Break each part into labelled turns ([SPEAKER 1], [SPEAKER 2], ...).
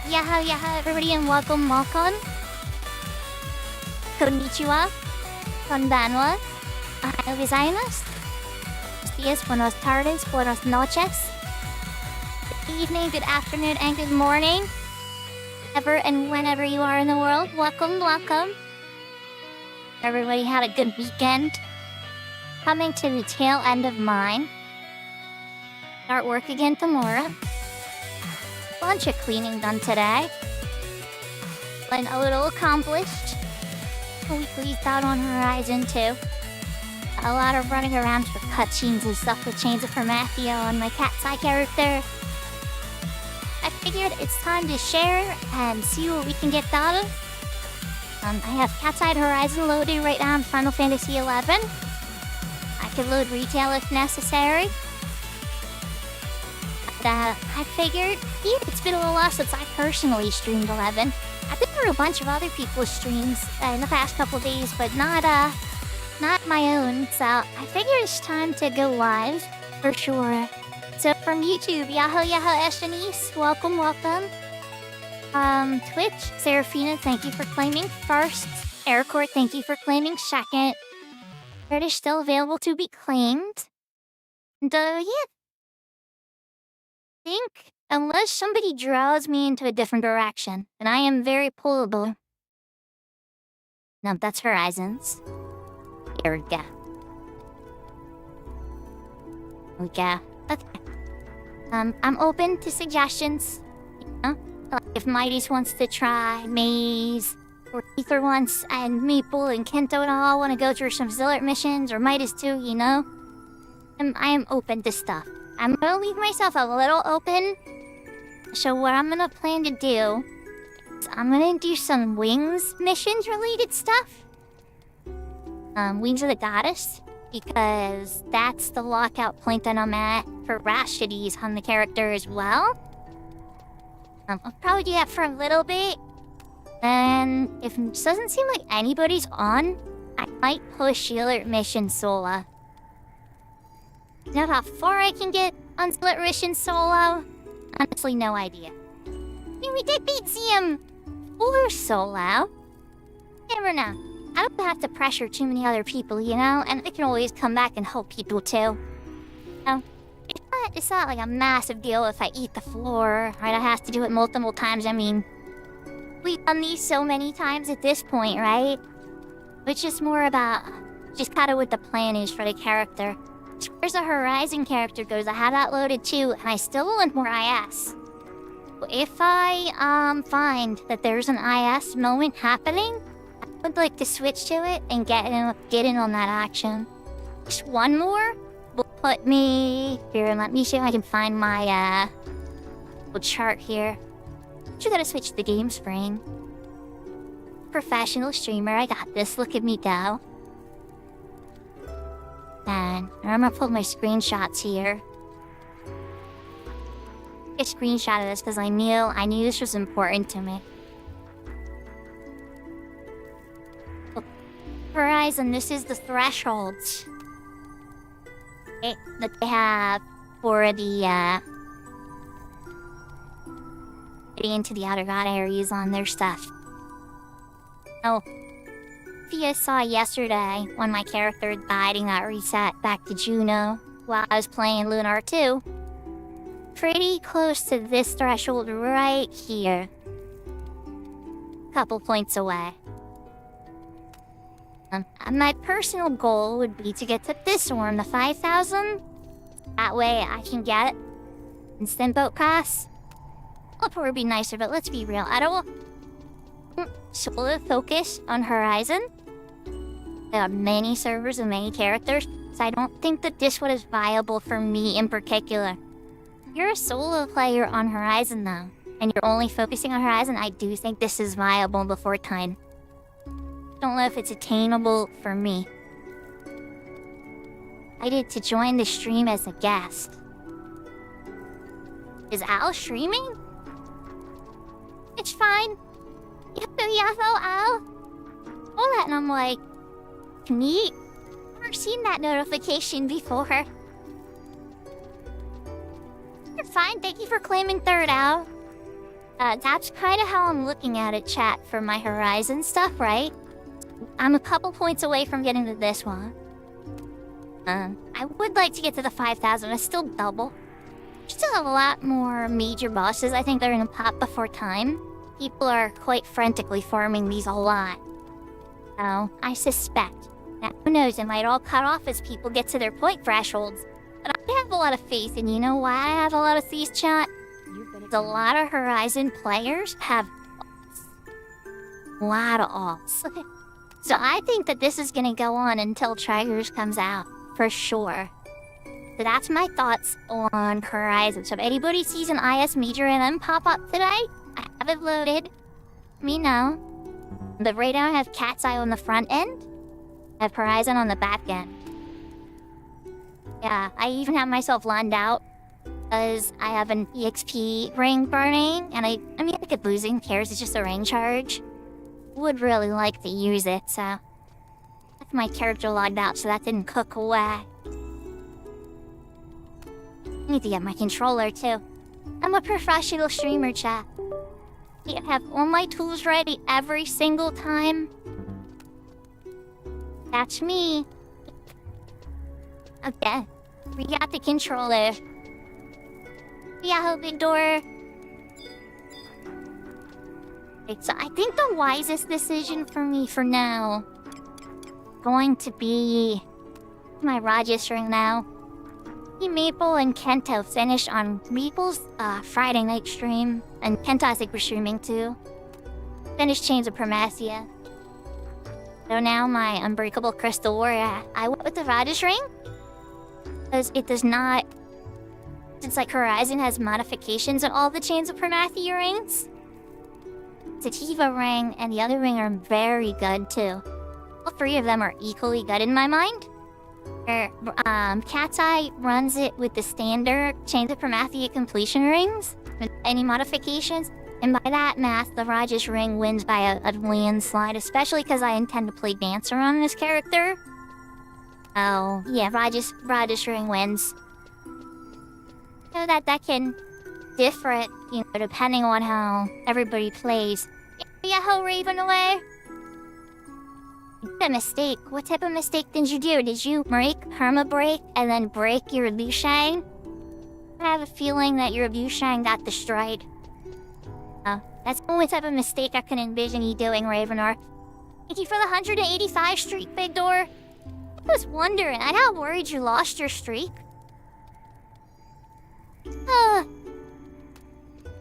[SPEAKER 1] Yaha, everybody, and welcome. Konnichiwa. Konbanwa. Ohayou gozaimasu. Buenos dias, buenas tardes, buenas noches. Good evening, good afternoon, and good morning. Ever and whenever you are in the world, welcome. Everybody had a good weekend. Coming to the tail end of mine. Start work again tomorrow. Bunch of cleaning done today. And a little accomplished. Weekly's out on Horizon too. A lot of running around for cutscenes and stuff with Chains of Hermathia on my cat's eye character. I figured it's time to share and see what we can get done. I have Cat's Eye Horizon loaded right now in Final Fantasy XI. I could load retail if necessary. I figured, it's been a little while since I personally streamed 11. I've been through a bunch of other people's streams in the past couple days, but not my own. So I figured it's time to go live for sure. So from YouTube, Yahoo Eshanice, welcome. Twitch, Serafina, thank you for claiming first. Aircourt, thank you for claiming second. British still available to be claimed. And I think unless somebody draws me into a different direction, and I am very pullable. No, that's Horizons. Here we go. Okay. I'm open to suggestions. Like if Mighty's wants to try Maze, or Ether wants, and Maple and Kento and all want to go through some Zillert missions, or Mighty's too, I am open to stuff. I'm gonna leave myself a little open. So what I'm gonna plan to do is I'm gonna do some Wings missions related stuff. Wings of the Goddess, because that's the lockout point that I'm at for Rashides on the character as well. I'll probably do that for a little bit. And if it doesn't seem like anybody's on, I might push Zillert mission solo. You know how far I can get on Zillert mission solo? Honestly, no idea. I mean, we did beat CM or solo. Never know. I don't have to pressure too many other people, and I can always come back and help people too. It's not like a massive deal if I eat the floor, right? I have to do it multiple times. I mean, we've done these so many times at this point, right? It's just more about just kind of what the plan is for the character. As far as the Horizon character goes, I have that loaded too, and I still want more IS. If I find that there's an IS moment happening, I would like to switch to it and get in on that action. Just one more will put me here. Let me see if I can find my little chart here. Just gotta switch the game screen. Professional streamer, I got this. Look at me go. And I'm gonna pull my screenshots here. Take a screenshot of this because I knew this was important to me. Horizon, this is the thresholds that they have for the getting into the outer god areas on their stuff. Oh. If you guys saw yesterday when my character died and got reset back to Juno while I was playing Lunar 2, pretty close to this threshold right here. Couple points away. My personal goal would be to get to this one, the 5,000. That way I can get instant boat pass. Teleport would be nicer, but let's be real. I don't solo focus on Horizon. There are many servers and many characters, so I don't think that this one is viable for me in particular. If you're a solo player on Horizon though, and you're only focusing on Horizon, I do think this is viable before time. Don't know if it's attainable for me. I did to join the stream as a guest. Is Al streaming? It's fine. Al. All that, and I'm like, neat. Never seen that notification before. You're fine. Thank you for claiming third, Al. That's kind of how I'm looking at it, chat, for my Horizon stuff, right? I'm a couple points away from getting to this one. I would like to get to the 5,000. It's still double. Still a lot more major bosses. I think they're gonna pop before time. People are quite frantically farming these a lot. So, I suspect. Now, who knows, it might all cut off as people get to their point thresholds. But I have a lot of faith, and you know why I have a lot of faith, chat? A lot of Horizon players have a lot of alts. So I think that this is gonna go on until Triggers comes out, for sure. So that's my thoughts on Horizon. So if anybody sees an IS Major MM pop up today, I have it loaded. Let me know. But right now I have Cat's Eye on the front end. I have Horizon on the back end. Yeah, I even have myself lined out because I have an EXP ring burning, and I mean, I could lose it, who cares, it's just a ring charge. Would really like to use it, so that's my character logged out, so that didn't cook away. I need to get my controller too. I'm a professional streamer, chat. I have all my tools ready every single time. That's me. Okay, we got the controller. Yeah, big door. Okay, so I think the wisest decision for me for now going to be my Rajas ring now. Maple and Kento finished on Maple's Friday night stream, and Kento I think we're streaming too. Finished Chains of Promathia. So now my Unbreakable Crystal Warrior, I went with the Rajas ring because it does not. Since like Horizon has modifications on all the Chains of Promathia rings, Sativa ring and the other ring are very good too. All three of them are equally good in my mind. Cat's Eye runs it with the standard Chains of Promathia completion rings, with any modifications, and by that math, the Rajas ring wins by a landslide, especially because I intend to play Dancer on this character. Oh, yeah, Rajas ring wins. You know that can differ, you know, depending on how everybody plays. Yeah, how Raven away? You did a mistake. What type of mistake did you do? Did you perma break and then break your Lushang? I have a feeling that your Lushang got destroyed. That's the only type of mistake I can envision you doing, Ravenor. Thank you for the 185 streak, Big Door. I was wondering, I got worried you lost your streak.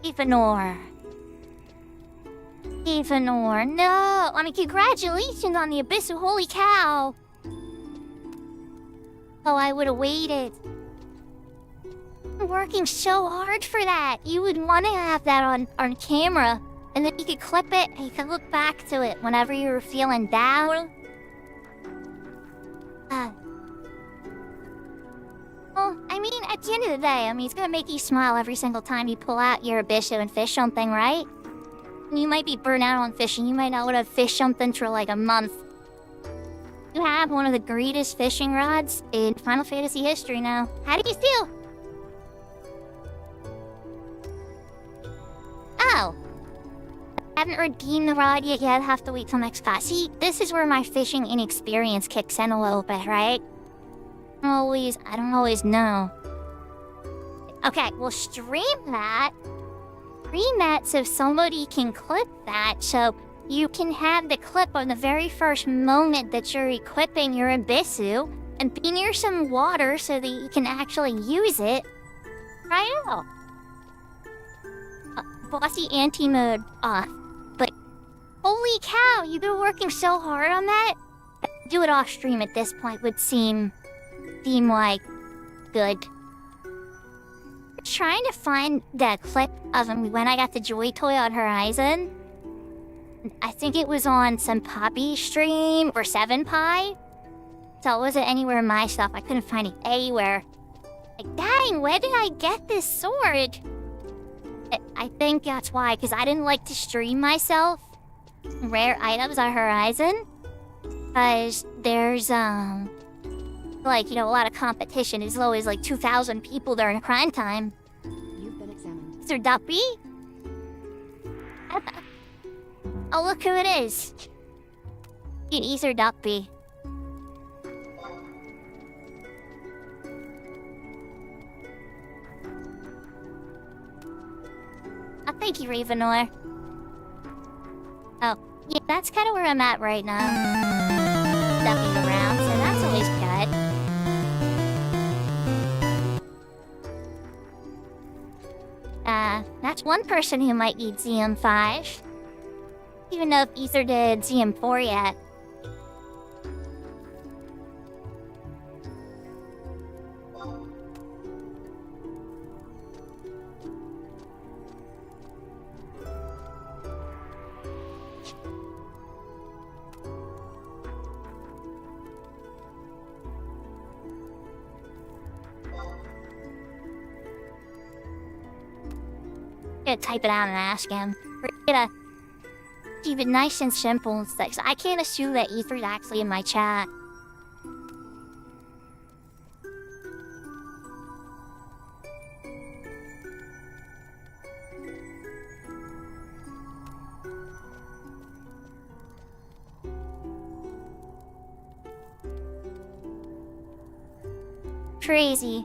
[SPEAKER 1] Evanor, no! I mean, congratulations on the Abyssu, holy cow! Oh, I would've waited. I'm working so hard for that. You would want to have that on camera, and then you could clip it, and you could look back to it whenever you were feeling down. Well, I mean, at the end of the day, I mean, it's gonna make you smile every single time you pull out your Abyssu and fish something, right? You might be burnt out on fishing. You might not would have fished something for like a month. You have one of the greatest fishing rods in Final Fantasy history now. How do you feel? Oh. I haven't redeemed the rod yet. Yeah, I'll have to wait till next class. See, this is where my fishing inexperience kicks in a little bit, right? I don't always know. Okay, we'll stream that. Stream that so somebody can clip that, so you can have the clip on the very first moment that you're equipping your Abyssu, and be near some water so that you can actually use it. Right out. Bossy anti-mode off. But holy cow, you've been working so hard on that? Do it off stream at this point would seem like good. Trying to find the clip of when I got the Joy Toy on Horizon. I think it was on some Poppy stream or 7Pi. So it wasn't anywhere in my stuff. I couldn't find it anywhere. Like, dang, where did I get this sword? I think that's why, because I didn't like to stream myself rare items on Horizon. Because there's, like, you know, a lot of competition. As low as like 2,000 people during prime time.
[SPEAKER 2] You've been examined.
[SPEAKER 1] Mr. Duppy? Oh, look who it is. An Ether Duckby. Oh, thank you, Ravenor. Oh, yeah, that's kind of where I'm at right now. Ducking around, so that's always good. That's one person who might need ZM5. Even know if Ether did ZM4 yet. I'm gonna type it out and ask him. We're gonna keep it nice and simple and stuff. So I can't assume that Ether's actually in my chat. Crazy.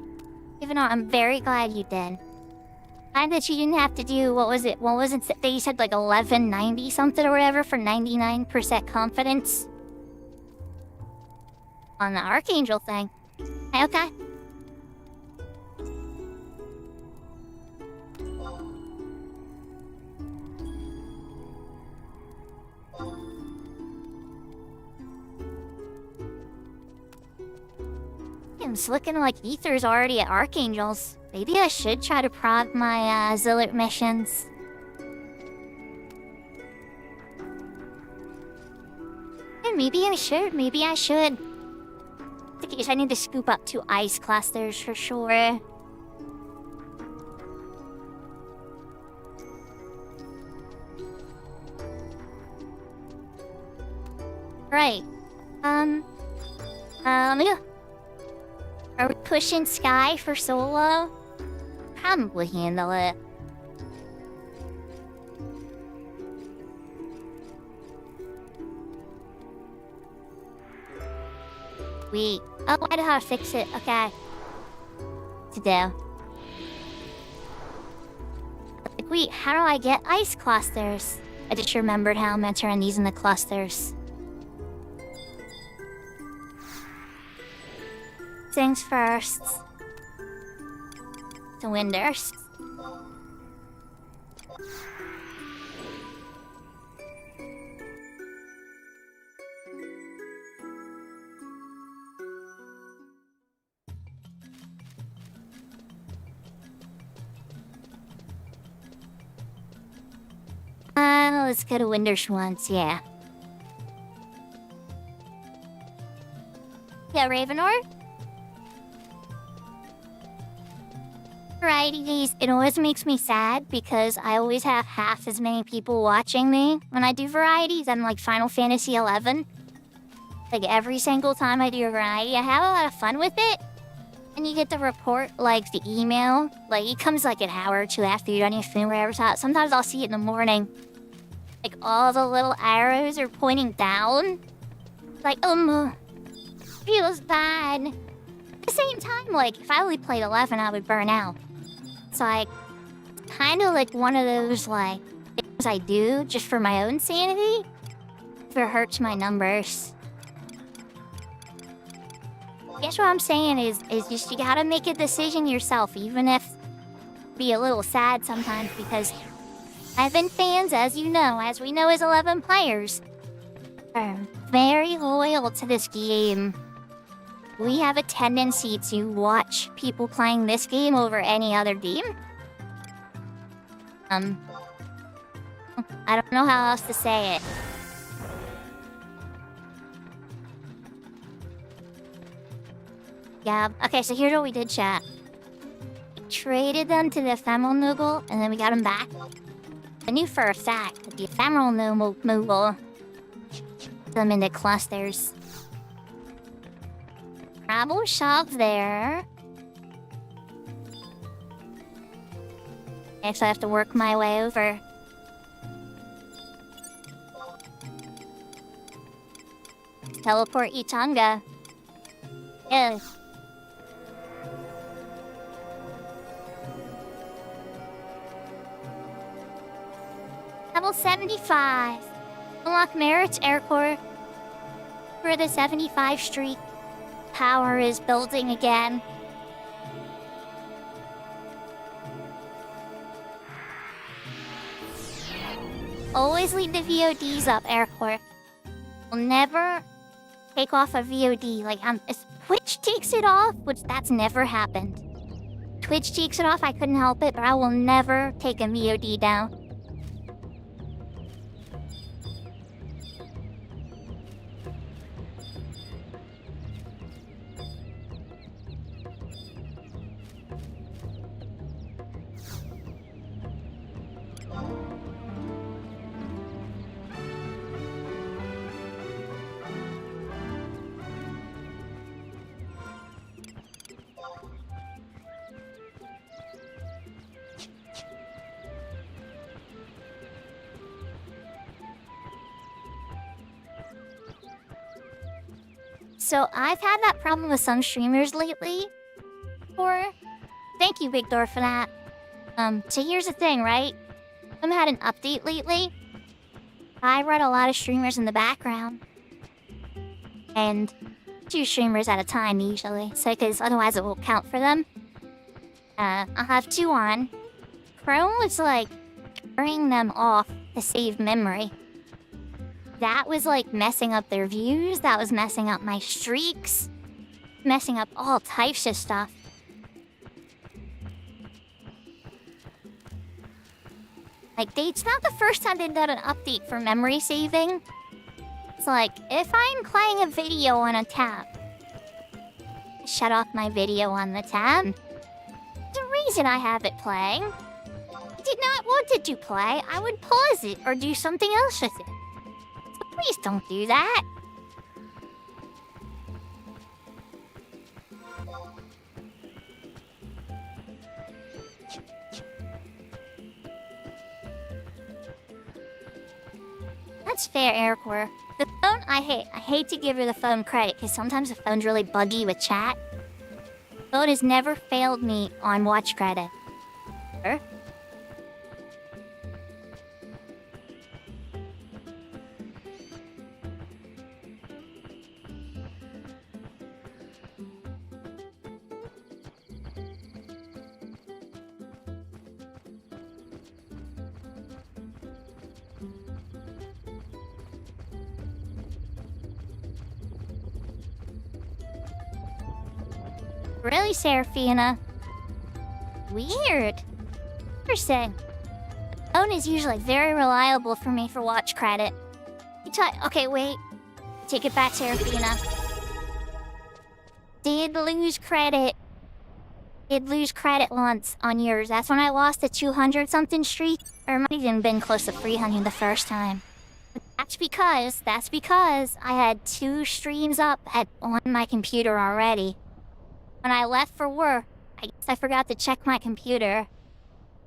[SPEAKER 1] Even though I'm very glad you did. Glad that you didn't have to do, what was it that you said, like 1190 something or whatever for 99% confidence? On the Archangel thing. Hey, okay. It's looking like Ether's already at Archangels. Maybe I should try to prod my Zealot missions. Yeah, maybe I should. I need to scoop up 2 ice clusters for sure. Right. Are we pushing Sky for solo? Probably handle it. Wait. Oh, I know how to fix it. Okay. To do. Like, wait, how do I get ice clusters? I just remembered how I'm meant to run these in the clusters. Things first. To Windurst. Let's go to Windurst once, yeah. Yeah, Ravenor? Variety days, it always makes me sad because I always have half as many people watching me when I do varieties. I'm like Final Fantasy XI. Like every single time I do a variety, I have a lot of fun with it. And you get the report, like the email, like it comes like an hour or two after you're done your stream or whatever. So sometimes I'll see it in the morning. Like all the little arrows are pointing down. Like, feels bad. At the same time, like if I only played 11, I would burn out. It's like kind of like one of those like things I do just for my own sanity. If it hurts my numbers. I guess what I'm saying is just you gotta make a decision yourself, even if be a little sad sometimes because I've been fans, as you know, as we know as 11 players, are very loyal to this game. We have a tendency to watch people playing this game over any other game. I don't know how else to say it. Yeah, okay, so here's what we did, chat. We traded them to the Ephemeral Noogle, and then we got them back. I knew for a fact that the Ephemeral Noogle put them into clusters. Problem solved there. Next I have to work my way over. teleport Itanga. Yeah. Level 75. Unlock merits aircore for the 75 streak. Power is building again. Always leave the VODs up, aircore. Will never take off a VOD. Like, if Twitch takes it off, which that's never happened. Twitch takes it off, I couldn't help it, but I will never take a VOD down. So I've had that problem with some streamers lately. Thank you, Big Door, for that. So here's the thing, right? I've had an update lately. I run a lot of streamers in the background. And 2 streamers at a time, usually. So, because otherwise it won't count for them. I'll have 2 on. Chrome was like, turning them off to save memory. That was like messing up their views, that was messing up my streaks, messing up all types of stuff. Like, it's not the first time they've done an update for memory saving. It's like, if I'm playing a video on a tab, shut off my video on the tab. The reason I have it playing, I did not want it to play, I would pause it or do something else with it. Please don't do that. That's fair, Aircore. The phone, I hate to give her the phone credit, because sometimes the phone's really buggy with chat. The phone has never failed me on watch credit. Really, Seraphina? Weird. Interesting. The phone is usually very reliable for me for watch credit. Okay, wait. Take it back, Seraphina. Did lose credit. Did lose credit once on yours. That's when I lost a 200-something streak. Or it might have even been close to 300 the first time. But that's because I had 2 streams up on my computer already. When I left for work, I guess I forgot to check my computer.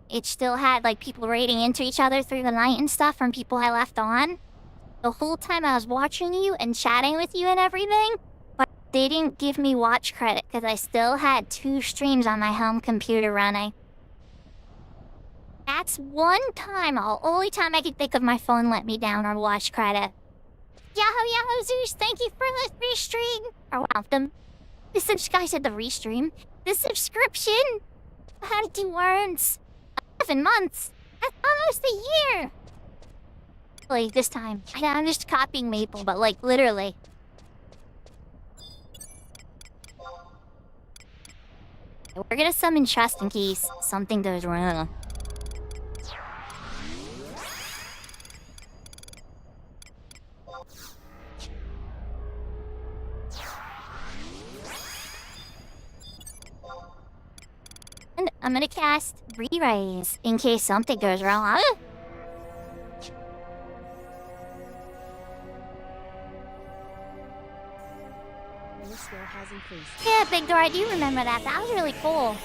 [SPEAKER 1] It still had, like, people raiding into each other through the night and stuff from people I left on. The whole time I was watching you and chatting with you and everything, but they didn't give me watch credit because I still had 2 streams on my home computer running. That's only time I could think of my phone let me down on watch credit. Yahoo Zeus, thank you for the restream. Or welcome. I said the restream. The subscription! How to do earns? 11 months! That's almost a year! Like, this time. I'm just copying Maple, but like, literally. We're gonna summon Trust in case something goes wrong. And I'm gonna cast Re-Raise in case something goes wrong. Yeah, Big Door, I do remember that. That was really cool.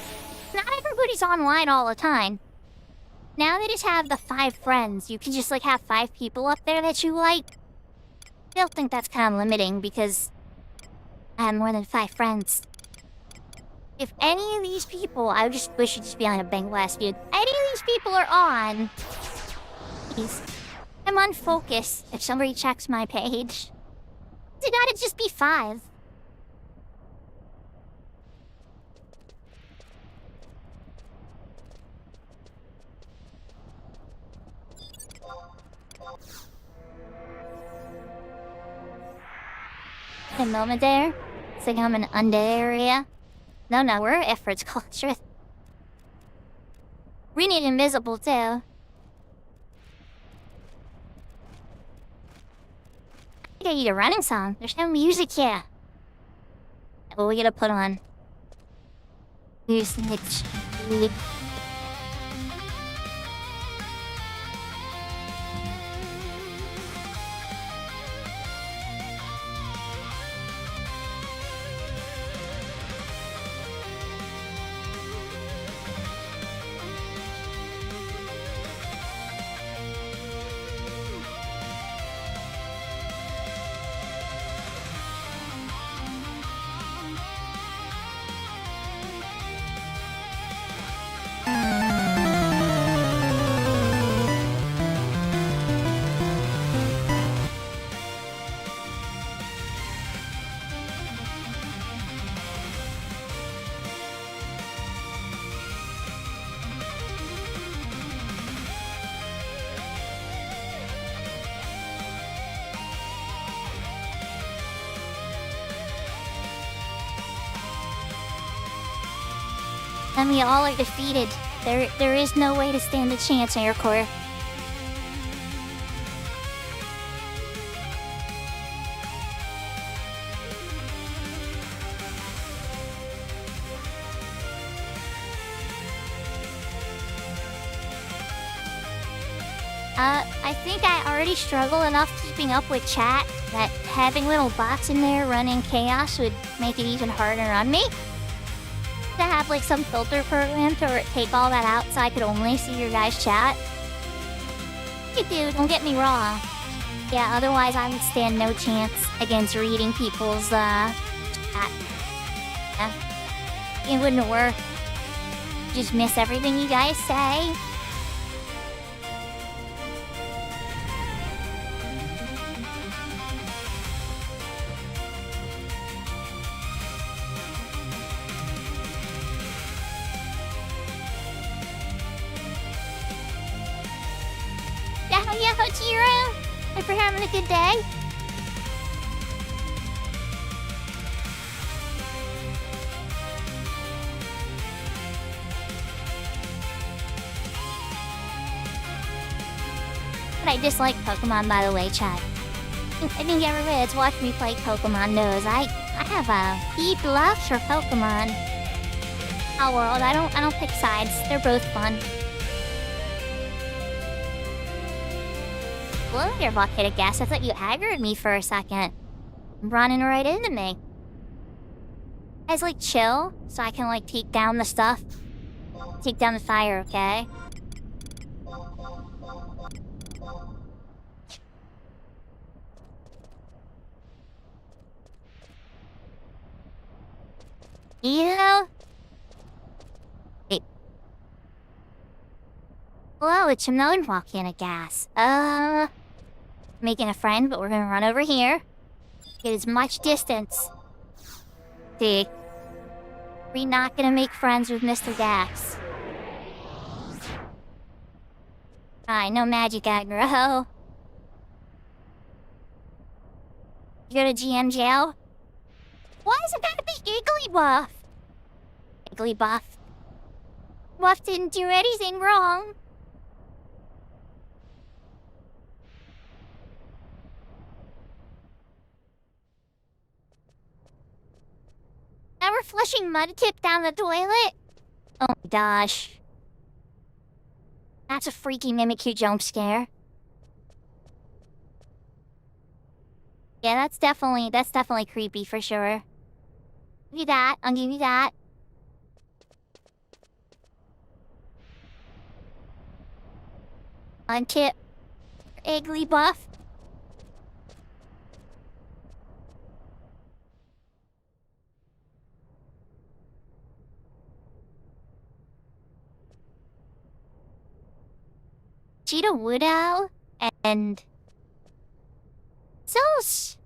[SPEAKER 1] Not everybody's online all the time. Now they just have the 5 friends. You can just like have 5 people up there that you like. still think that's kind of limiting because I have more than 5 friends. If any of these people, I just wish you'd just be on a bang blast, dude. Any of these people are on, please. I'm on focus if somebody checks my page. It gotta just be 5. A moment there. It's like I'm in an undead area. No, we're efforts culture. We need invisible too. I gotta eat a running song. There's no music here. What we gotta put on? Music. And we all are defeated. There is no way to stand a chance, Aircore. I think I already struggle enough keeping up with chat that having little bots in there running chaos would make it even harder on me. To have like some filter program to take all that out so I could only see your guys' chat. You do, don't get me wrong. Yeah, otherwise I would stand no chance against reading people's chat. Yeah. It wouldn't work. Just miss everything you guys say. Yeah, Hojiro. Hope you're having a good day. But I dislike Pokemon, by the way, chat. I think everybody that's watched me play Pokemon knows I have a deep love for Pokemon. Our world, I don't pick sides. They're both fun. Whoa there, volcanic gas. I thought you aggroed me for a second. Running right into me. Guys, like, chill, so I can, like, take down the stuff. Take down the fire, okay? You? Wait. Whoa, it's another volcanic gas. Making a friend, but we're gonna run over here. Get as much distance. See. We're not gonna make friends with Mr. Gas. Alright, no magic aggro. You go to GM jail? Why is it gotta be Igglybuff? Igglybuff. Buff didn't do anything wrong. Now we're flushing Mudkip down the toilet? Oh my gosh. That's a freaky Mimikyu jump scare. Yeah, that's definitely creepy for sure. Give you that, I'll give you that. Mudkip. Igglybuff. Cheetah Widow and Sauce.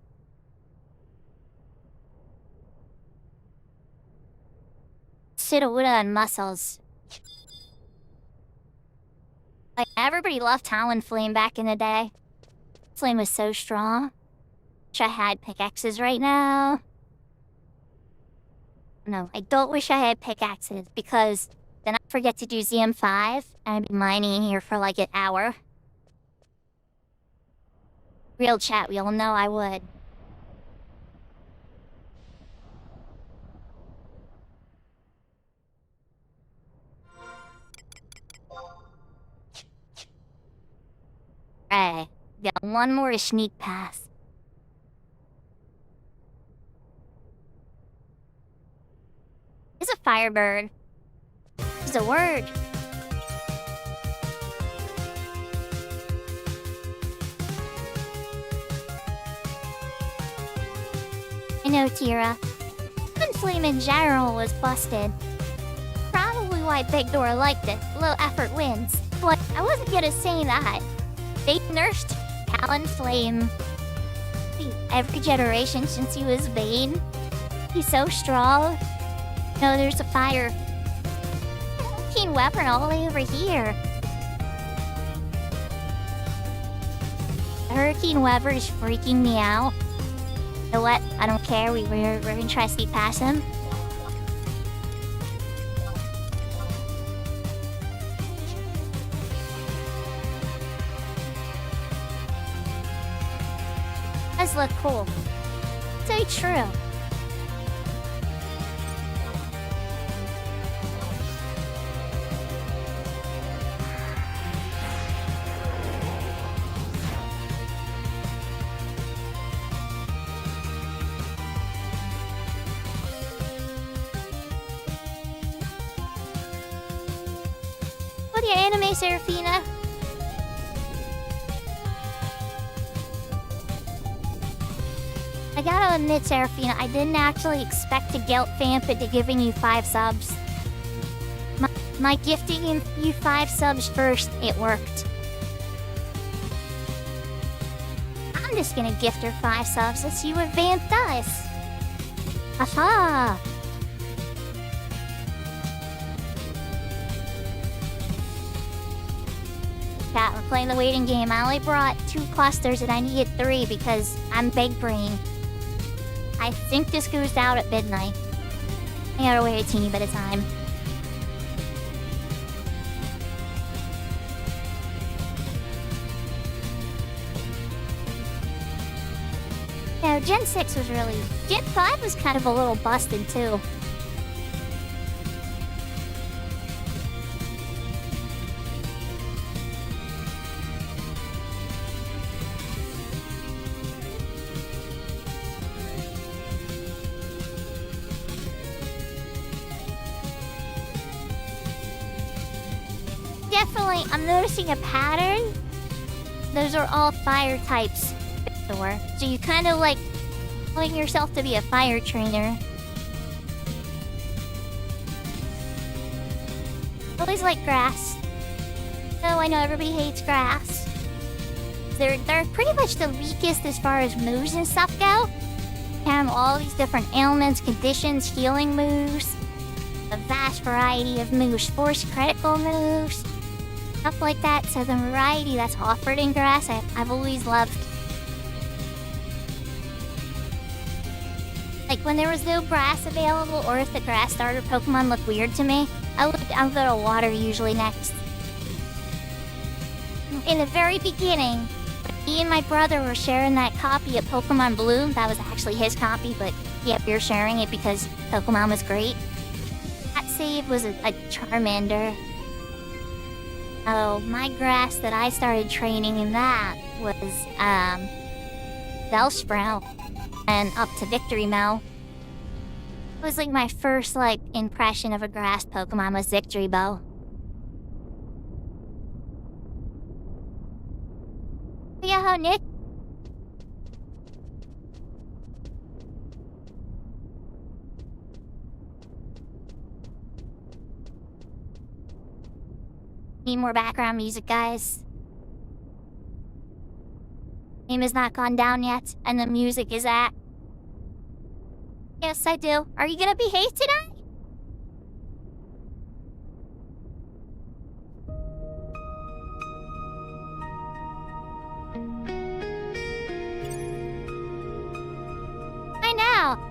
[SPEAKER 1] Cheetah Widow and Muscles. Like, everybody loved Talonflame back in the day. Flame was so strong. Wish I had pickaxes right now. No, I don't wish I had pickaxes because then I'd forget to do ZM5 and I'd be mining here for like an hour. Real chat, we all know I would. Alright, got one more sneak pass. It's a firebird. It's a word. I know, Tira. Flame in general was busted. Probably why Big Door liked it. Low effort wins. But I wasn't gonna say that. They nursed Talonflame every generation since he was Bane. He's so strong. No, there's a fire. Teen weapon all the way over here. Hurricane Weber is freaking me out. You know what? I don't care. We're gonna try to sneak past him. Does look cool. So true. What are you, anime, Serafina? I gotta admit, Serafina, I didn't actually expect to guilt Vamp into giving you 5 subs. My gifting you 5 subs first, it worked. I'm just gonna gift her 5 subs. Let's see what Vamp does. Aha! Chat, we're playing the waiting game. I only brought 2 clusters and I needed 3 because I'm big brain. I think this goes out at midnight. I gotta wait a teeny bit of time. Yeah, Gen 6 was really... Gen 5 was kind of a little busted too. Definitely, I'm noticing a pattern. Those are all fire types. So you kind of like telling yourself to be a fire trainer. Always like grass. Oh, I know everybody hates grass. They're pretty much the weakest as far as moves and stuff go. They have all these different ailments, conditions, healing moves. A vast variety of moves, force critical moves. Stuff like that, so the variety that's offered in grass, I've always loved. Like when there was no grass available, or if the grass starter Pokemon looked weird to me, I would go to water usually next. In the very beginning, me and my brother were sharing that copy of Pokemon Blue. That was actually his copy, but yeah, we were sharing it because Pokemon was great. That save was a Charmander. Oh, my grass that I started training in that was, Bellsprout. And up to Victory Bell. It was like my first, like, impression of a grass Pokemon was Victory Bell. Yeah, Nick? Need more background music, guys. game has not gone down yet, and the music is at. Yes, I do. Are you gonna behave today? I know.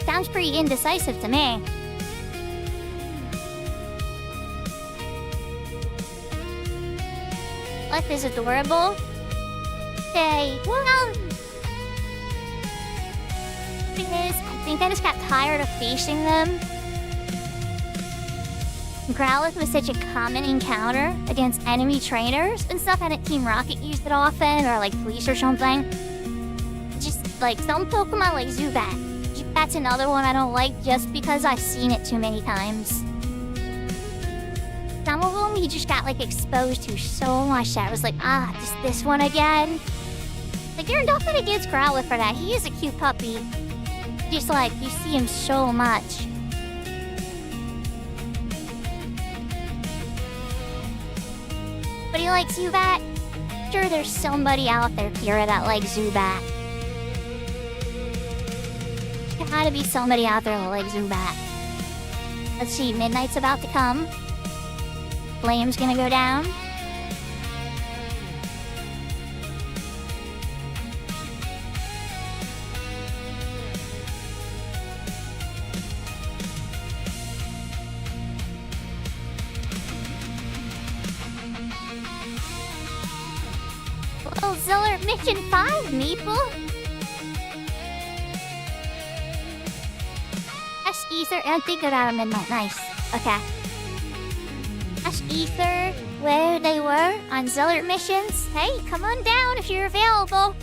[SPEAKER 1] Sounds pretty indecisive to me. Life is adorable. Hey, well, because I think I just got tired of facing them. Growlithe was such a common encounter against enemy trainers and stuff, and Team Rocket used it often, or like Police or something. Just like some Pokemon like Zubat. That's another one I don't like just because I've seen it too many times. Some of them he just got like exposed to so much that I was like, just this one again. Like, there's nothing against Growlithe for that. He is a cute puppy. Just like, you see him so much. But he likes Zubat? Sure, there's somebody out there here that likes Zubat. Gotta be somebody out there that likes Zubat. Let's see, midnight's about to come. Flame's gonna go down. Little Ziller Mission 5, Meeple. Ash Ether, and think about midnight. Nice. Okay. Ash Ether, where they were on Zealot missions. Hey, come on down if you're available.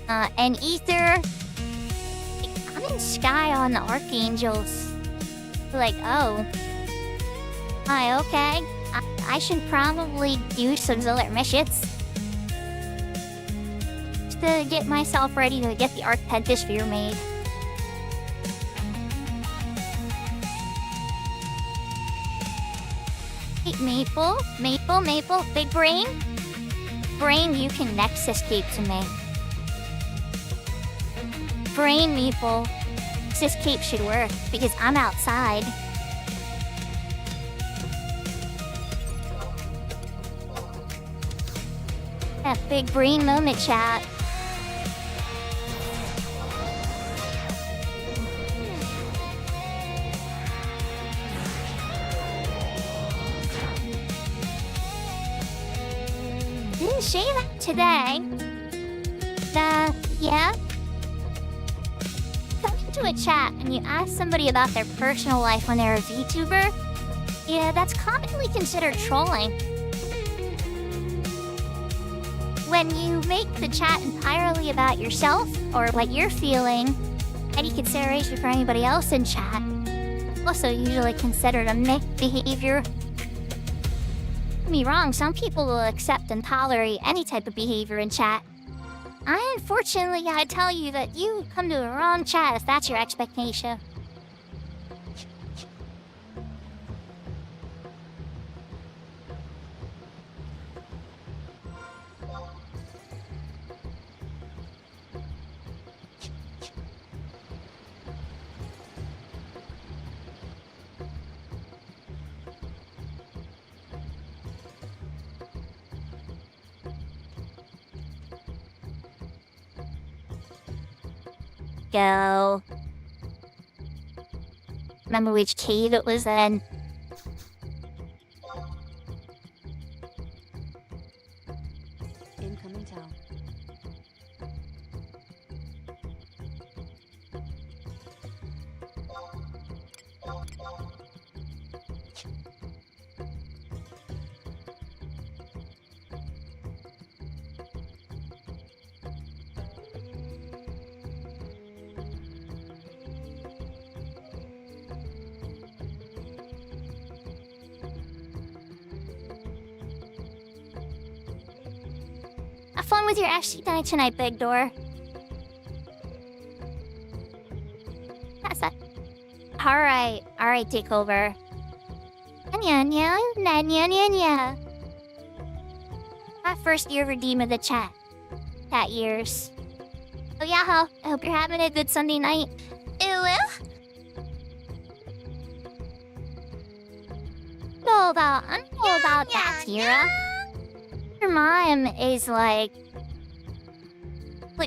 [SPEAKER 1] And Ether, I'm in Sky on the Archangels. Like, oh. Hi, okay. I should probably do some Zealot missions. Just to get myself ready to get the Archpentasphere made. Maple, Big Brain. Brain, you can Nexus Cape to me. Brain, Maple. Nexus Cape should work, because I'm outside. That Big Brain moment, chat. Didn't say that today. Yeah? Come into a chat and you ask somebody about their personal life when they're a VTuber. Yeah, that's commonly considered trolling. When you make the chat entirely about yourself or what you're feeling, any consideration for anybody else in chat, also usually considered a mixed behavior. Don't get me wrong, some people will accept and tolerate any type of behavior in chat. Unfortunately, I tell you that you come to the wrong chat if that's your expectation. Go. Remember which cave it was in?
[SPEAKER 2] Incoming town.
[SPEAKER 1] fun with your FC night tonight, Big Door. That's that. Alright, take over. Nya. My first year redeem of the chat years. Oh yeah, I hope you're having a good Sunday night. Know about that, Tira. Your mom is like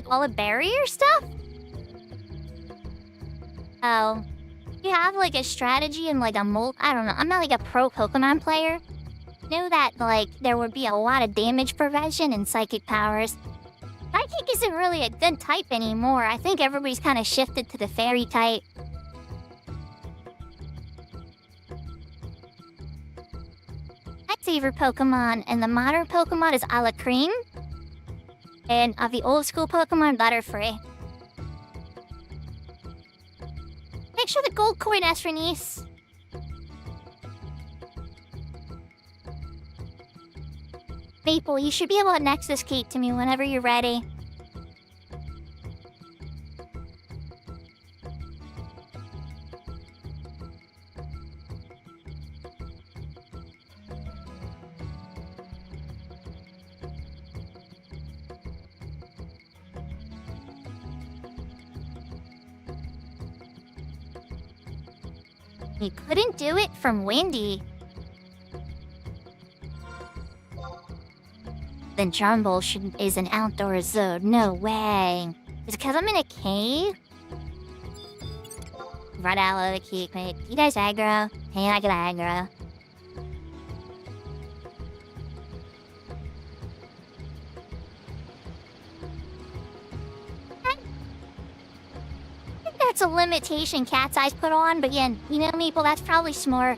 [SPEAKER 1] all the barrier stuff? Oh. You have like a strategy and like a I don't know, I'm not like a pro Pokemon player. Knew that like there would be a lot of damage prevention and psychic powers. Psychic isn't really a good type anymore. I think everybody's kind of shifted to the fairy type. My favorite Pokemon and the modern Pokemon is Alakream. And of the old school Pokemon, Butterfree. Make sure the gold coin asks for niece. Maple, you should be able to Nexus Key to me whenever you're ready. You couldn't do it from Windy. Then Jumble is an outdoor zone. No way. Is it because I'm in a cave? Right out of the cave, mate. You guys aggro? Hey, I get aggro. That's a limitation Cat's Eyes put on, but yeah, you know, Maple, that's probably smart.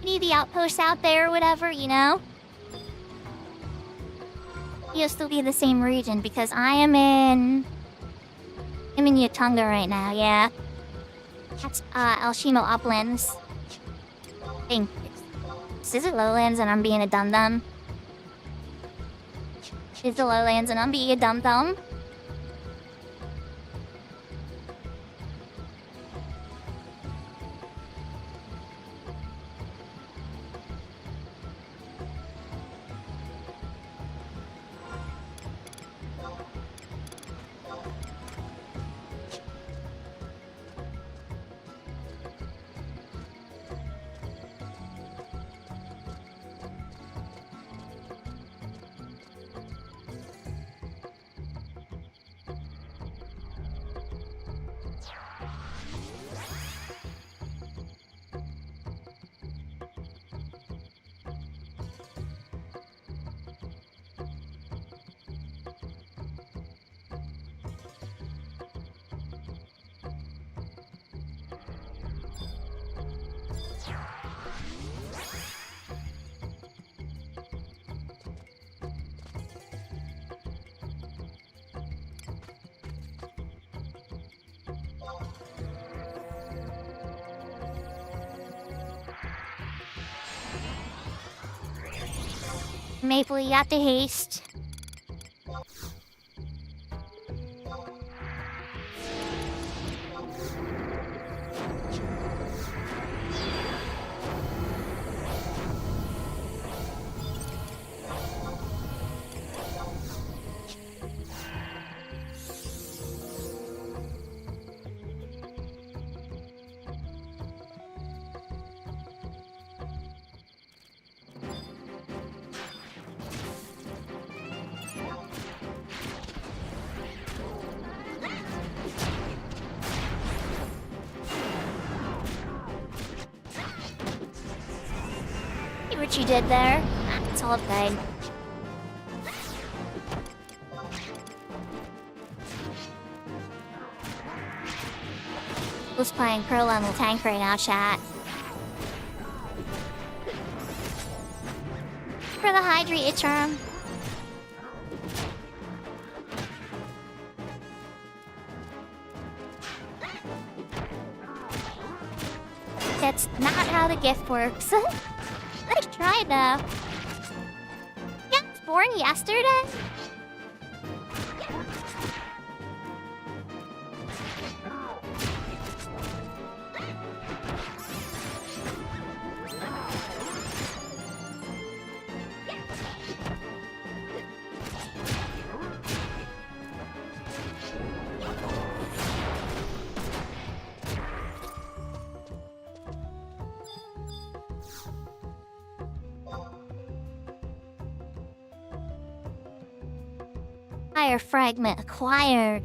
[SPEAKER 1] You need the outposts out there or whatever, you know? You'll still be in the same region because I'm in Yatunga right now, yeah. That's Elshimo Uplands. I think this is Lowlands and I'm being a dum-dum. It's the Lowlands and I'm being a dum-dum. Maple, you have to haste. See what you did there? It's all good. Who's playing Pearl on the tank right now, chat? For the hydrate charm. That's not how the gift works. Let's try though. Yeah, I was born yesterday. Fire fragment acquired.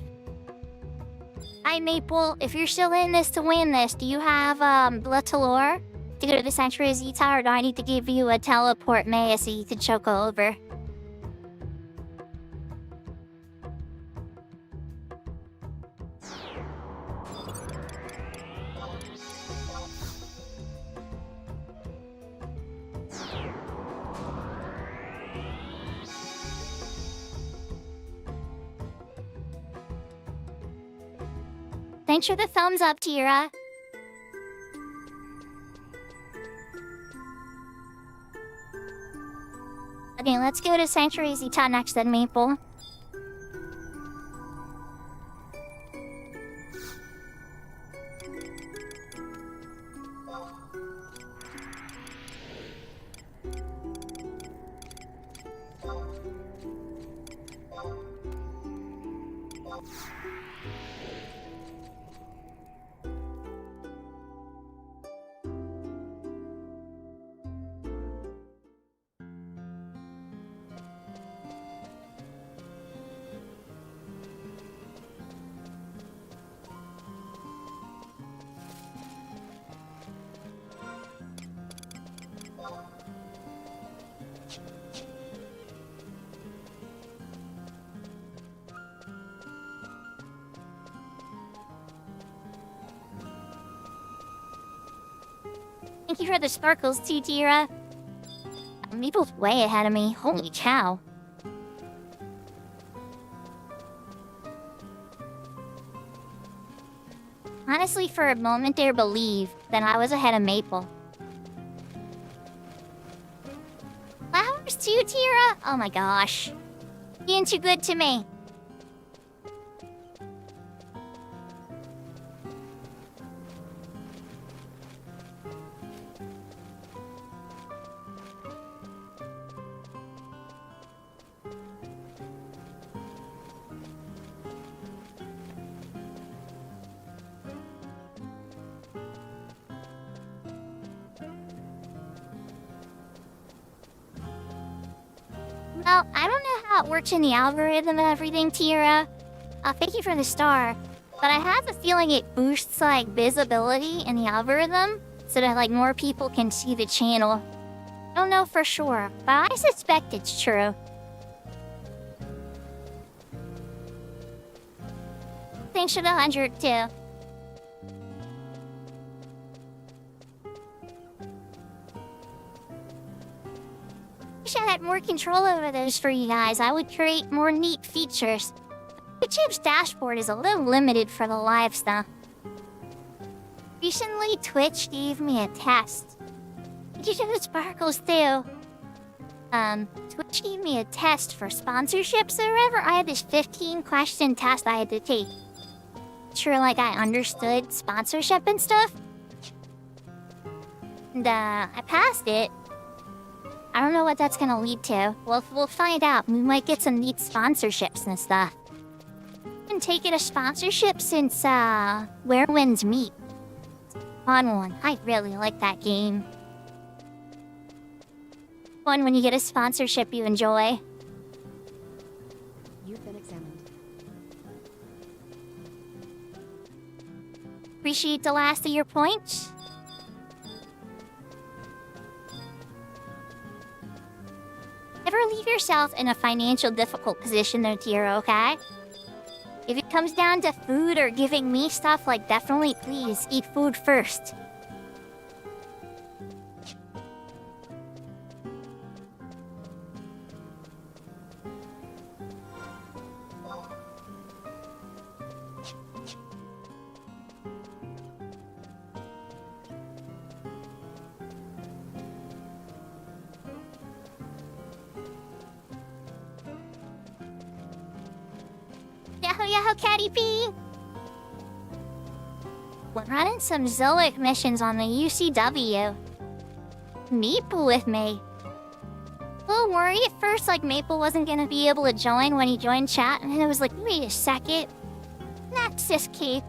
[SPEAKER 1] Hi Maple, if you're still in this to win this, do you have blood to lure to go to the Sanctuary Zeta, or do I need to give you a teleport Maya so you can choke over? Thanks for the thumbs up, Tira. Okay, let's go to Sanctuary Zeta next then, Maple. Thank you for the sparkles too, Tira. Maple's way ahead of me. Holy cow. Honestly, for a moment there, believed that I was ahead of Maple. Flowers too, Tira? Oh my gosh. Being too good to me. Well, I don't know how it works in the algorithm and everything, Tira. Thank you for the star. But I have a feeling it boosts, like, visibility in the algorithm so that, like, more people can see the channel. I don't know for sure, but I suspect it's true. Thanks for the 100, too. Wish I had more control over those for you guys. I would create more neat features. YouTube's dashboard is a little limited for the live stuff. Recently, Twitch gave me a test. Did you do the sparkles too? Twitch gave me a test for sponsorships or whatever. I had this 15-question test I had to take. Sure, like I understood sponsorship and stuff. And I passed it. I don't know what that's gonna lead to. Well, we'll find out. We might get some neat sponsorships and stuff. I've been taking a sponsorship since, Where Winds Meet. Fun one. I really like that game. Fun when you get a sponsorship you enjoy.
[SPEAKER 2] You've been examined.
[SPEAKER 1] Appreciate the last of your points. Never leave yourself in a financial difficult position though, Tira, okay? If it comes down to food or giving me stuff, like, definitely please eat food first. Yahoo yahoo Catty P! We're running some Zoic missions on the UCW. Maple with me. A little worried at first, like Maple wasn't gonna be able to join when he joined chat, and then it was like, wait a second. That's this key.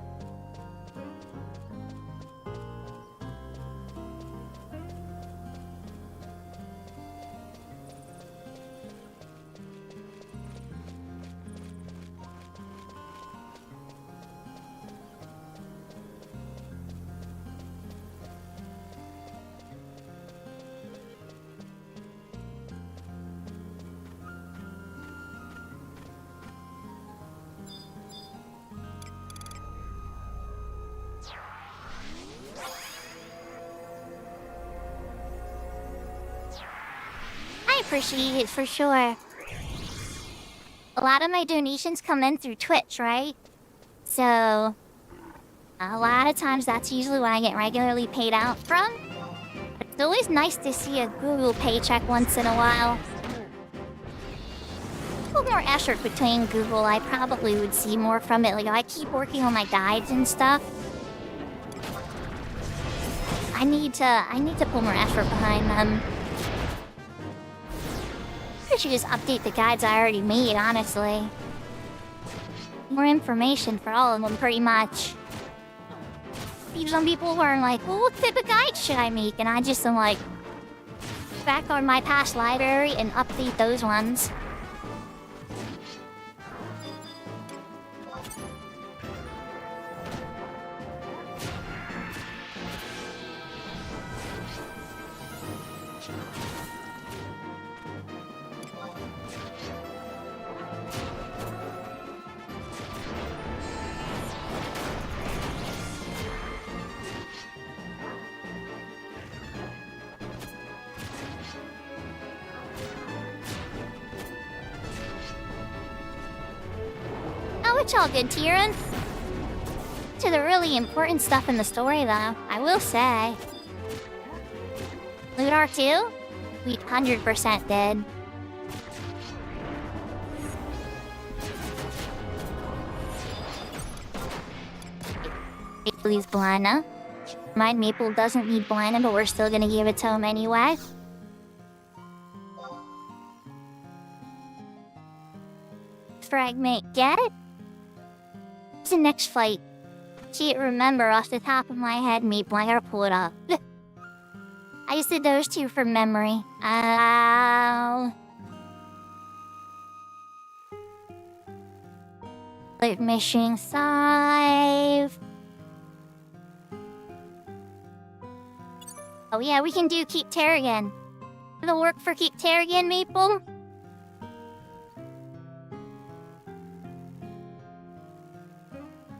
[SPEAKER 1] appreciate it for sure. A lot of my donations come in through Twitch, right? So, a lot of times that's usually what I get regularly paid out from. But it's always nice to see a Google paycheck once in a while. A little more effort between Google, I probably would see more from it. Like, I keep working on my guides and stuff. I need to put more effort behind them. I should just update the guides I already made, honestly. More information for all of them, pretty much. Some people were like, well, what type of guide should I make? And I just am like, back on my past library and update those ones. It's all good, Tyrion. To the really important stuff in the story, though, I will say. Lunar 2? We 100% did. Please, Blina. Mind Maple doesn't need Blina, but we're still gonna give it to him anyway. Fragment, get it? The next fight. Can't remember off the top of my head, Maple. I gotta pull it up. I just did those two from memory. Mission 5. Oh yeah, we can do Keep Terrigan. It'll work for Keep Terrigan, Maple.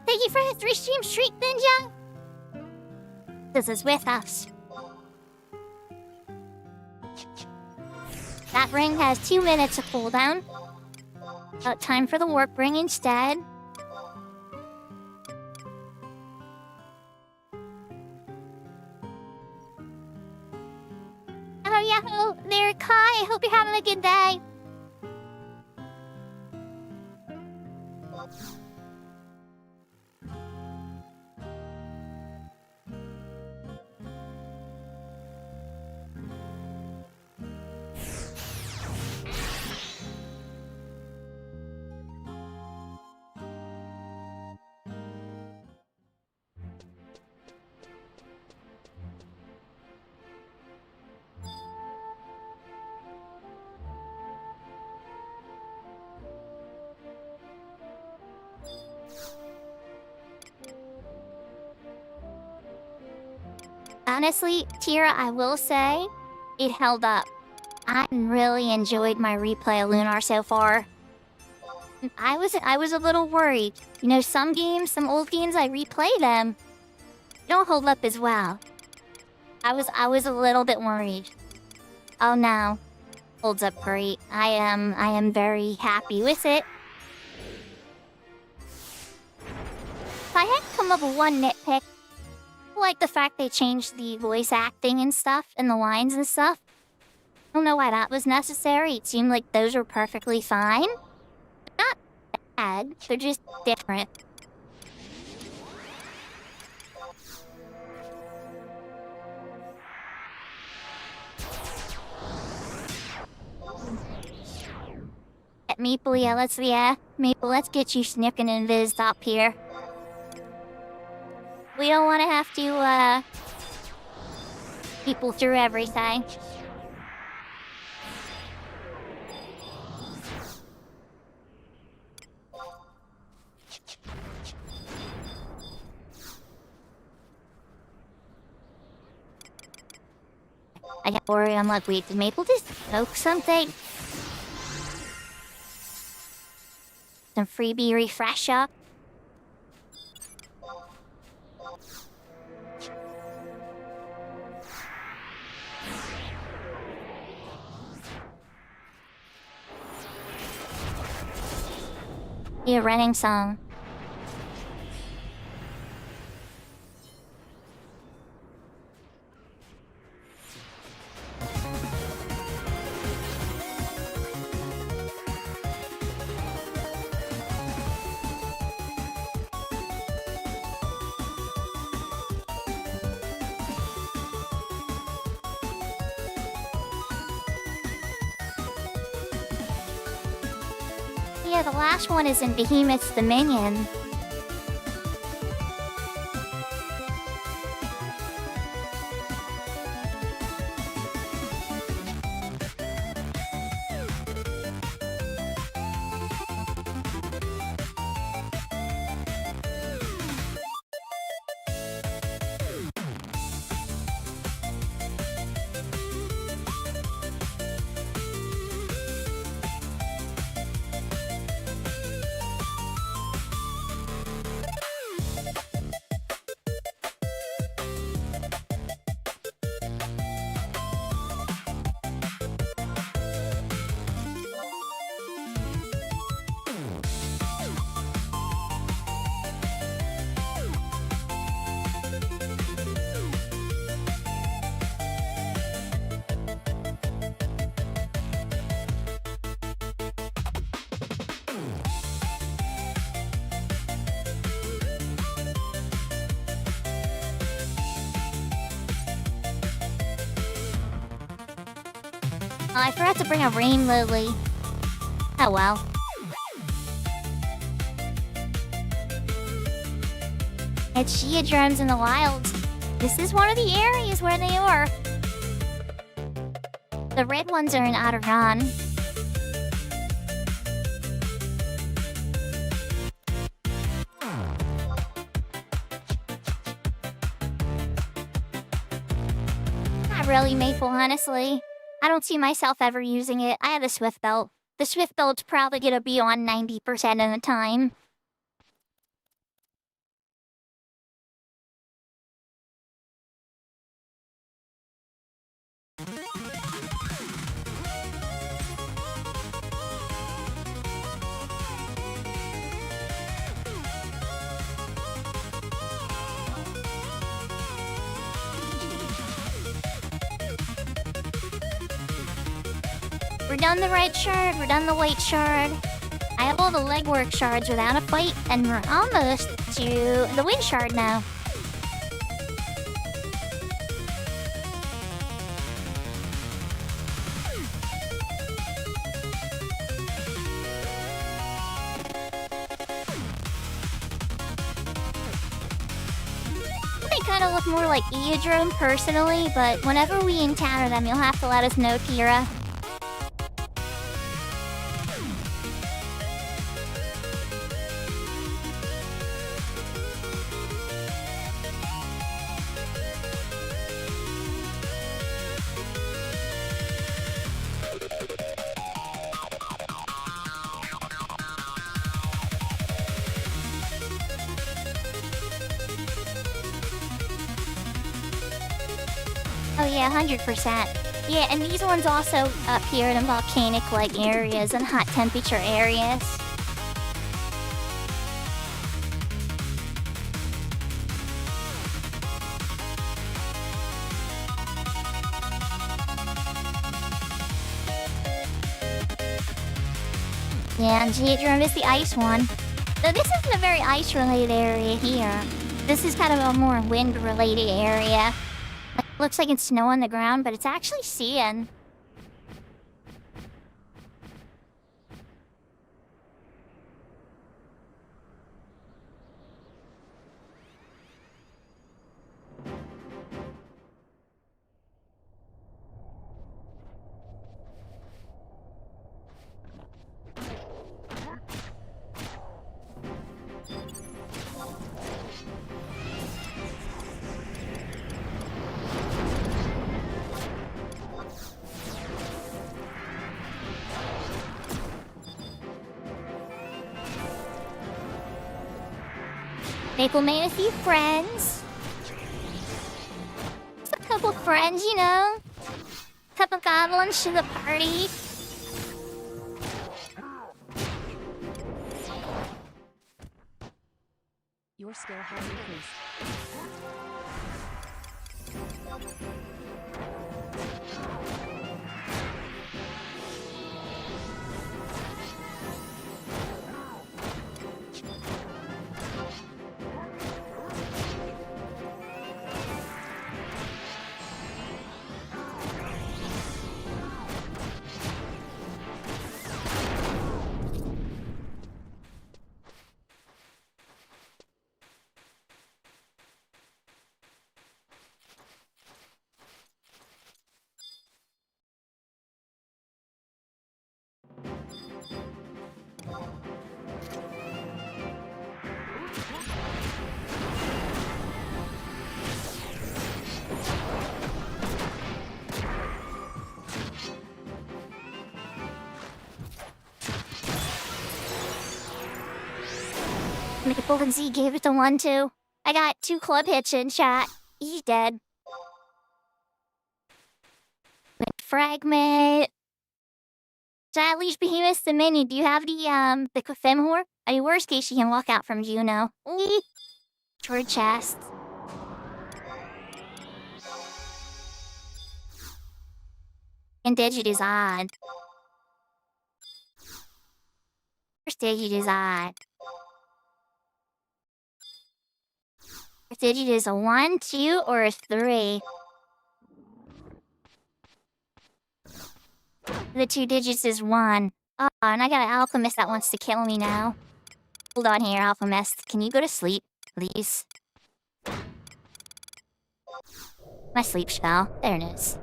[SPEAKER 1] Thank you for the 3-stream streak, Ninja! This is with us. That ring has 2 minutes of cooldown. Time for the warp ring instead. Oh yeah, there, Kai. I hope you're having a good day. Honestly, Tira, I will say, it held up. I really enjoyed my replay of Lunar so far. I was a little worried. You know, some old games, I replay them. They don't hold up as well. I was a little bit worried. Oh no. Holds up great. I am very happy with it. If I had to come up with one nitpick, like the fact they changed the voice acting and stuff, and the lines and stuff. I don't know why that was necessary. It seemed like those were perfectly fine. Not bad, they're just different. Maple, Maple, let's get you snipping and Viz up here. We don't want to have to, people through everything. I got worried. I'm like, wait, did Maple just smoke something? Some freebie refresher. Be a running song. Yeah, the last one is in Behemoth's Dominion. Oh, I forgot to bring a rain lily. Oh well. It's geodrums in the wilds. This is one of the areas where they are. The red ones are in Adoran. Not really maple, honestly. I don't see myself ever using it. I have a Swift Belt. The Swift Belt's probably gonna be on 90% of the time. We're done the red shard, we're done the white shard. I have all the legwork shards without a fight, and we're almost to the wind shard now. They kind of look more like Eodrome personally, but whenever we encounter them, you'll have to let us know, Kira. Oh yeah, 100%. Yeah, and these ones also appear in volcanic-like areas and hot temperature areas. Yeah, and Geodrome is the ice one. Though this isn't a very ice-related area here. This is kind of a more wind-related area. Looks like it's snow on the ground, but it's actually seeing. Maple made a few friends. Just a couple friends, you know. Couple goblins to the party.
[SPEAKER 2] skill has increased.
[SPEAKER 1] Maple and Z gave it a 1-2. I got 2 club hits in chat. He's dead. Fragment. So at least Behemoth's the mini. Do you have the Femhor? I mean, worst case, you can walk out from Juno. Short chest. And digit is odd. First digit is odd. First digit is a 1, 2, or a 3. The 2 digits is 1. Oh, and I got an alchemist that wants to kill me now. Hold on here, alchemist. Can you go to sleep, please? My sleep spell. There it is.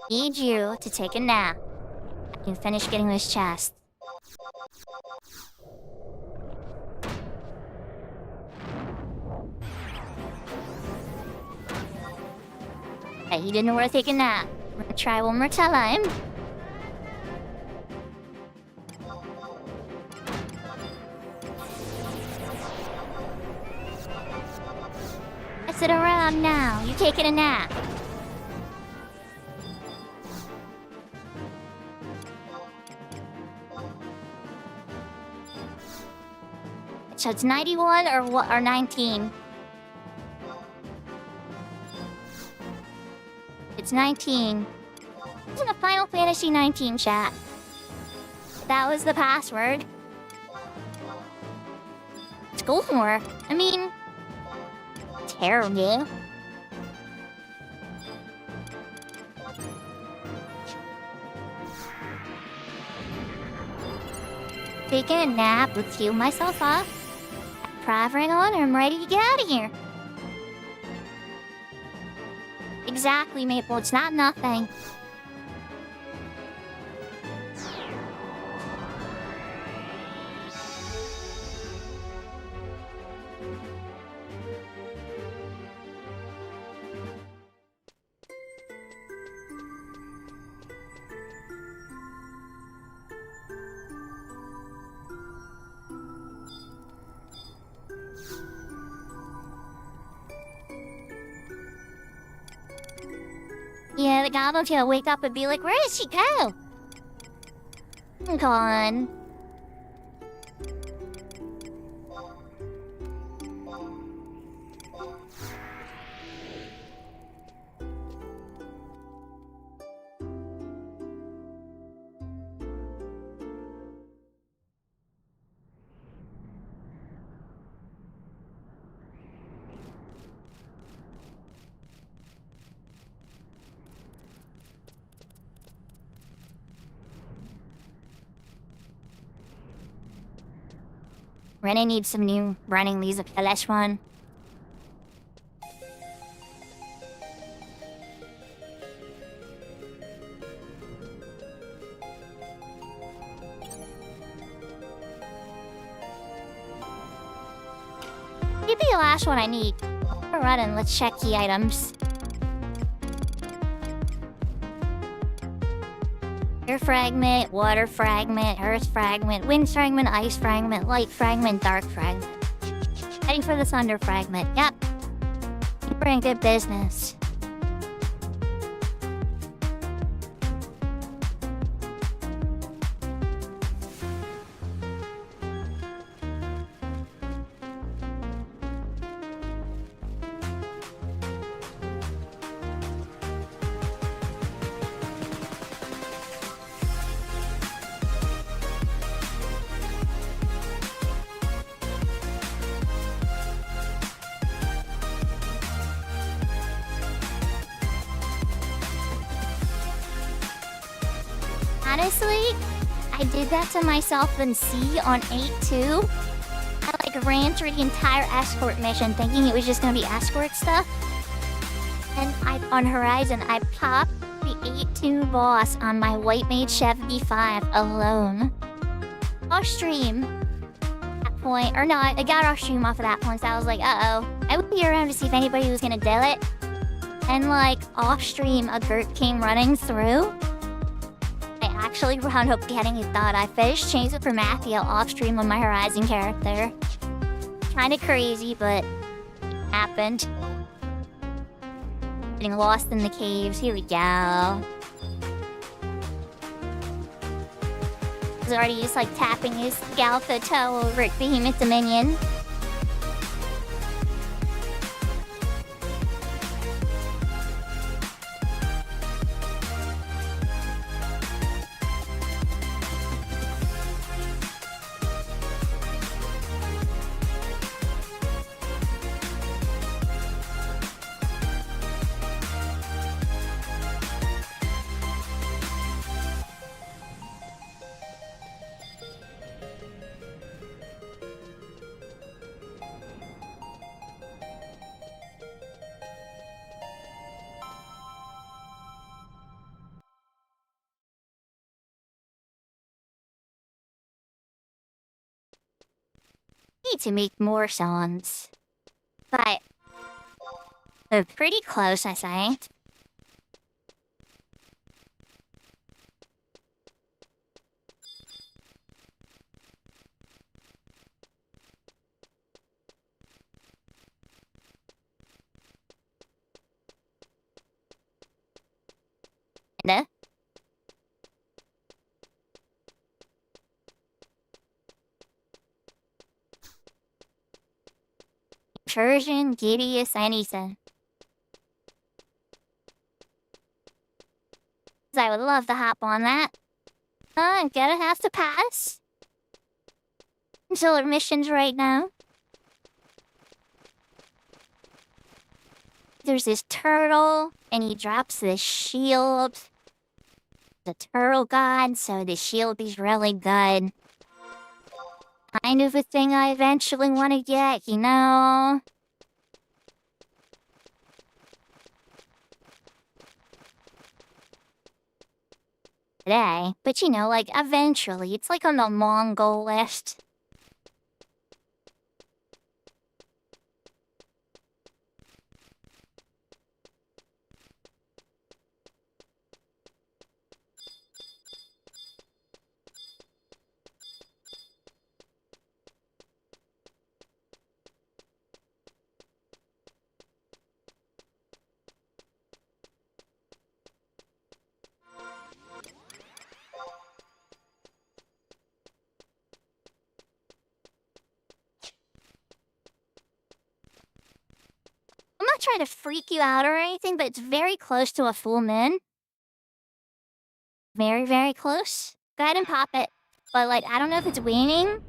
[SPEAKER 1] Need you to take a nap. I can finish getting this chest. Hey, he didn't want to take a nap. We're gonna try one more time. I sit around now. You taking a nap. So it's 91 or what? Or 19? It's 19. It's in a Final Fantasy 19 chat. That was the password. Let's go for it. I mean, terrible. Taking a nap, let's heal myself up. Pravering on, I'm ready to get out of here. Exactly, Maple, it's not nothing. Yeah, the goblin's gonna wake up and be like, where did she go? I'm gone. Rennie needs some new running leads of one. Maybe the last one I need. We're running, let's check key items. Air fragment, water fragment, earth fragment, wind fragment, ice fragment, light fragment, dark fragment. Heading for the thunder fragment. Yep. We're in good business. honestly, I did that to myself in C on 8 too. I like ran through the entire escort mission thinking it was just gonna be escort stuff. And on Horizon, I popped the 8-2 boss on my White Mage 75 alone. Off stream. That point, or no, I got off stream off of that point, so I was like, uh-oh. I would be around to see if anybody was gonna do it. And like, off stream, a Gert came running through. I actually wound up getting it done. I finished Chains of Promathia off stream on my Horizon character. Kinda crazy, but it happened. Getting lost in the caves. Here we go. He's already just like tapping his Galtha toe over at Behemoth Dominion. Need to make more songs. But they're pretty close, I think. Kinda. Persian, Gideus, anything. I would love to hop on that. I'm gonna have to pass. Until our missions right now. There's this turtle, and he drops this shield. The turtle god, so the shield is really good. Kind of a thing I eventually want to get, you know? Today, but you know, like, eventually. It's like on the Mongol list. I'm not trying to freak you out or anything, but it's very close to a full moon. Very, very close. Go ahead and pop it. But, like, I don't know if it's waning.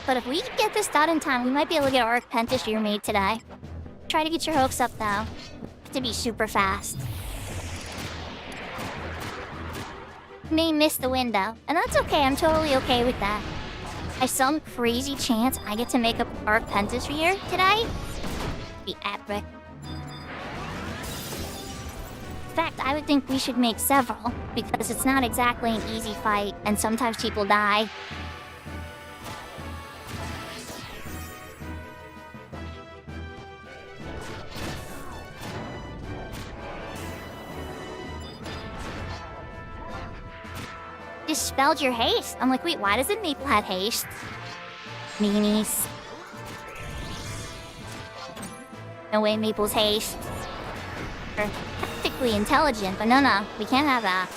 [SPEAKER 1] But if we can get this done in time, we might be able to get our apprentice year made today. Try to get your hopes up, though. To be super fast. May miss the window. And that's okay, I'm totally okay with that. By some crazy chance, I get to make up our apprentice year today. Be epic. In fact, I would think we should make several, because it's not exactly an easy fight, and sometimes people die. Dispelled your haste. I'm like, wait, why doesn't Maple have haste? Meanies. No way Maple's haste. Or tactically intelligent, but no, we can't have that.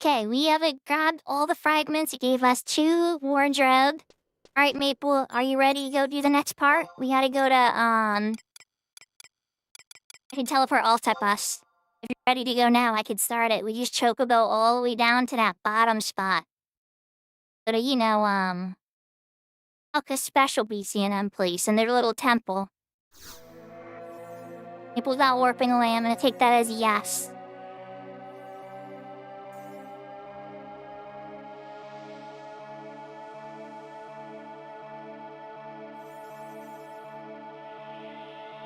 [SPEAKER 1] Okay, we haven't grabbed all the fragments. It gave us 2 wardrobe. Alright, Maple, are you ready to go do the next part? We gotta go to, I can teleport alt-type us. If you're ready to go now, I can start it. We just chocobo all the way down to that bottom spot. But, like a special BCNM place in their little temple. If without warping away, I'm gonna take that as a yes.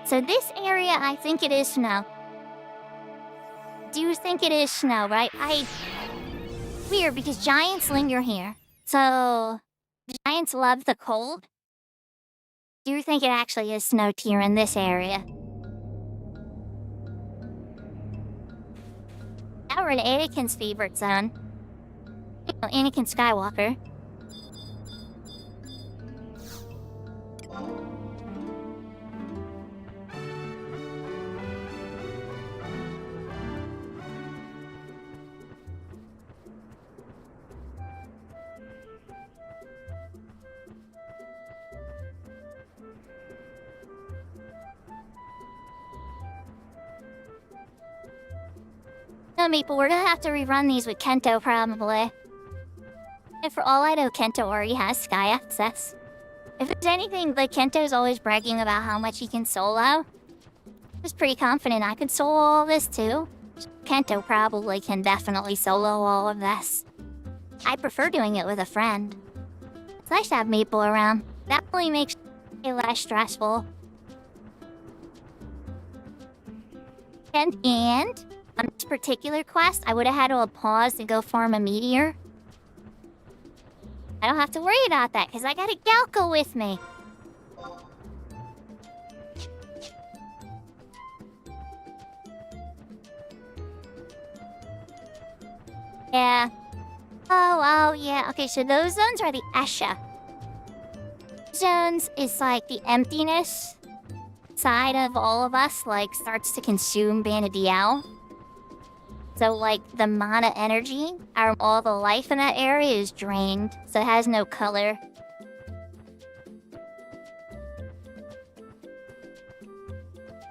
[SPEAKER 1] So this area, I think it is snow. Do you think it is snow, right? Weird, because giants linger here. So, giants love the cold. Do you think it actually is snow tier in this area? Now we're in Anakin's favorite zone. Anakin Skywalker. No, Maple, we're gonna have to rerun these with Kento, probably. And for all I know, Kento already has Sky access. If there's anything, like, Kento's always bragging about how much he can solo. I was pretty confident I could solo all this, too. Kento probably can definitely solo all of this. I prefer doing it with a friend. It's nice to have Maple around. Definitely makes it less stressful. And on this particular quest, I would have had to have paused and go farm a meteor. I don't have to worry about that, because I got a Galco with me. Yeah. Oh, yeah. Okay, so those zones are the Esha. Zones is like the emptiness side of all of us, like, starts to consume Vanadiel. So, like, the mana energy, all the life in that area is drained, so it has no color.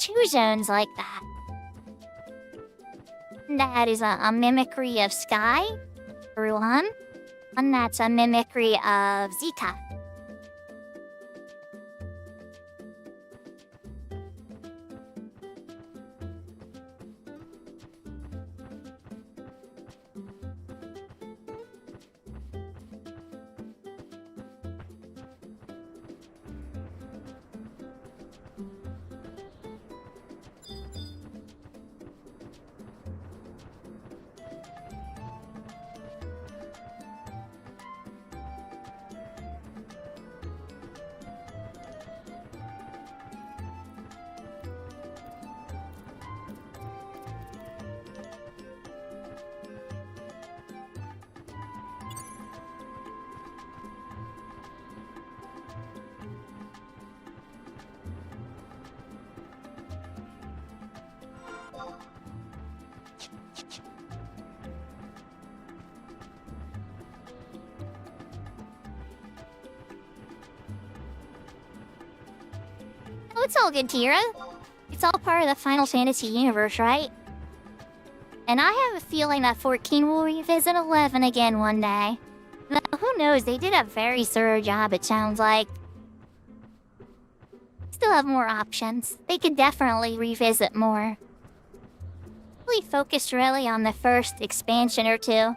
[SPEAKER 1] Two zones like that. That is a mimicry of Sky, Ruan, and that's a mimicry of Zika. Oh, it's all good, Tira. It's all part of the Final Fantasy universe, right? And I have a feeling that 14 will revisit 11 again one day. Though, who knows, they did a very thorough job, it sounds like. Still have more options. They could definitely revisit more. We focused really on the first expansion or two.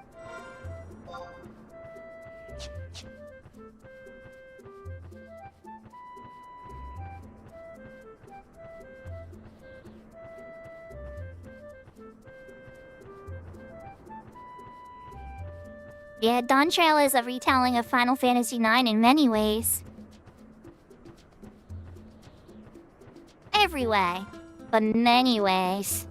[SPEAKER 1] Yeah, Dawn Trail is a retelling of Final Fantasy IX in many ways. Every way, but many ways.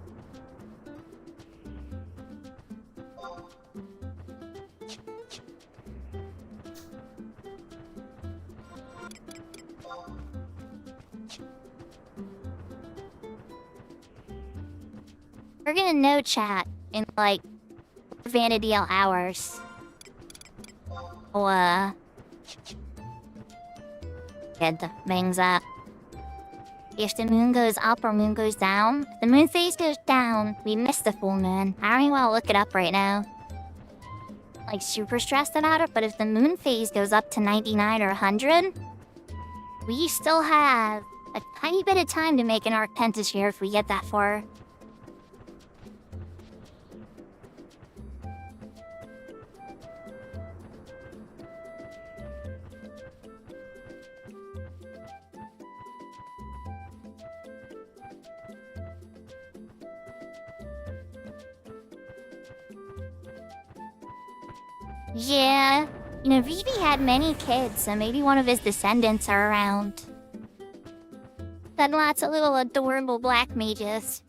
[SPEAKER 1] We're gonna no chat in, like, Vanadiel hours. Get the things up. If the moon goes up or moon goes down, if the moon phase goes down, we miss the full moon. I don't even want to look it up right now. like super stressed about it, but if the moon phase goes up to 99 or 100, we still have a tiny bit of time to make an Arctentis here if we get that far. Yeah, you know, Vivi had many kids, so maybe one of his descendants are around. Had lots of little adorable black mages.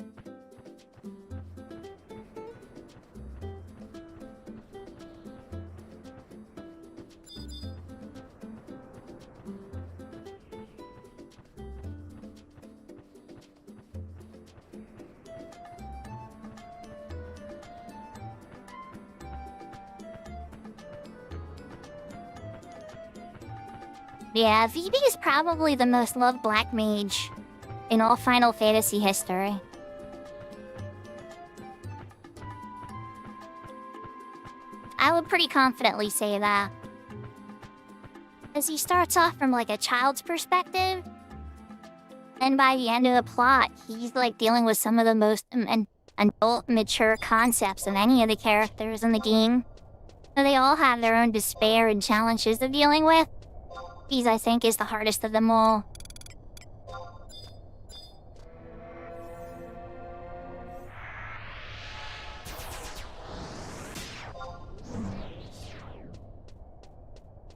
[SPEAKER 1] Yeah, Vivi is probably the most loved black mage in all Final Fantasy history. I would pretty confidently say that. As he starts off from like a child's perspective, and by the end of the plot, he's like dealing with some of the most adult, mature concepts of any of the characters in the game. So they all have their own despair and challenges they're dealing with. These, I think, is the hardest of them all.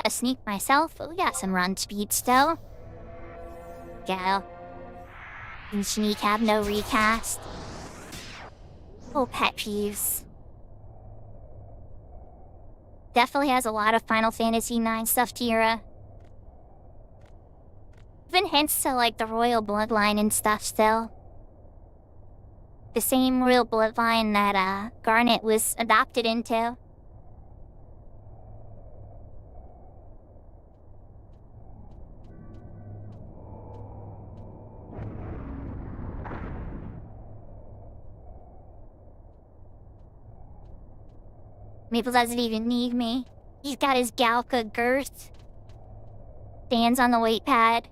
[SPEAKER 1] I sneak myself, but we got some run speed still. Go. And sneak have no recast. Oh, pet peeves. Definitely has a lot of Final Fantasy IX stuff, Tira. Even hints to like the royal bloodline and stuff still. The same royal bloodline that Garnet was adopted into. Maple doesn't even need me. He's got his Galka girth. Stands on the weight pad.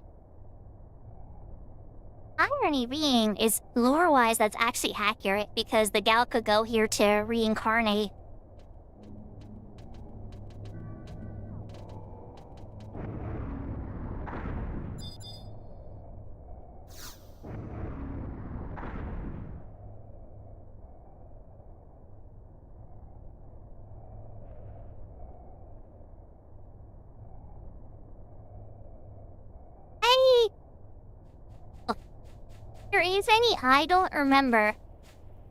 [SPEAKER 1] Irony being is, lore-wise, that's actually accurate because the Galka go here to reincarnate. There is any, I don't remember.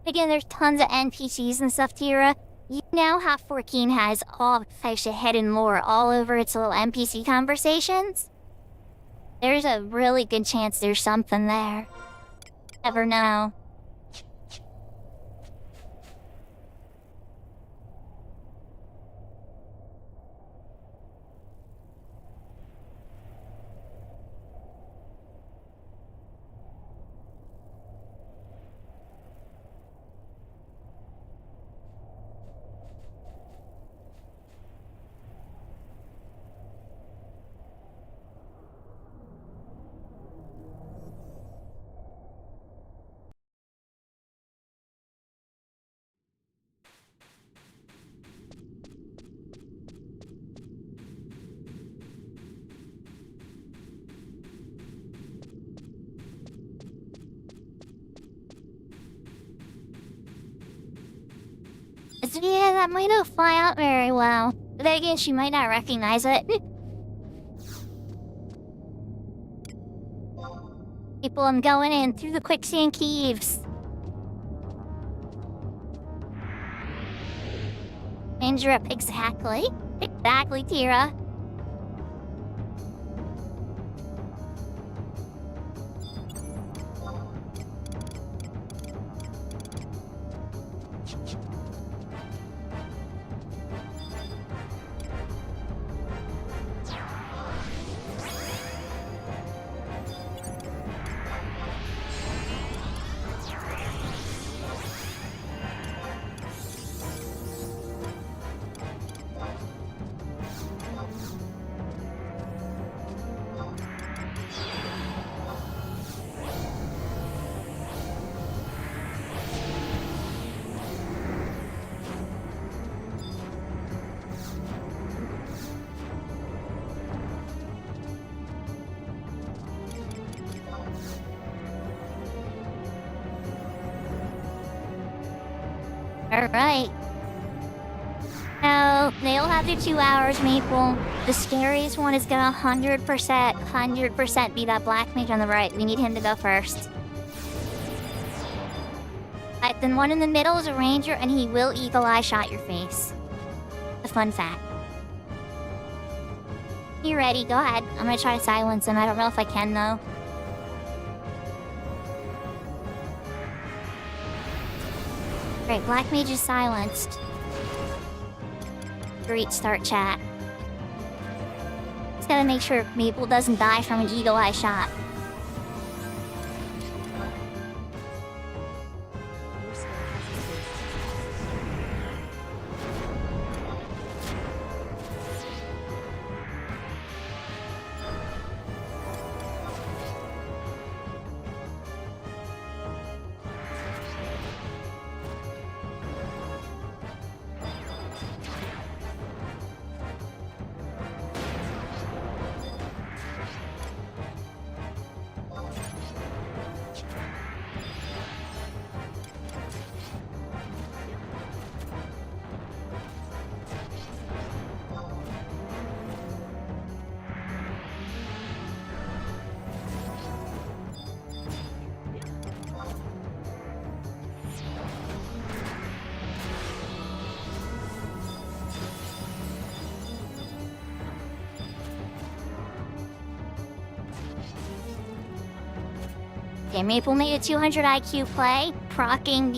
[SPEAKER 1] Again, there's tons of NPCs and stuff, Tira. You know how 14 has all types of hidden lore all over its little NPC conversations? There's a really good chance there's something there. Never know. Yeah, that might not fly out very well. But then again, she might not recognize it. People, I'm going in through the quicksand caves. Injure up exactly. Exactly, Tira. Alright. Now, they'll have their 2 hours, Maple. The scariest one is gonna 100% be that black mage on the right. We need him to go first. Alright, then one in the middle is a ranger, and he will eagle eye shot your face. A fun fact. You ready? Go ahead. I'm gonna try to silence him. I don't know if I can, though. Great, black mage is silenced. Great, start chat. Just gotta make sure Maple doesn't die from an eagle eye shot. Okay, Maple made a 200 IQ play, proccing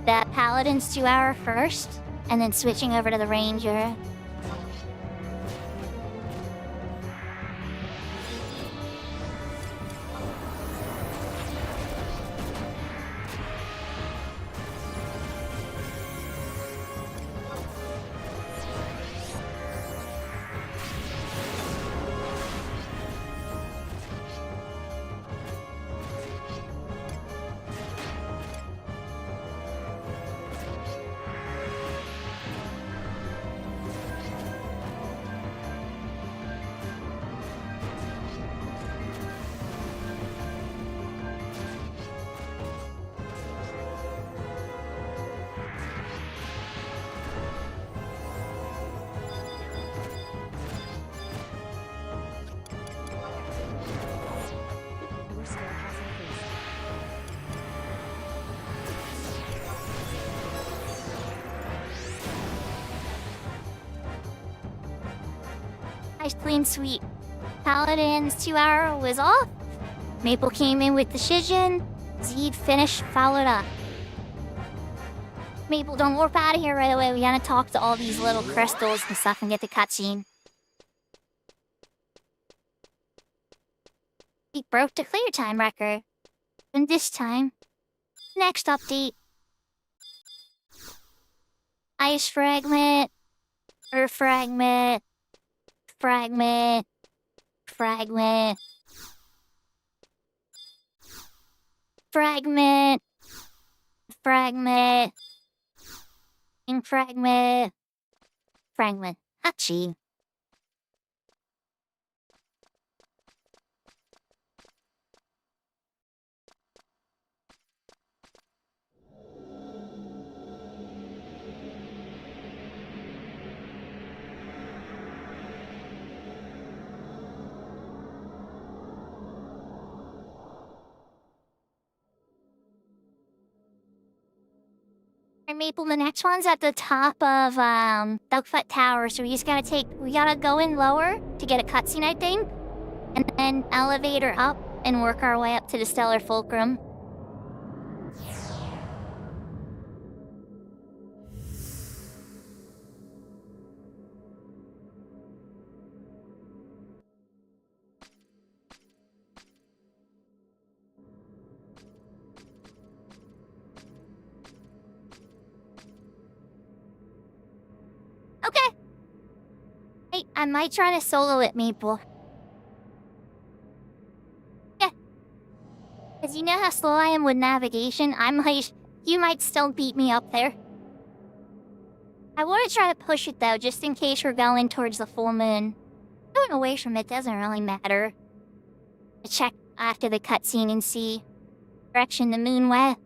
[SPEAKER 1] the Paladin's 2 hour first, and then switching over to the Ranger. Nice, clean sweep. Paladin's 2 hour was off. Maple came in with Decision. Zed finished, followed up. Maple, don't warp out of here right away. We gotta talk to all these little crystals and stuff and get the cutscene. He broke the clear time record. And this time, next update. Ice fragment. Earth fragment. Fragment. Fragment. Fragment. Fragment. Fragment. Fragment. Hachi. Maple, the next one's at the top of Dugfoot Tower, so we gotta go in lower to get a cutscene, I think, and then elevator up and work our way up to the Stellar Fulcrum. Okay. Hey, I might try to solo it, Maple. Yeah. Because you know how slow I am with navigation? You might still beat me up there. I want to try to push it, though, just in case we're going towards the full moon. Going away from it doesn't really matter. I check after the cutscene and see direction the moon went.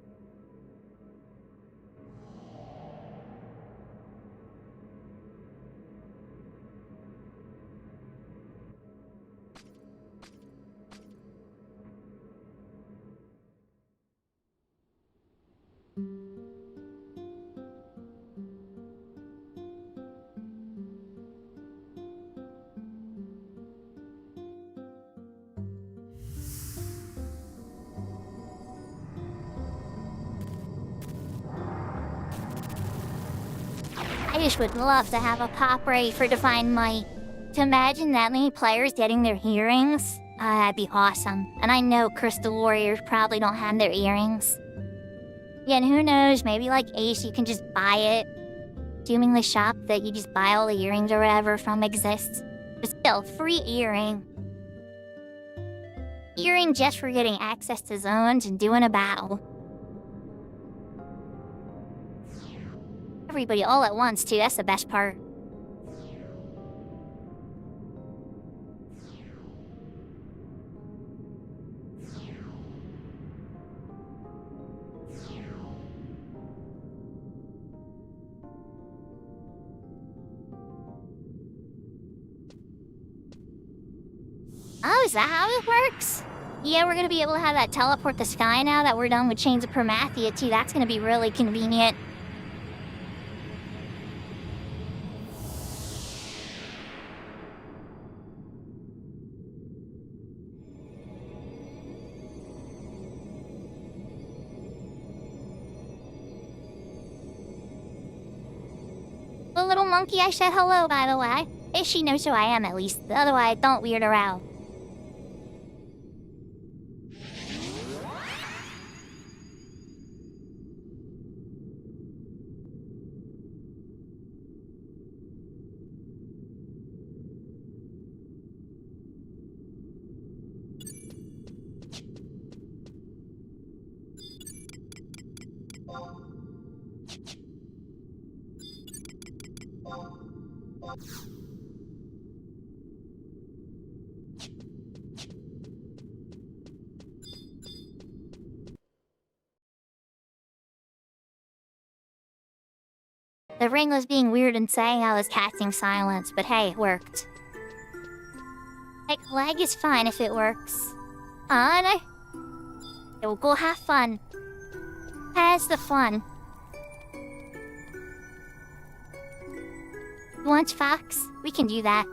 [SPEAKER 1] I just would love to have a pop rate for Divine Might. To imagine that many players getting their earrings, that'd be awesome. And I know Crystal Warriors probably don't have their earrings. Yeah, and who knows, maybe like Ace, you can just buy it. Assuming the shop that you just buy all the earrings or whatever from exists. But still, free earring. Earring just for getting access to zones and doing a battle. Everybody all at once, too, that's the best part. Oh, is that how it works? Yeah, we're gonna be able to have that teleport to Sky now that we're done with Chains of Promathia, too. That's gonna be really convenient. The little monkey I said hello, by the way. If she knows who I am, at least. Otherwise, don't weird her out. The ring was being weird and saying I was casting silence, but hey, it worked. Like, lag is fine if it works. No. It will go have fun. Has the fun. You want Fox? We can do that.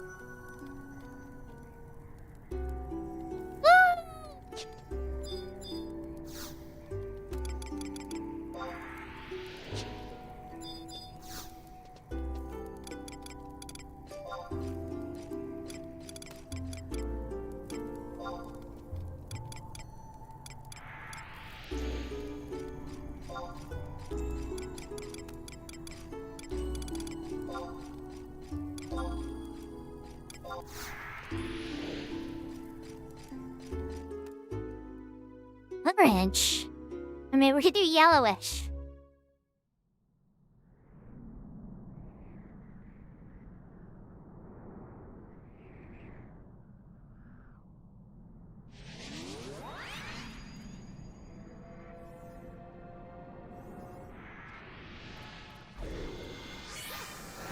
[SPEAKER 1] Orange. I mean, we could do yellowish.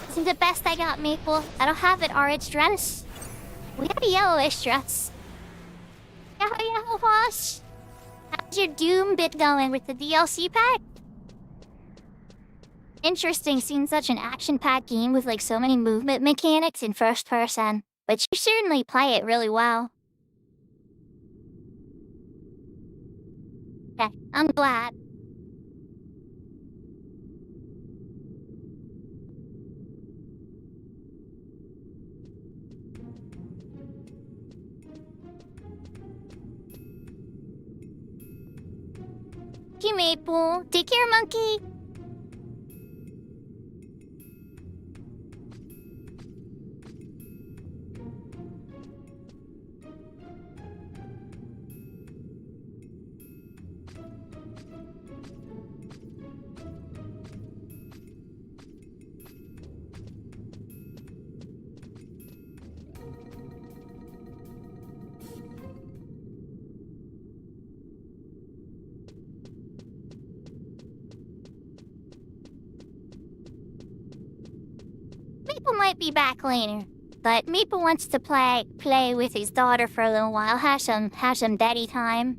[SPEAKER 1] Isn't the best I got, Maple? I don't have an orange dress. We have a yellowish dress. Yellow wash. How's your Doom bit going with the DLC pack? Interesting seeing such an action-packed game with like so many movement mechanics in first person, but you certainly play it really well. Okay, I'm glad. Okay, Maple. Take care, monkey. Maple might be back later, but Maple wants to play with his daughter for a little while, have some daddy time.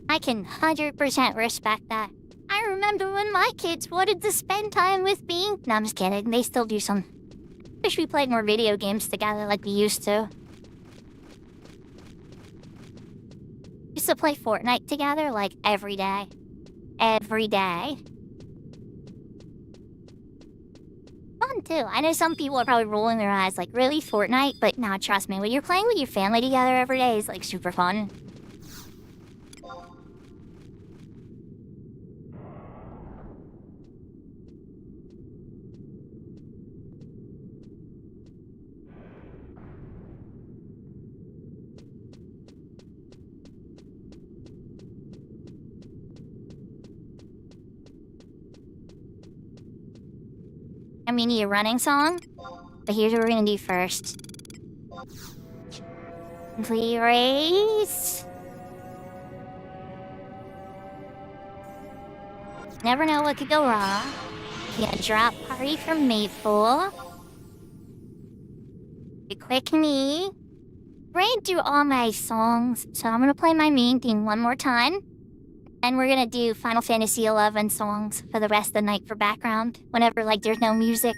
[SPEAKER 1] I can 100% respect that. I remember when my kids wanted to spend time with me. No, I'm just kidding. They still do some. Wish we played more video games together like we used to. Used to play Fortnite together like every day. Every day. fun too. I know some people are probably rolling their eyes like, really, Fortnite? But nah, trust me, when you're playing with your family together every day, it's like super fun. We need a running song, but here's what we're gonna do first. Complete race. Never know what could go wrong. Gonna drop party from Maple. A quick knee. Ran through all my songs, so I'm gonna play my main theme one more time. And we're gonna do Final Fantasy XI songs for the rest of the night for background, whenever, like, there's no music.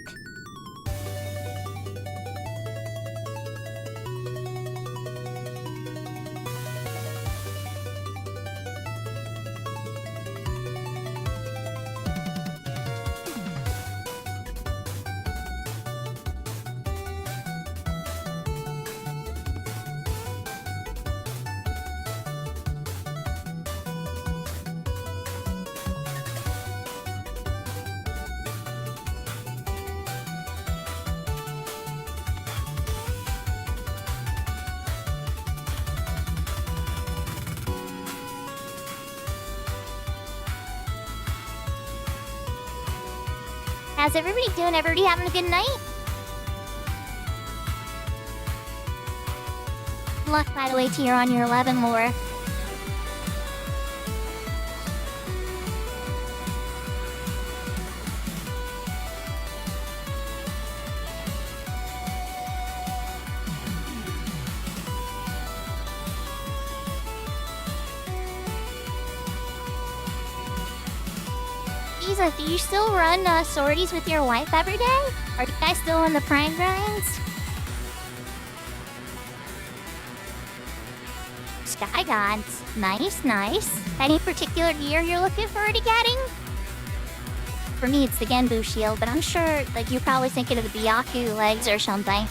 [SPEAKER 1] How's everybody doing? Everybody having a good night? Good luck, by the way, to you on your 11 lore. Do you still run sorties with your wife every day? Are you guys still on the prime grinds? Sky Gods. Nice, nice. Any particular gear you're looking forward to getting? For me, it's the Genbu shield, but I'm sure like you're probably thinking of the Byaku legs or something.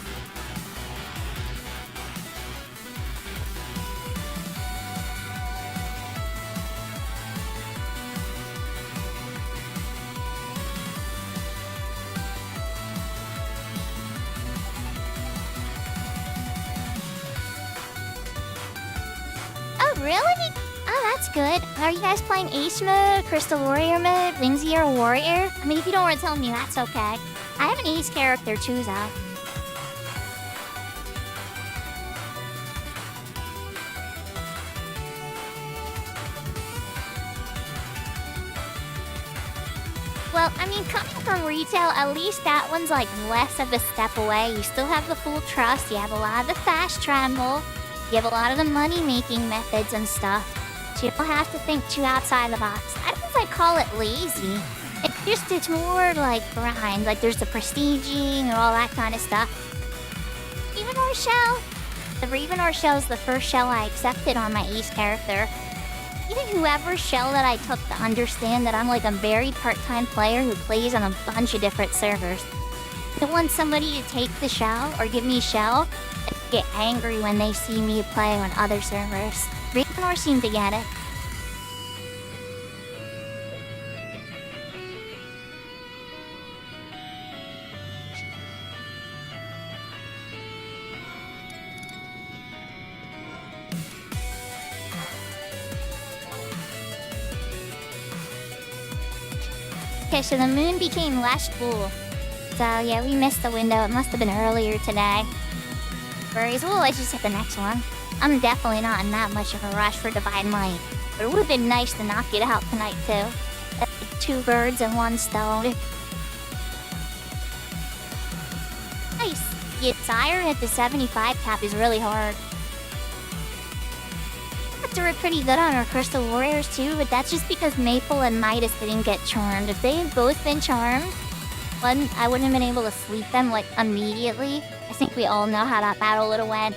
[SPEAKER 1] Really? Oh, that's good. Are you guys playing Ace mode, Crystal Warrior mode, Wing Zero Warrior? I mean, if you don't want to tell me, that's okay. I have an Ace character too, though. Well, I mean, coming from retail, at least that one's like less of a step away. You still have the full trust, you have a lot of the fast travel. You have a lot of the money-making methods and stuff, so you don't have to think too outside the box. I don't know if I call it lazy. It's more like grind, like there's the prestiging or all that kind of stuff. Ravenor shell? The Ravenor shell is the first shell I accepted on my Ace character. Even whoever shell that I took to understand that I'm like a very part-time player who plays on a bunch of different servers. I want somebody to take the shell or give me shell and get angry when they see me play on other servers. Ravenor seemed to get it. Okay, so the moon became less full. So yeah, we missed the window. It must have been earlier today. Worries. Well, let's just hit the next one. I'm definitely not in that much of a rush for Divine Light. But it would have been nice to knock it out tonight, too. That's like 2 birds and 1 stone. Nice. Get Siren at the 75 cap is really hard. We're pretty good on our Crystal Warriors too, but that's just because Maple and Midas didn't get charmed. If they had both been charmed, one, I wouldn't have been able to sleep them like immediately. I think we all know how that battle would have went.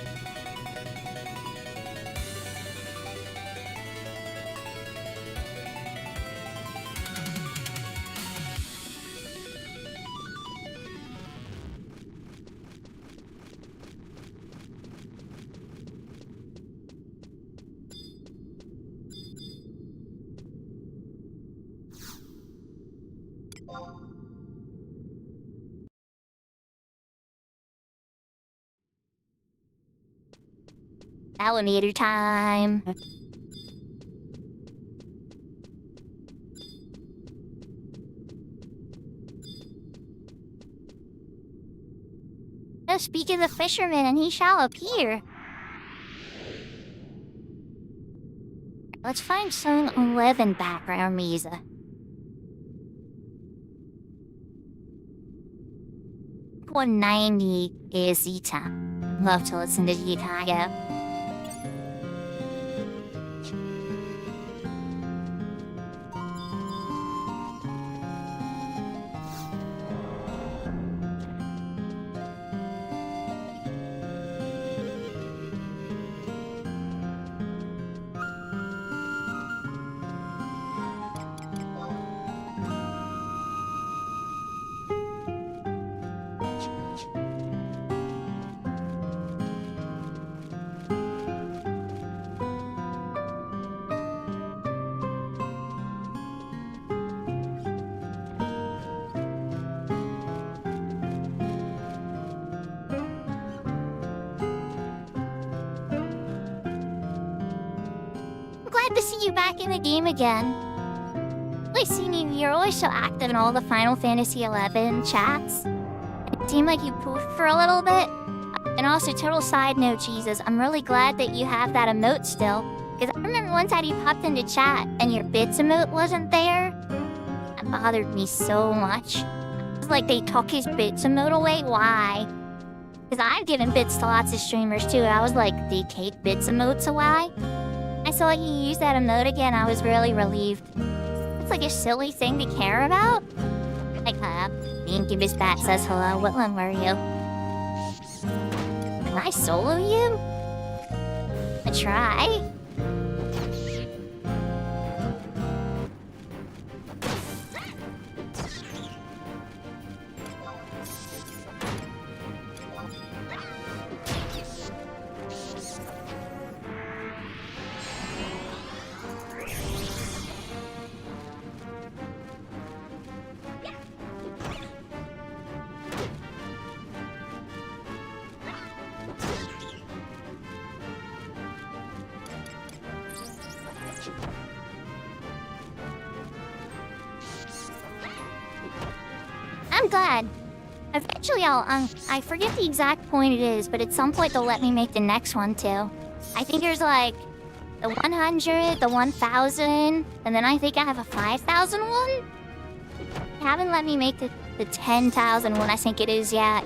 [SPEAKER 1] Alligator time. Oh, speak of the fisherman, and he shall appear. Let's find Song 11 background music. 190 is the time. Love to listen to Chicago. Glad to see you back in the game again. I seen you're always so active in all the Final Fantasy XI chats. It seemed like you poofed for a little bit. And also, total side note, Jesus, I'm really glad that you have that emote still. Because I remember one time you popped into chat and your bits emote wasn't there. That bothered me so much. It was like they took his bits emote away. Why? Because I've given bits to lots of streamers too. I was like, they take bits emotes away? I saw you use that emote again. I was really relieved. It's like a silly thing to care about. Like, the Incubus Bat says hello. What one were you? Can I solo you? I try. I'm glad. Eventually I forget the exact point it is, but at some point they'll let me make the next one too. I think there's like the 100, the 1000, and then I think I have a 5000 one. They haven't let me make the 10,000 one, I think it is, yet.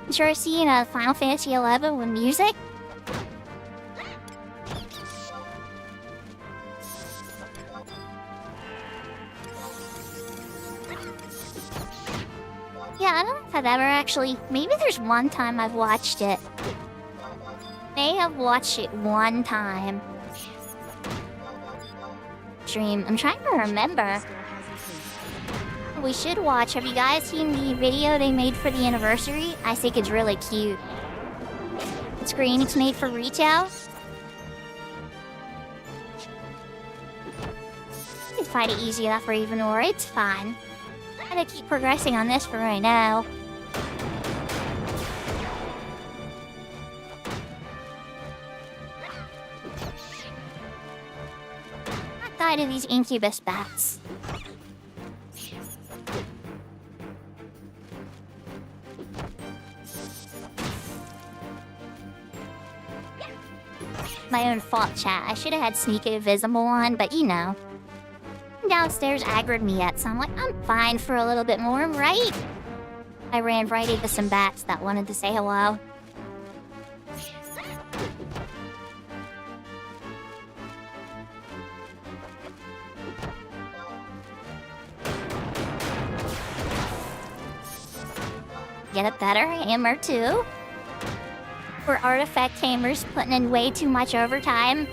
[SPEAKER 1] Sure, seeing a Final Fantasy XI with music. Yeah, I don't know if I've ever actually... Maybe there's one time I've watched it. May have watched it one time. Stream. I'm trying to remember. We should watch. Have you guys seen the video they made for the anniversary? I think it's really cute. It's green. It's made for retail. You can find it easy enough for even more. It's fun. I'm gonna keep progressing on this for right now. Not die to these incubus bats. My own fault, chat. I should have had Sneak Invisible on, but you know. Downstairs aggroed me yet, so I'm like, I'm fine for a little bit more, right? I ran right into some bats that wanted to say hello. Get a better hammer, too? We're artifact tamers putting in way too much overtime.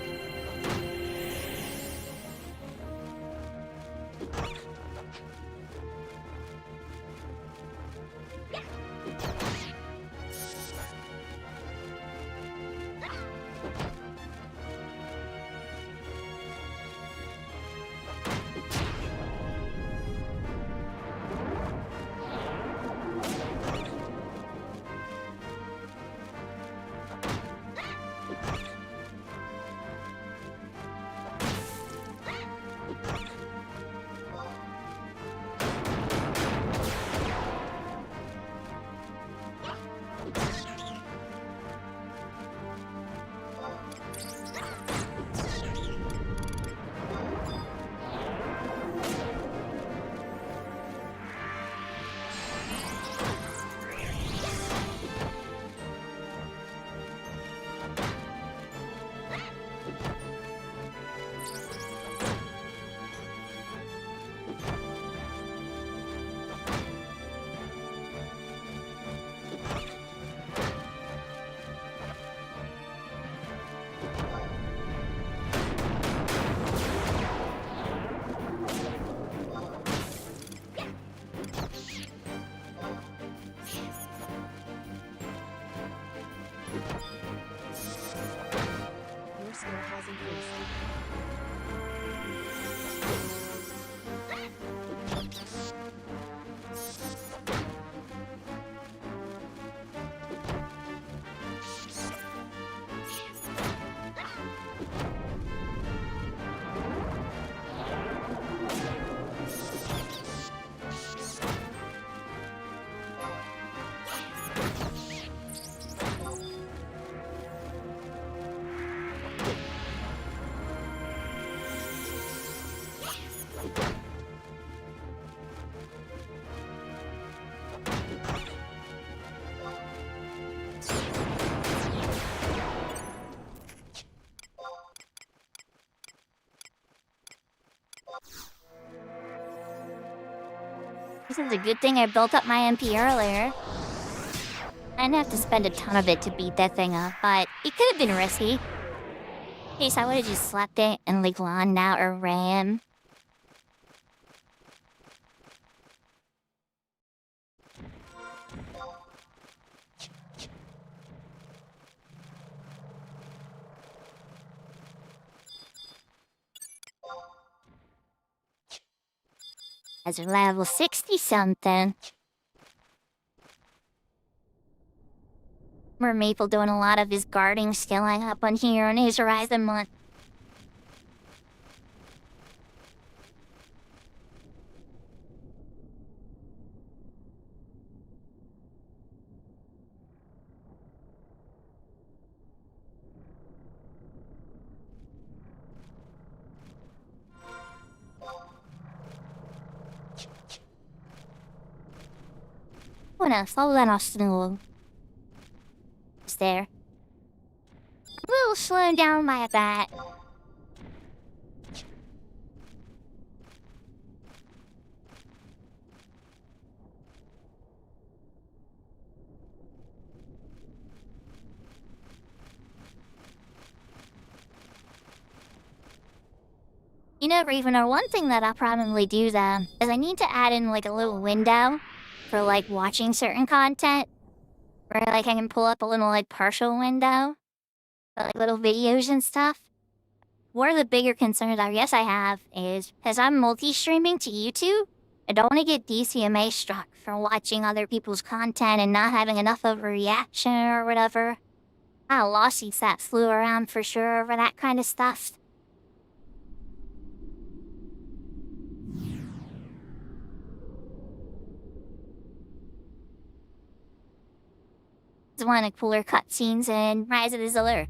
[SPEAKER 1] This is a good thing I built up my MP earlier. I didn't have to spend a ton of it to beat that thing up, but it could have been risky. In case I would have just slept it and like gone out or ran. As a level 60 something. Remember Maple doing a lot of his guarding skilling up on here on his Horizon month. What else? I'll let us know. There. A little slowed down by a bat. You never even know. One thing that I'll probably do though is I need to add in like a little window for like watching certain content. Where like I can pull up a little like partial window for like little videos and stuff. One of the bigger concerns I guess I have is because I'm multi-streaming to YouTube, I don't want to get DCMA struck for watching other people's content and not having enough of a reaction or whatever. A lot of lawsuits that flew around for sure over that kind of stuff. It's one of the cooler cutscenes in Rise of the Ziller.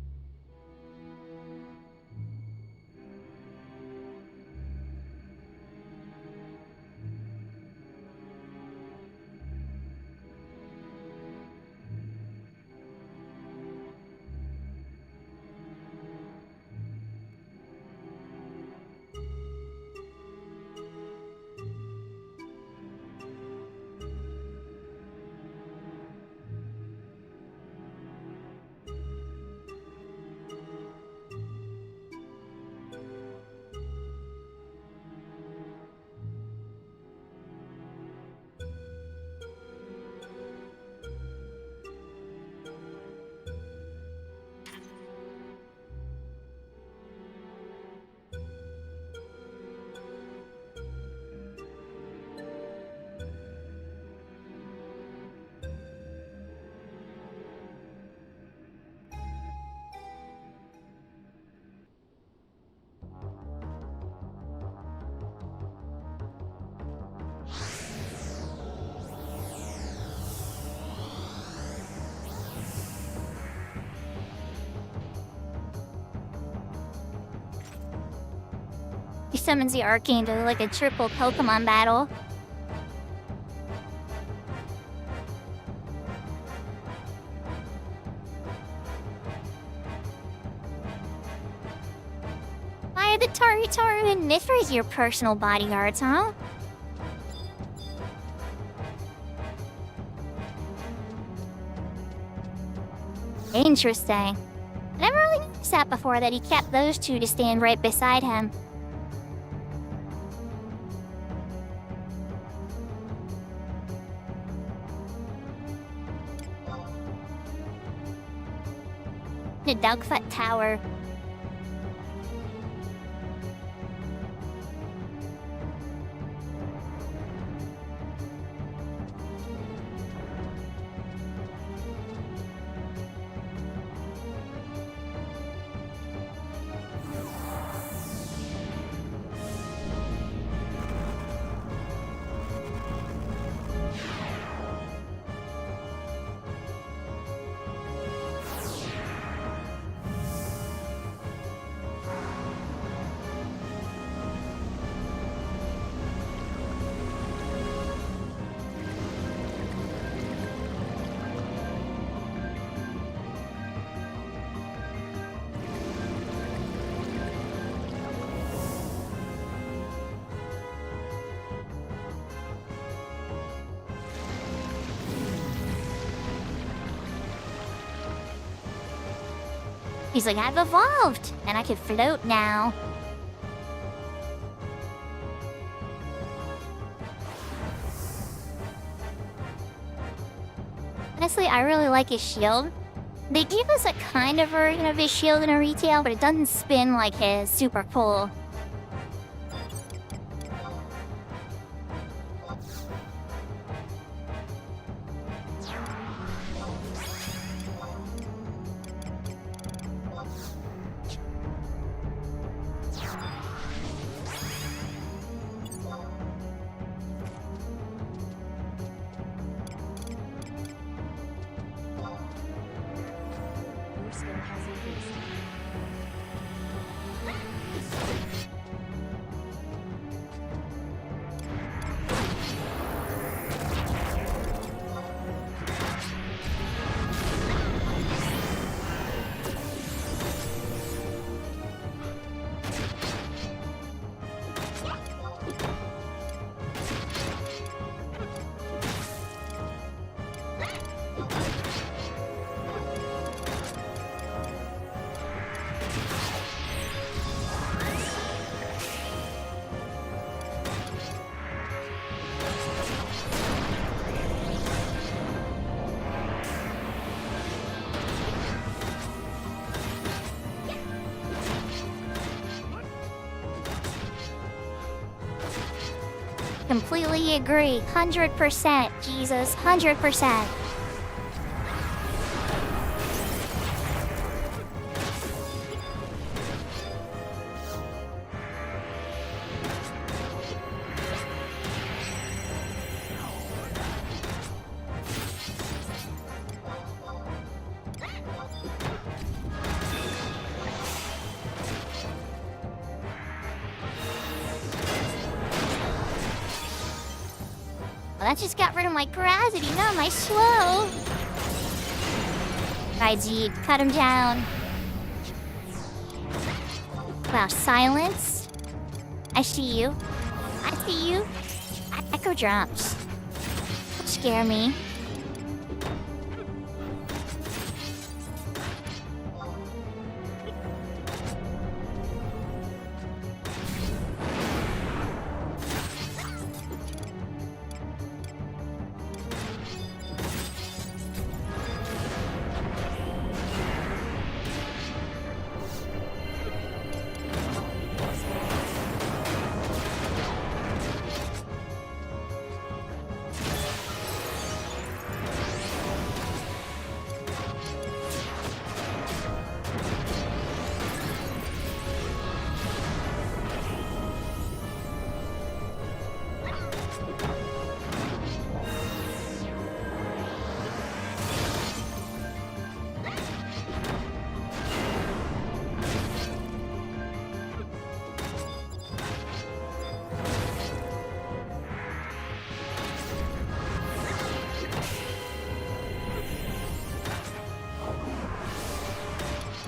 [SPEAKER 1] He summons the Arcane to like a triple Pokemon battle. Why are the Taritaru and Mithras your personal bodyguards, huh? Interesting. I never really noticed that before, that he kept those two to stand right beside him. The Dogfoot Tower. He's like, I've evolved, and I can float now. Honestly, I really like his shield. They gave us a kind of version of his shield in a retail, but it doesn't spin like his. Super cool. Completely agree. 100%. Jesus, 100%. That just got rid of my gravity, not my slow. Right, Zed, cut him down. Wow, silence. I see you. I see you. Echo drops. Don't scare me.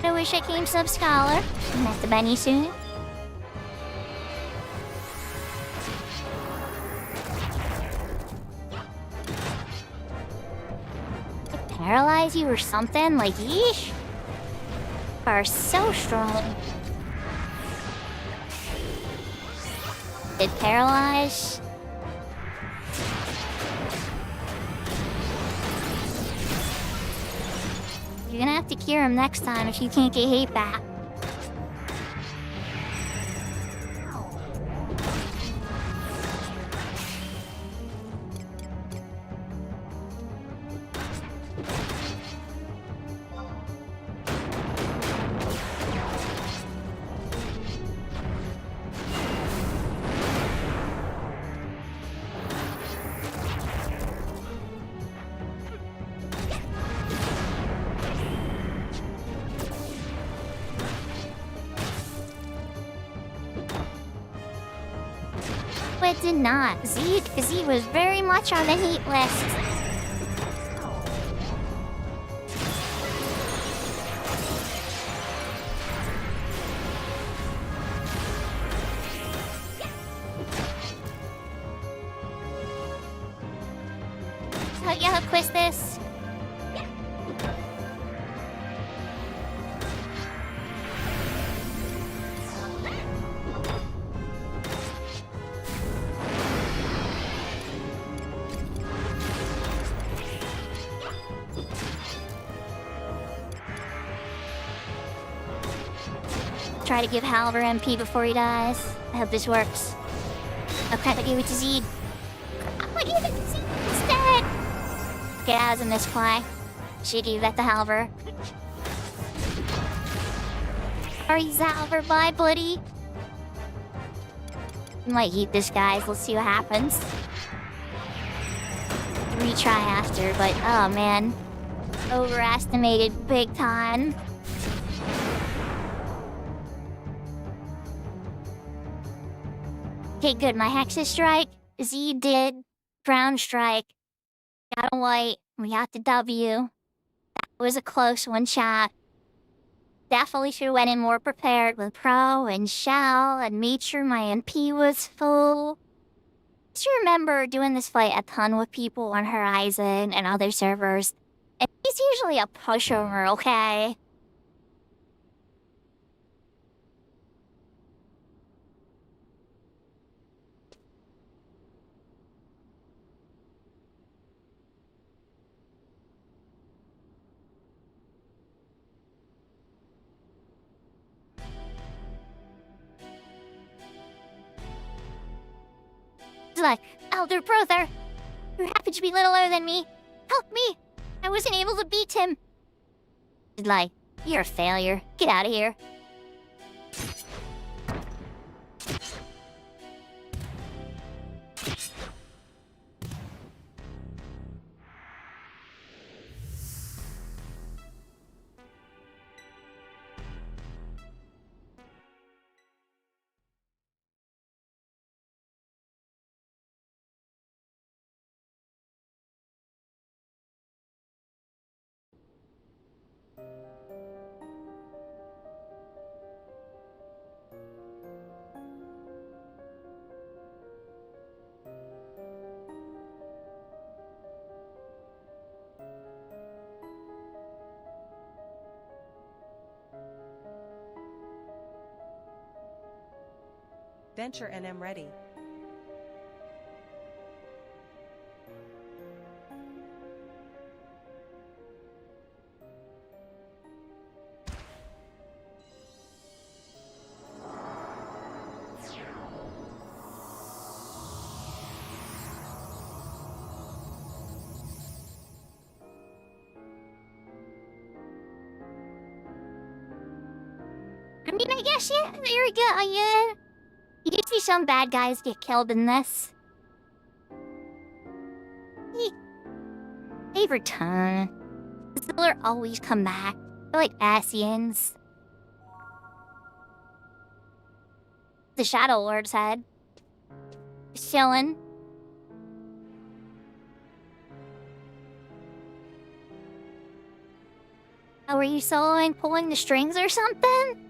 [SPEAKER 1] I wish I came sub scholar. I'm at the Benny soon. Like paralyze you or something? Like, yeesh. Are so strong. Did paralyze? You're gonna have to cure him next time if you can't get hate back. But did not. Z was very much on the hate list. So yeah, quiz this. try to give Halver MP before he dies. I hope this works. Oh crap, I gave it to Zed. I gave it to Zed instead! Okay, that was a misplay. Should give that to Halver. Sorry, Halver, bye, buddy. I might eat this, guys. Let's see what happens. Retry after, but oh man. Overestimated big time. Okay, good. My Hexus strike. Z did. Brown strike. Got a white. We got the W. That was a close one, chat. Definitely should have went in more prepared with Pro and Shell and made sure my MP was full. Just remember doing this fight a ton with people on Horizon and other servers. And he's usually a pushover, okay? He's like, elder brother, you happen to be littler than me. Help me! I wasn't able to beat him. He's like, you're a failure. Get out of here.
[SPEAKER 2] Venture and am ready.
[SPEAKER 1] I mean, I guess, yeah, there we go, yeah. You do see some bad guys get killed in this. They return. They'll always come back. They're like Asians. The Shadow Lord's head. Just chilling. Oh, were you soloing pulling the strings or something?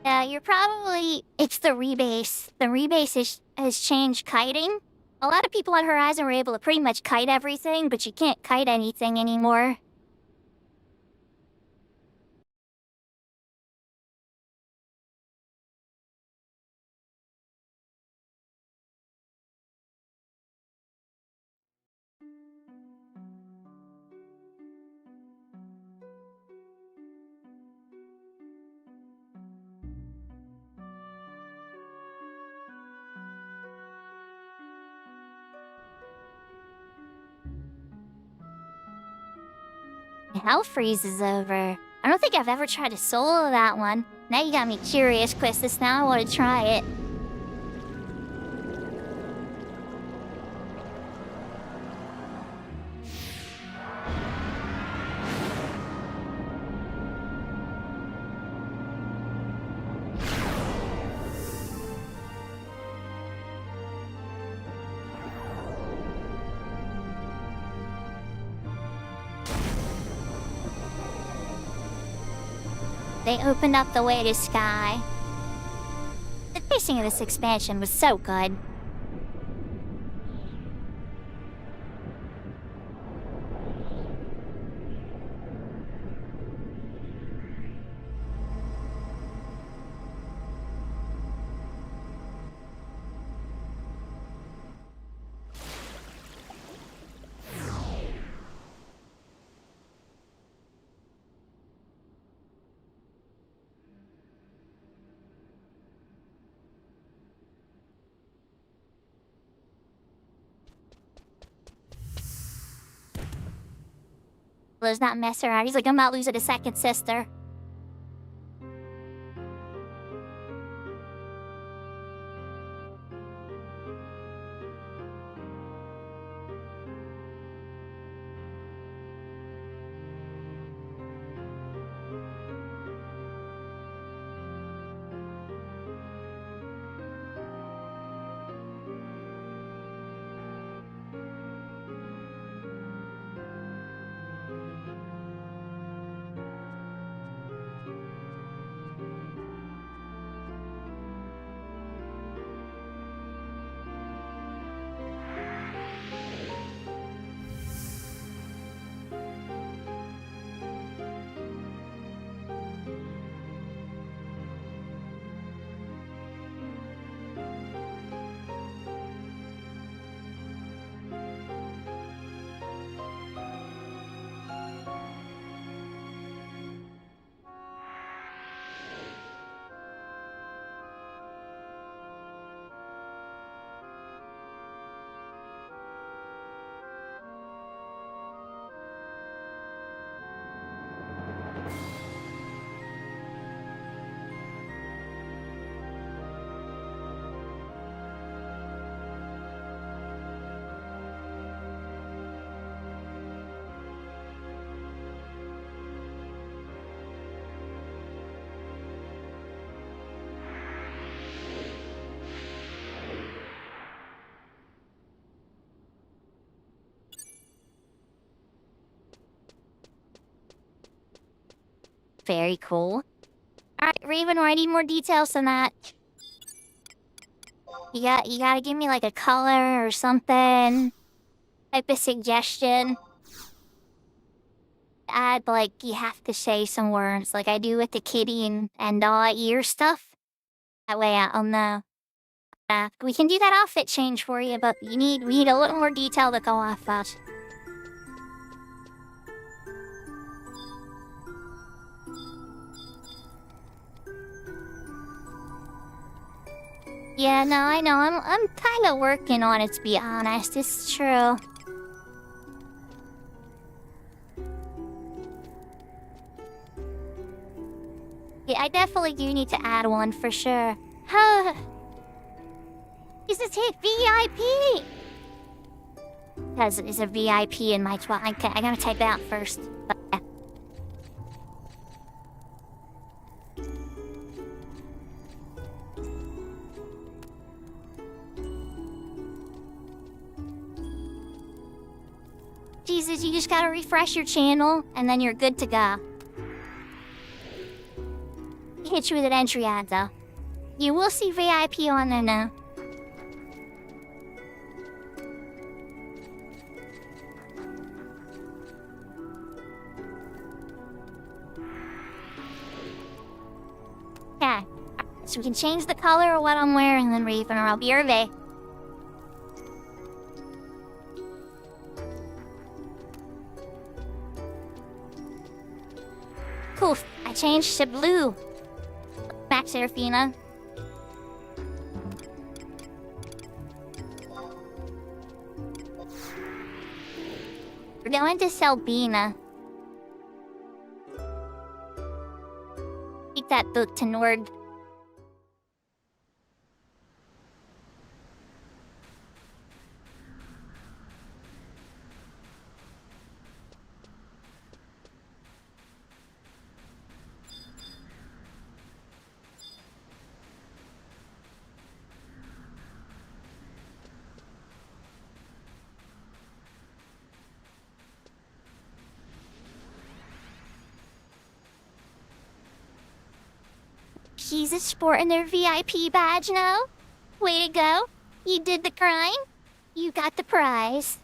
[SPEAKER 1] Yeah, you're probably... It's the rebase. The rebase has changed kiting. A lot of people on Horizon were able to pretty much kite everything, but you can't kite anything anymore. Hell Freeze is over. I don't think I've ever tried to solo that one. Now you got me curious, Quistis. Now I want to try it. They opened up the way to Sky. The pacing of this expansion was so good. Let's not mess around. He's like, I'm not losing a second sister. Very cool. Alright, Raven, I need more details than that. You gotta give me like a color or something. Type of suggestion. Add like you have to say some words like I do with the kitty and ear stuff. That way I'll know. We can do that outfit change for you, but we need a little more detail to go off of. Yeah, no, I know. I'm kind of working on it, to be honest. It's true. Yeah, I definitely do need to add one for sure. Huh? This is hit VIP. Because it's a VIP in my twat. I gotta type it out first. But, yeah. Jesus, you just gotta refresh your channel, and then you're good to go. Hit you with an entry ad, though. You will see VIP on there now. Okay. So we can change the color of what I'm wearing, then Raven, or I'll be Hervé. Cool. I changed to blue. Back, Serafina. We're going to Selbina. Take that book to Nord. She's sporting their VIP badge now. Way to go. You did the crime. You got the prize.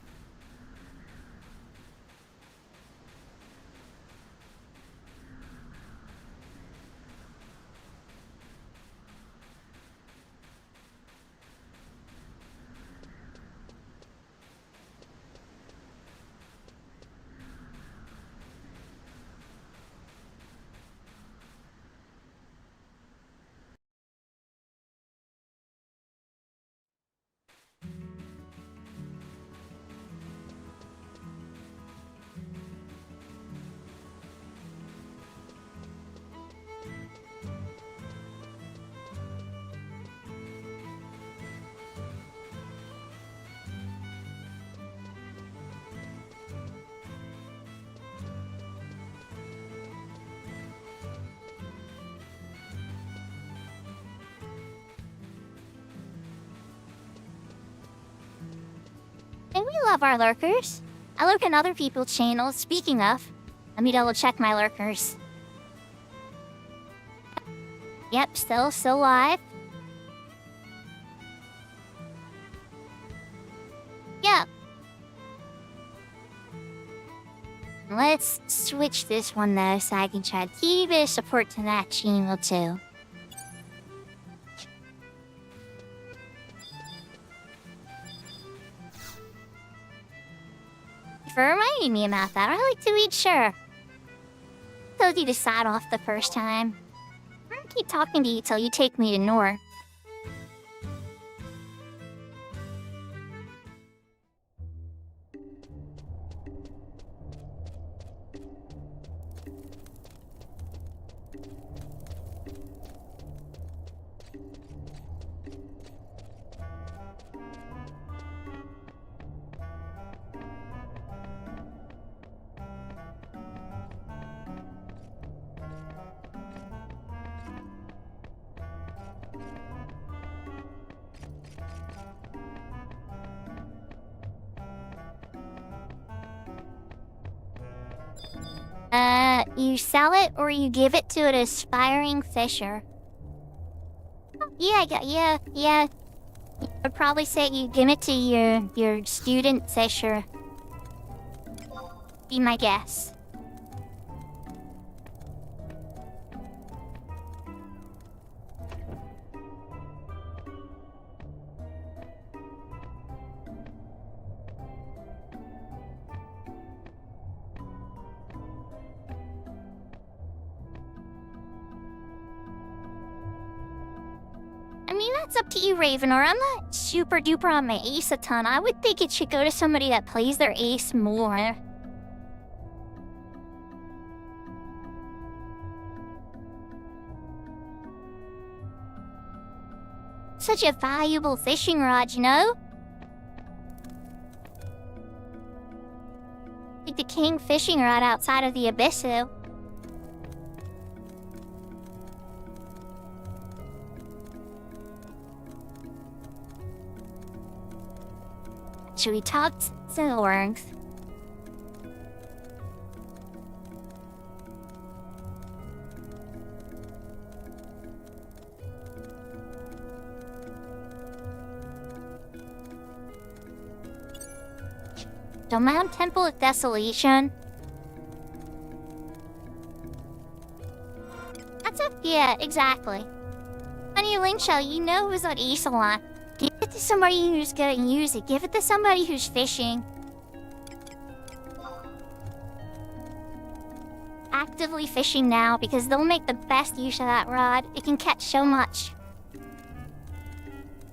[SPEAKER 1] love our lurkers. I lurk in other people's channels. Speaking of, let me double check my lurkers. Yep, still live. Yep. Let's switch this one though so I can try to keep it support to that channel too. For reminding me about that, I like to eat sure. Told you to side off the first time. I'm gonna keep talking to you till you take me to Nor. You sell it or you give it to an aspiring fisher. Yeah. I'd probably say you give it to your student fisher. Be my guess. I mean, that's up to you, Ravenor. I'm not super duper on my ace a ton. I would think it should go to somebody that plays their ace more. Such a valuable fishing rod, you know? Like the king fishing rod outside of the Abyssu. Should we talk to the worms? The Mount Temple of Desolation. That's up, yeah, exactly. On your link shell, you know who's on Isolon. Give it to somebody who's gonna use it. Give it to somebody who's fishing. Actively fishing now because they'll make the best use of that rod. It can catch so much.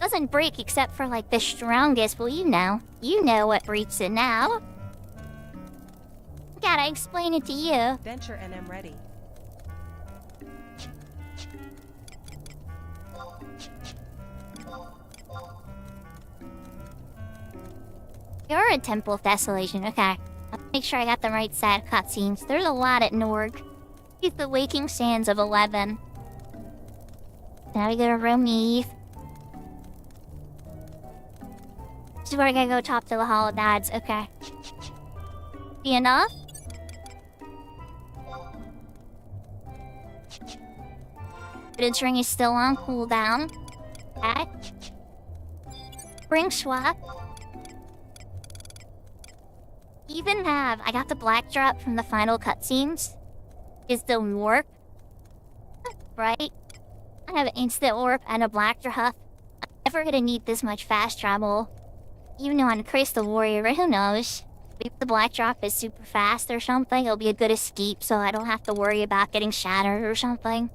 [SPEAKER 1] Doesn't break except for like the strongest. Well, you know what breaks it now. Gotta explain it to you.
[SPEAKER 2] Venture and I'm ready.
[SPEAKER 1] You're a Temple of Desolation, okay. I'll make sure I got the right set of cutscenes. There's a lot at Norg. Get the Waking Sands of 11. Now we go to Room Eve. This is where I gotta go talk to the Hollow Dads, okay. Be enough? Evidence ring is still on cooldown. Okay. Spring swap. I got the black drop from the final cutscenes. Is the warp. Right? I have an instant warp and a black drop. I'm never gonna need this much fast travel. Even though I'm Crystal Warrior, but who knows? Maybe the black drop is super fast or something. It'll be a good escape so I don't have to worry about getting shattered or something.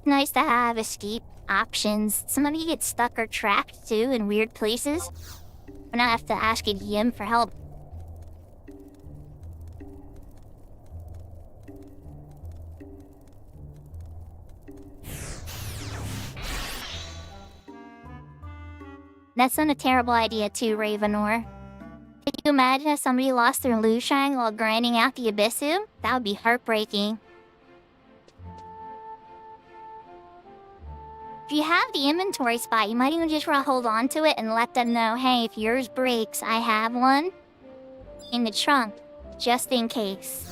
[SPEAKER 1] Nice to have escape options. Some of you get stuck or trapped too in weird places. And I have to ask a DM for help. That's not a terrible idea too, Ravenor. Can you imagine if somebody lost their Lushang while grinding out the Abyssu? That would be heartbreaking. If you have the inventory spot, you might even just want to hold on to it and let them know, hey, if yours breaks, I have one in the trunk, just in case.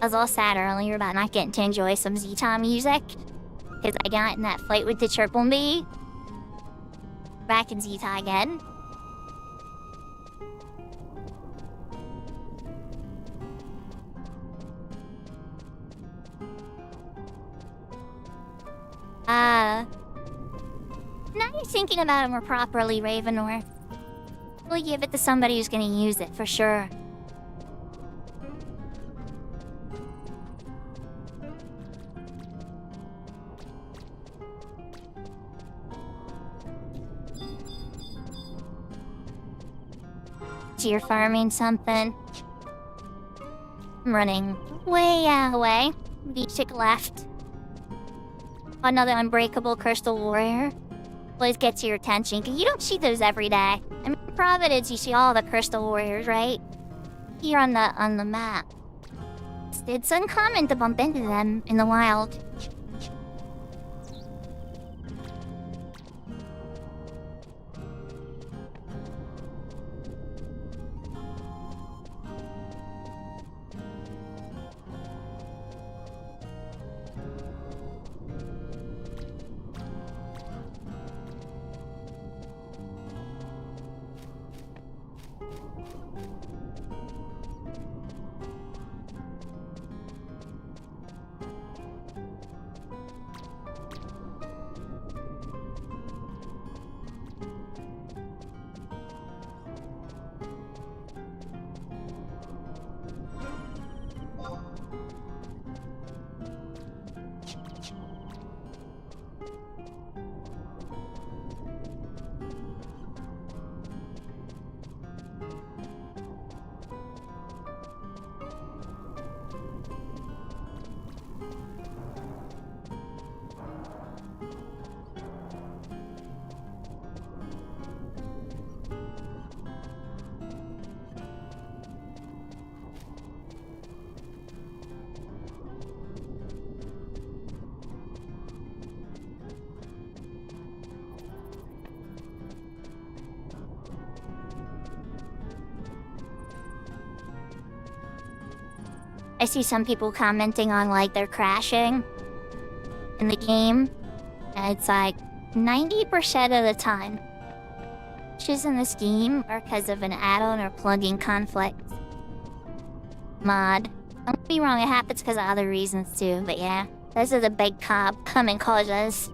[SPEAKER 1] I was all sad earlier about not getting to enjoy some Zeta music, because I got in that fight with the Triple Bee. Back in Zeta again. Now you're thinking about it more properly, Ravenor. We'll give it to somebody who's gonna use it, for sure. You're farming something. I'm running way away. Beachik left. Another unbreakable crystal warrior. Always gets your attention, because you don't see those every day. I mean, in Providence, you see all the crystal warriors, right? Here on the map. It's uncommon to bump into them in the wild. I see some people commenting on, like, they're crashing in the game. And it's like 90% of the time, issues in this game are because of an add-on or plugin conflict. Mod. Don't get me wrong, it happens because of other reasons too, but yeah, those are the big common causes.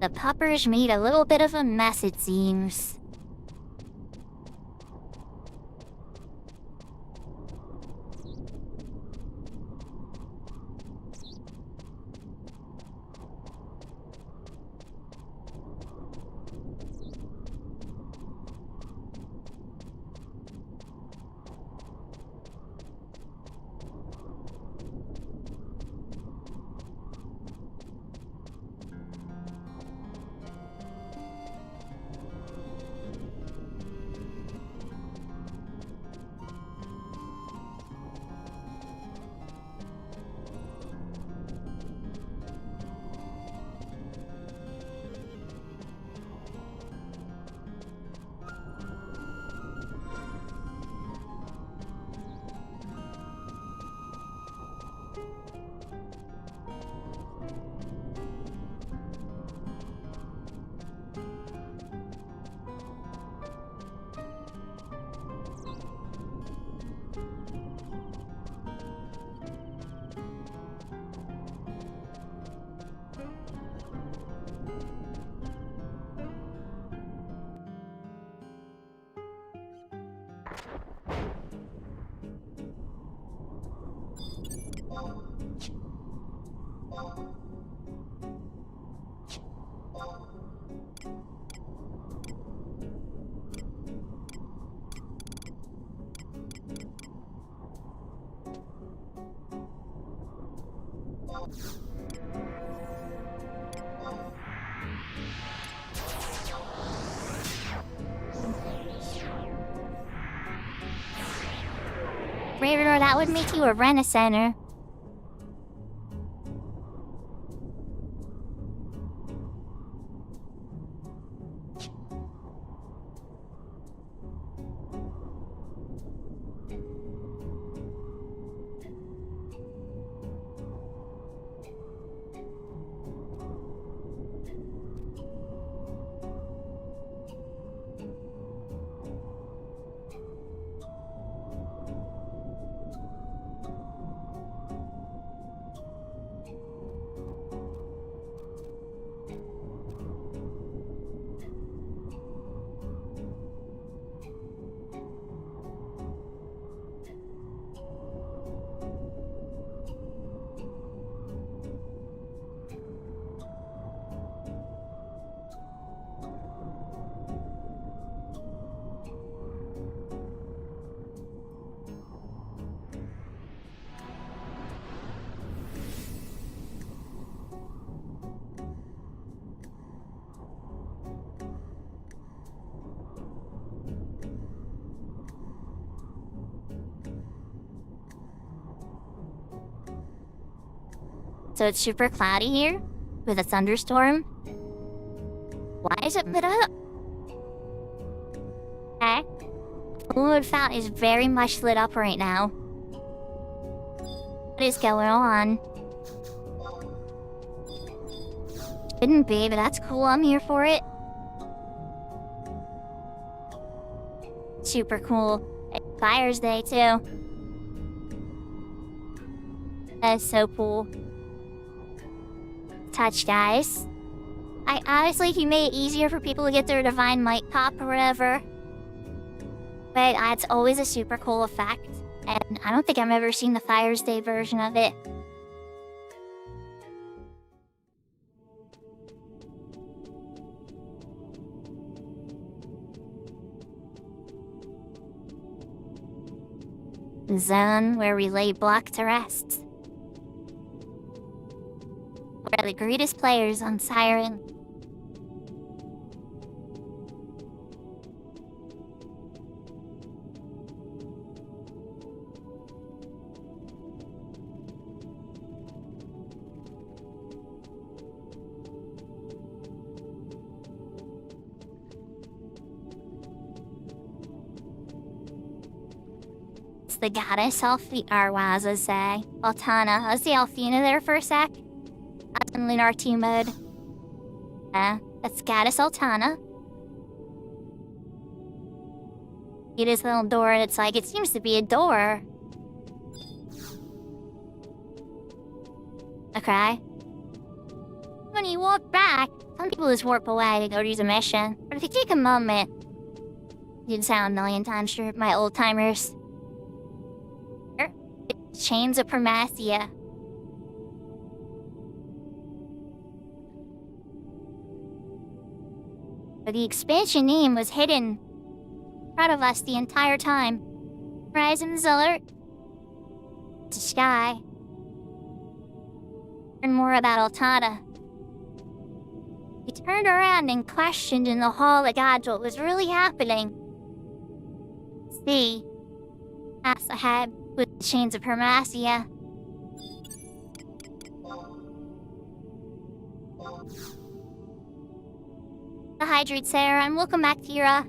[SPEAKER 1] The puppers made a little bit of a mess, it seems. Radar, that would make you a Renaissance. So it's super cloudy here with a thunderstorm. Why is it lit up? Okay. The Wood Fountain is very much lit up right now. What is going on? Shouldn't be, but that's cool. I'm here for it. Super cool. It's Fire's Day, too. That's so cool. Touch, guys. I honestly, he made it easier for people to get their divine might pop or whatever. But it's always a super cool effect. And I don't think I've ever seen the Fire's Day version of it. Zone where we lay block to rest. We're the greatest players on Siren. It's the goddess Alwaza say. Altana. I was the Alfina there for a sec. In Lunar 2 mode. That's Goddess Altana. It is a little door, and it's like, it seems to be a door. Okay. When you walk back, some people just warp away to go do the mission. But if you take a moment, you'd sound a million times sure, my old timers. Chains of Primacia. But the expansion name was hidden in front of us the entire time. Horizons alert. To sky. Learn more about Altana. He turned around and questioned in the Hall of Gods what was really happening. See, pass ahead with the chains of Primacia. Hydrate, Sarah, and welcome back, Kira.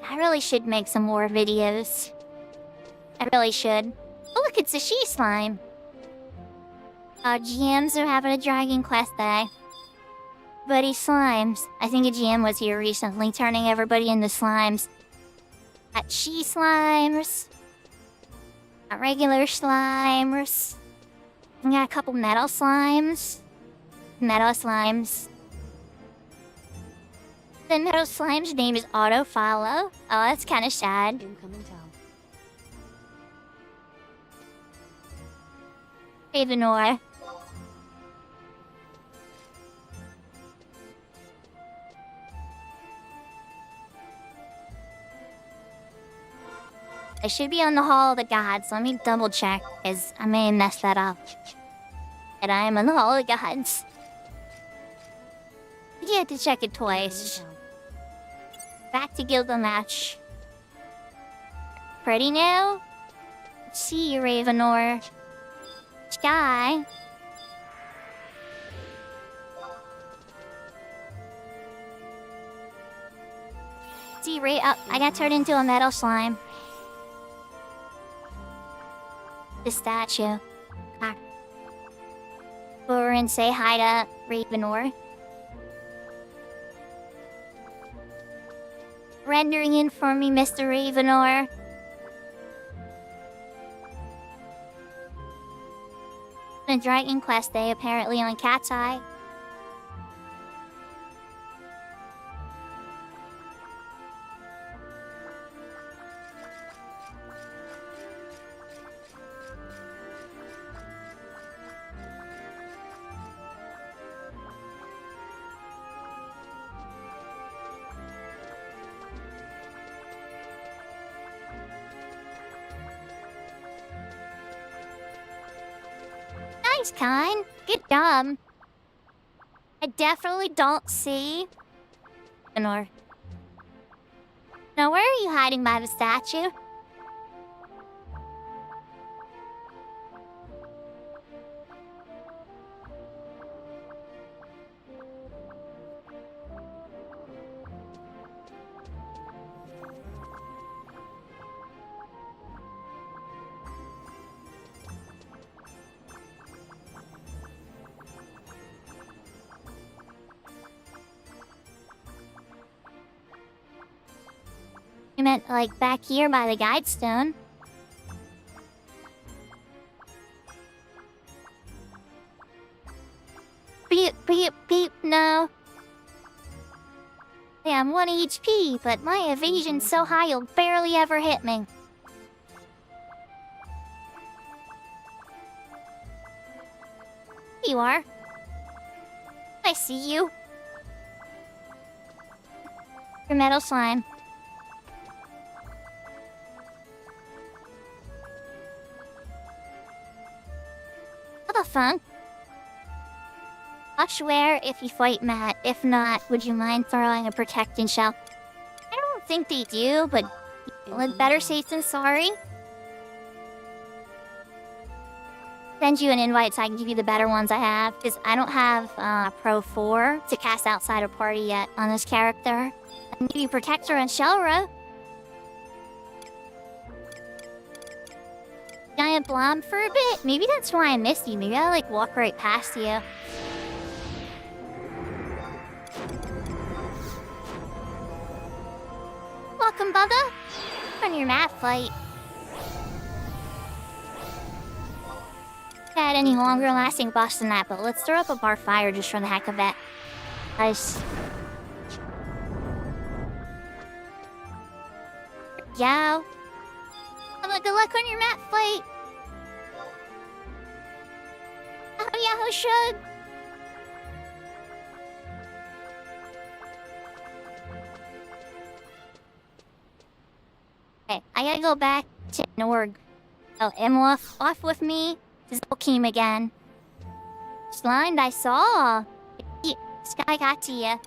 [SPEAKER 1] I really should make some more videos. I really should. Oh, look, it's a she-slime. GMs are having a Dragon Quest day. Buddy Slimes. I think a GM was here recently, turning everybody into slimes. Got she-slimes. Got regular slimes. We got a couple metal slimes. Metal slimes. The metal slime's name is Auto-Follow. Oh, that's kind of sad. Ravenor. I should be on the Hall of the Gods. Let me double check, because I may have messed that up. And I am on the Hall of the Gods. You had to check it twice. Back to Gilgamesh. Ready now? Let's see you, Ravenor. Sky. See, right up. I got turned into a metal slime. The statue. Ah. Go over and say hi to Ravenor. Rendering in for me, Mr. Ravenor. The Dragon Quest Day apparently on Cat's Eye. Nice, kind. Good job. I definitely don't see... Now, where are you hiding by the statue? I meant, like, back here by the guide stone. Beep, beep, beep, no. Yeah, I'm 1 HP, but my evasion's so high you'll barely ever hit me. You are. I see you. Your metal slime. What the funk? I'll swear if you fight Matt. If not, would you mind throwing a protecting shell? I don't think they do, but better safe than sorry. Send you an invite so I can give you the better ones I have, because I don't have Pro 4 to cast outside a party yet on this character. I can give you Protector and Shelra. Giant blob for a bit? Maybe that's why I missed you. Maybe I like walk right past you. Welcome, Bubba. On your mat fight. Had any longer lasting boss than that, but let's throw up a bar fire just for the heck of it. Nice. Yo. Good luck on your mat fight. Oh yeah, who should? Okay, I gotta go back to Norg. Oh, Emma off with me. Zolkeem again. Slimed, I saw. Sky got to you.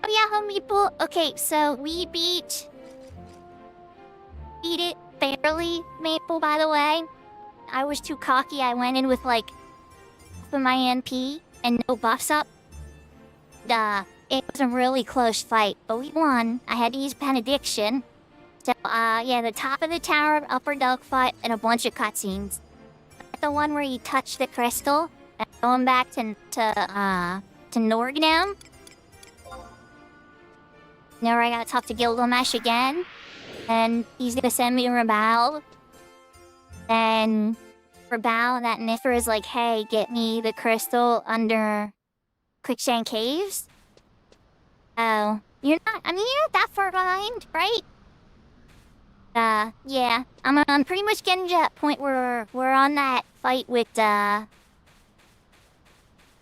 [SPEAKER 1] Yahoo meeple. Okay, so we beat it barely, Maple, by the way. I was too cocky. I went in with like half of my NP and no buffs up. It was a really close fight, but we won. I had to use Benediction. So, yeah, the top of the tower, upper dogfight, and a bunch of cutscenes. The one where you touch the crystal, and going back to Norg now. Now I gotta talk to Gilgamesh again, and he's gonna send me to Rabal. And Rabal, that Niffer is like, hey, get me the crystal under Quicksand Caves. Oh, you're not that far behind, right? Yeah, I'm pretty much getting to that point where we're on that fight with, the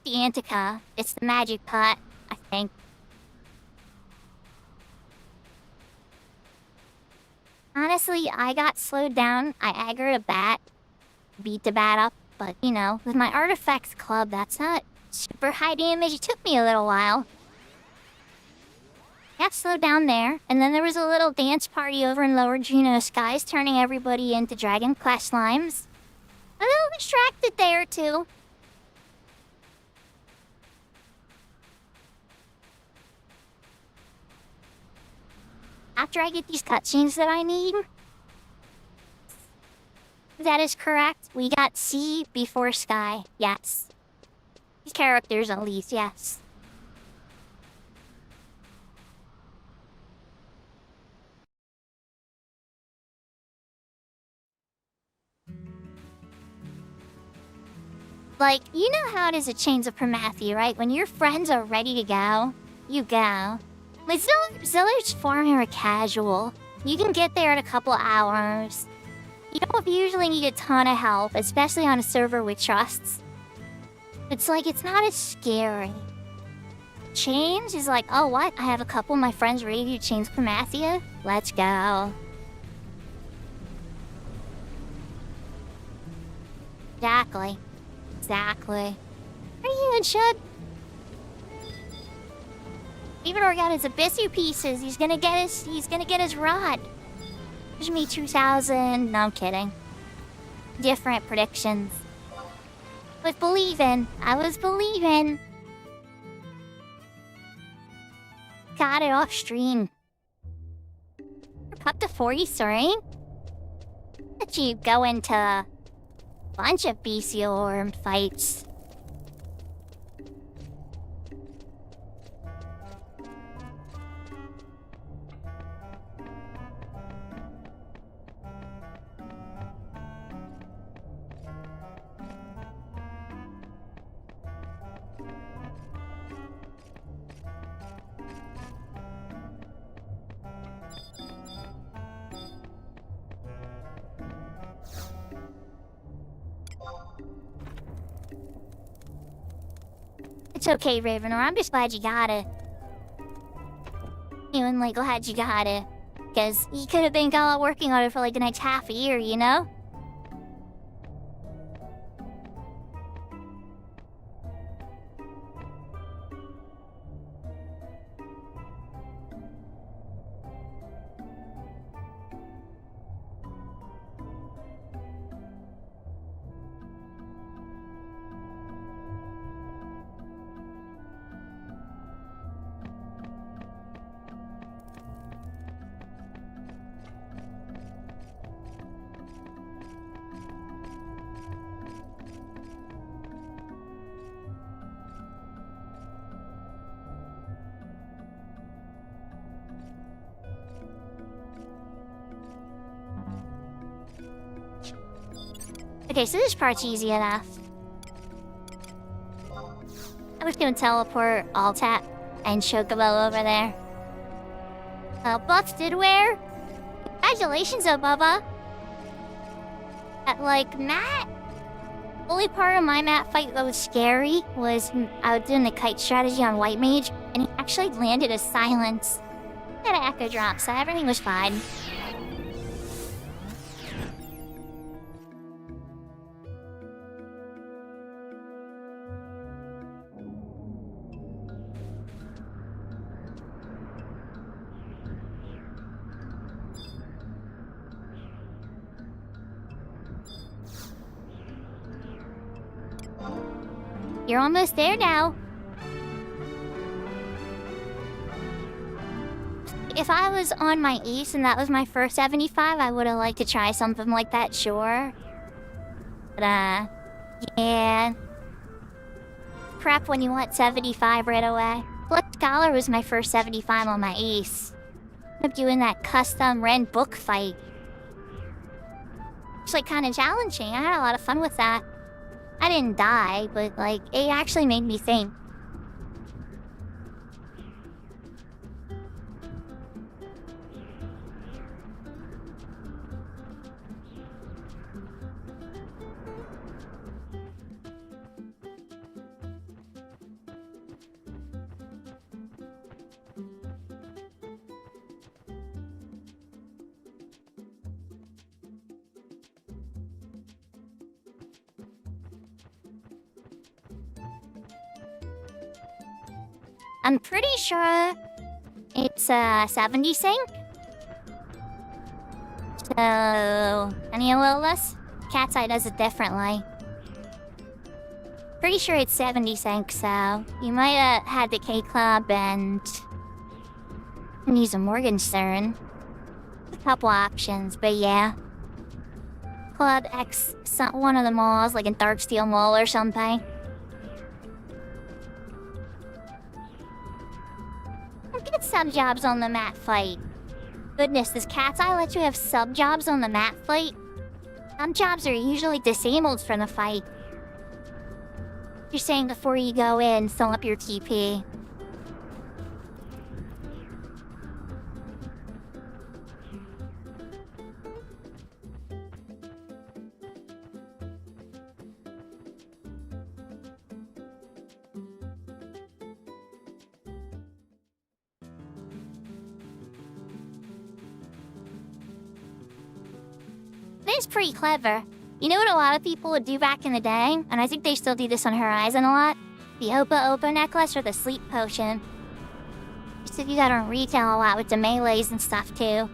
[SPEAKER 1] Antica. It's the magic pot, I think. honestly, I got slowed down. I aggroed a bat, beat the bat up, but you know, with my artifacts club, that's not super high damage. It took me a little while. Got slowed down there, and then there was a little dance party over in Lower Juno Skies, turning everybody into dragon class slimes. A little distracted there too. After I get these cutscenes that I need. That is correct. We got sea before sky. Yes. These characters at least, yes. Like, you know how it is at Chains of Promethe, right? When your friends are ready to go, you go. Like, Zillard's farming are casual. You can get there in a couple hours. You don't usually need a ton of help, especially on a server with trusts. It's like, it's not as scary. Chains is like, oh what? I have a couple of my friends ready to do Chains of Promethe. Let's go. Exactly. Exactly. What are you doing, Shug? Even got his Abyssu pieces. He's gonna get his rod. There's me 2000. No, I'm kidding. Different predictions. Was believing. I was believing. Got it off stream. Up to 43? Let you go into a bunch of BCOR fights. It's okay, Ravenor. I'm just glad you got it. Even like glad you got it. Because you could have been working on it for like the next half a year, you know? Okay, so this part's easy enough. I was gonna teleport Alt-Tap and Chocobo over there. Buff did wear. Congratulations, Bubba. Like, Matt. Only part of my Matt fight that was scary was I was doing the kite strategy on White Mage, and he actually landed a silence. Had an echo drop, so everything was fine. You're almost there now. If I was on my ace and that was my first 75, I would have liked to try something like that, sure. But, yeah. Prep when you want 75 right away. Blood Scholar was my first 75 on my ace. I'm doing that custom Ren book fight. It's like kind of challenging. I had a lot of fun with that. I didn't die, but like, it actually made me think. I'm pretty sure it's 70 sync. So, any of this? Cat's Eye does it differently. Pretty sure it's 70 sync, so you might have had the K Club and use a Morgenstern. A couple options, but yeah. Club X, one of the malls, like in Darksteel Mall or something. Get sub jobs on the mat fight. Goodness, does Cat's Eye let you have sub jobs on the mat fight? Sub jobs are usually disabled from the fight. You're saying before you go in, fill up your TP. It's pretty clever. You know what a lot of people would do back in the day? And I think they still do this on Horizon a lot? The Opa Opa necklace or the sleep potion. So you got on retail a lot with the melees and stuff too.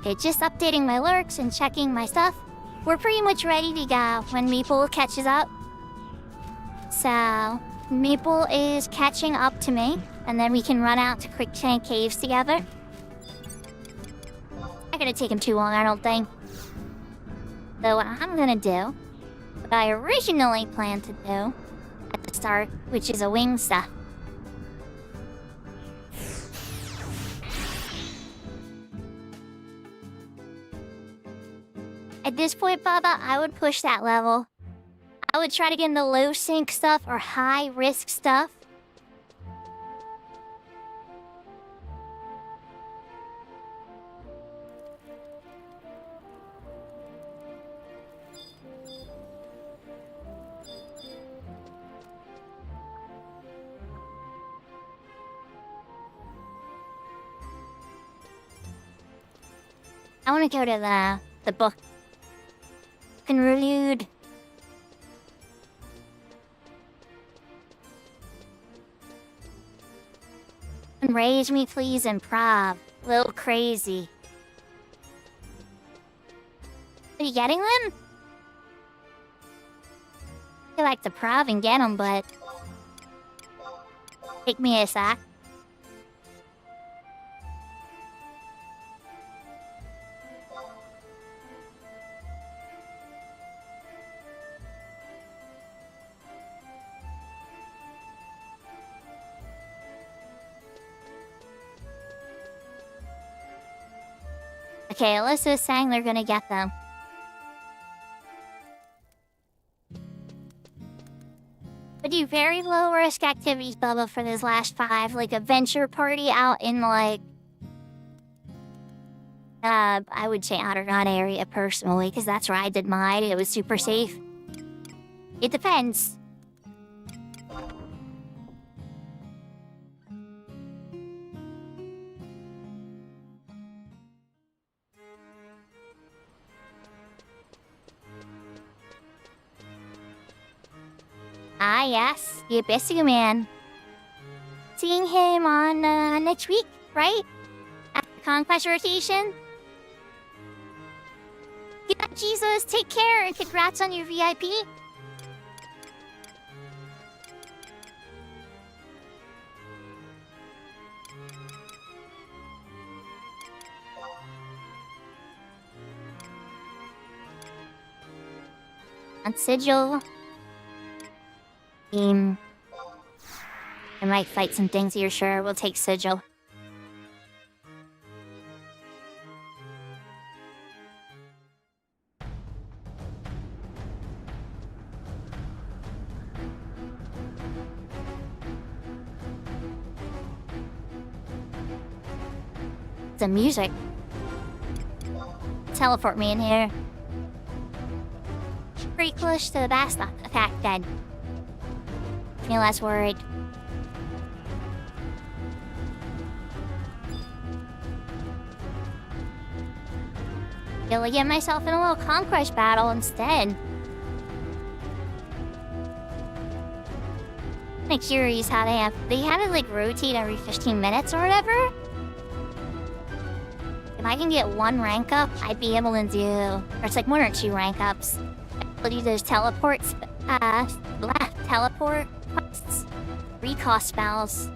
[SPEAKER 1] Okay, just updating my lurks and checking my stuff. We're pretty much ready to go when Meeple catches up. So, Meeple is catching up to me, and then we can run out to Quicksand Caves together. Not gonna take him too long, I don't think. So what I'm gonna do, what I originally planned to do at the start, which is a wing stuff. At this point, Bubba, I would push that level. I would try to get into low sync stuff or high risk stuff. I want to go to the book. Interlude. Raise me, please, improv. Little crazy. Are you getting them? I like to prov and get them, but take me a sec. Okay, Alyssa's saying they're gonna get them. I do very low risk activities, Bubba, for this last 5. Like a venture party out in like... I would say Outer God area personally, because that's where I did mine. It was super safe. It depends. Ah, yes, the Abyssal man. Seeing him on next week, right? After Conquest rotation? Yeah, Jesus, take care and congrats on your VIP. On Sigil. I might fight some things here, sure. We'll take Sigil. The music. Teleport me in here. Pretty close to the last attack then. Feel less worried. I'll get myself in a little conquest battle instead. Like curious how they had to like rotate every 15 minutes or whatever. If I can get one rank up, I'd be able to do, or it's like 1 or 2 rank ups. I'll do those teleports, teleport quests, recall spells.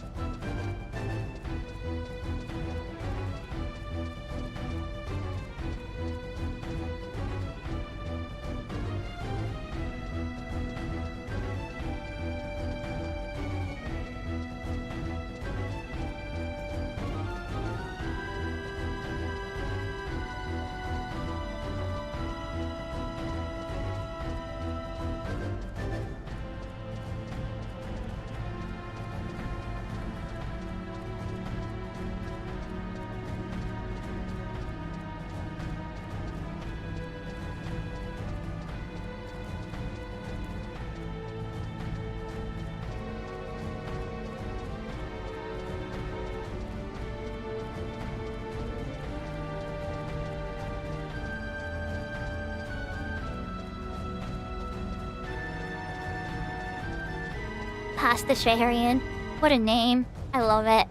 [SPEAKER 1] Pastafarian. What a name. I love it.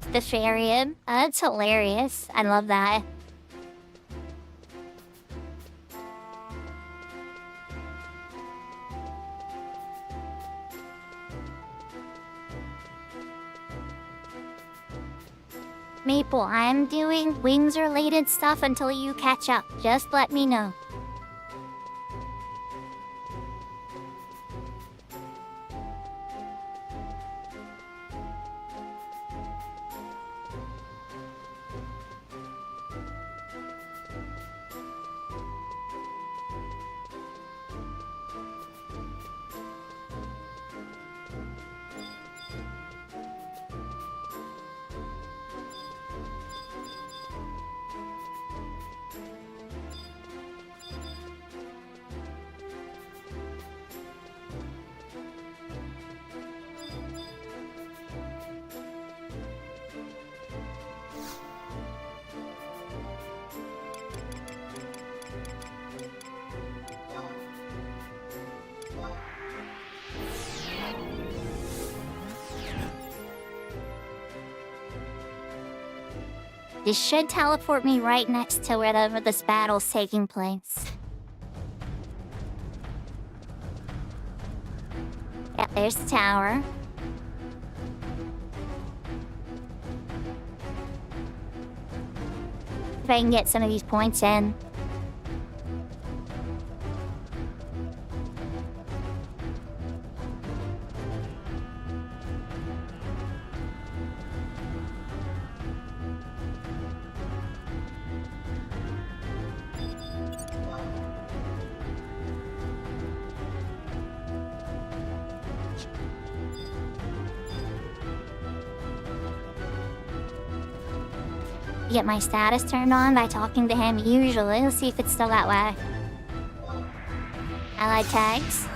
[SPEAKER 1] Pastafarian. That's hilarious. I love that. Maple, I'm doing wings-related stuff until you catch up. Just let me know. This should teleport me right next to wherever this battle's taking place. Yeah, there's the tower. If I can get some of these points in. Get my status turned on by talking to him usually. Let's see if it's still that way. Allied tags.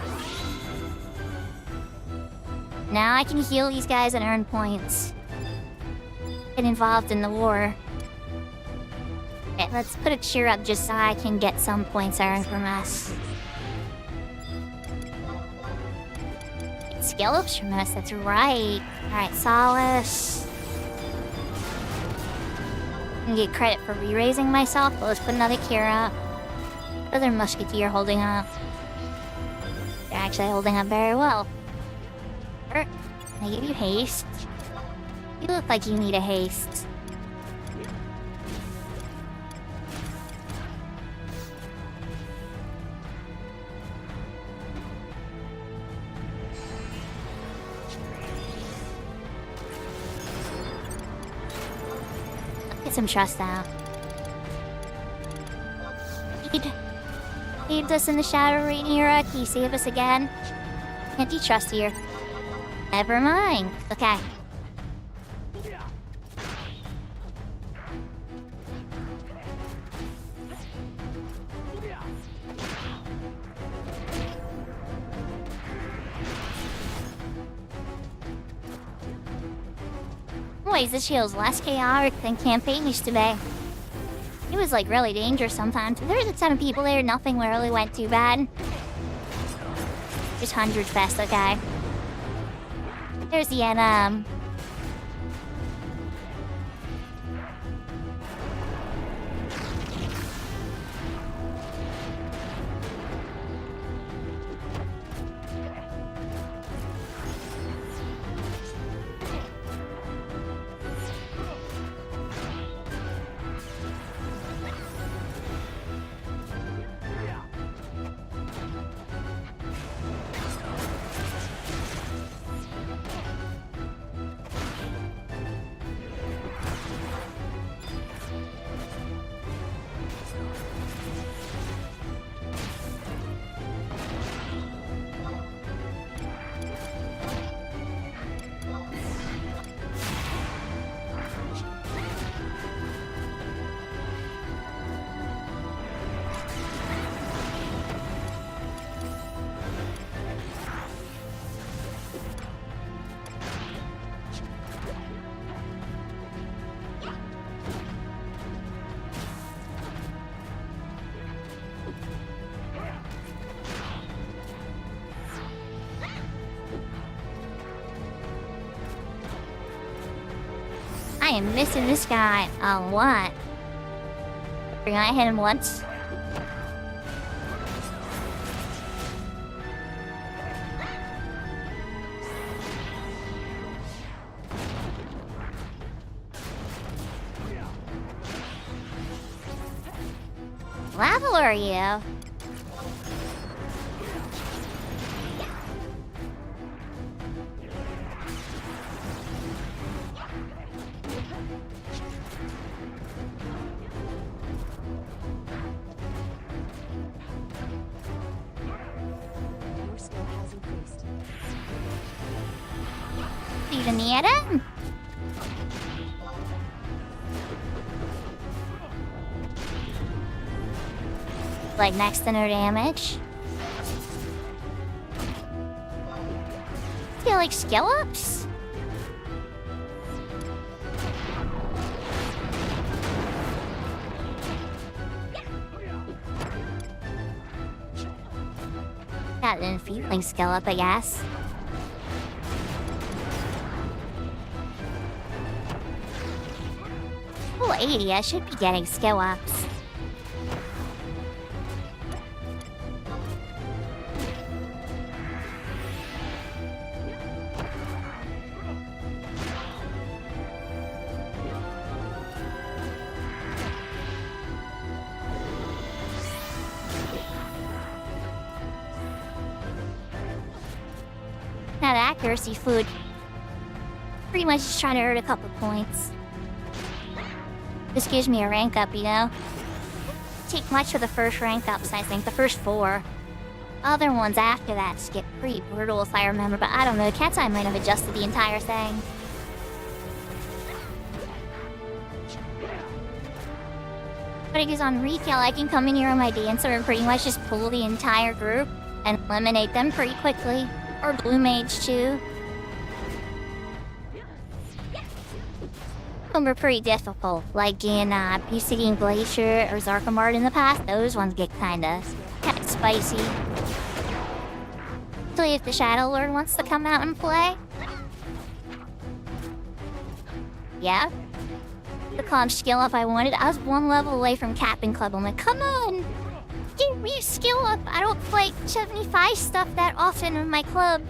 [SPEAKER 1] Now I can heal these guys and earn points. Get involved in the war. Okay, let's put a cheer up just so I can get some points earned from us. scallops from us, that's right. Alright, Solace. I can get credit for re-raising myself, but let's put another Kira. Other musketeer holding up. They're actually holding up very well. Can I give you haste? You look like you need a haste. Get some trust out. Leaves us in the Shadow Rain era. Can you save us again? Can't you trust here? Never mind. Okay. Anyways, this feels less chaotic than campaign used to be. It was like really dangerous sometimes. There was a ton of people there, nothing really went too bad. Just 100 fest, okay. There's the NM. I am missing this guy a lot. I hit him once. Level are you? Even near him? Like next to no damage. Feel like skill ups? Got an feeling skill up, I guess. Level 80, I should be getting skill ups. That accuracy food. Pretty much just trying to earn a couple points. This gives me a rank up, you know? Take much for the first rank ups, I think. The first 4. Other ones after that just get pretty brutal if I remember, but I don't know. Cat's Eye might have adjusted the entire thing. But because on Rekill, I can come in here on my dancer and pretty much just pull the entire group and eliminate them pretty quickly. Or Blue Mage too. Some are pretty difficult, like in Beasting Glacier or Zarkamard in the past. Those ones get kinda spicy. Basically, if the Shadow Lord wants to come out and play. Yeah. The club skill up I wanted. I was one level away from Captain Club. I'm like, come on! Give me a skill up! I don't play 75 stuff that often in my club.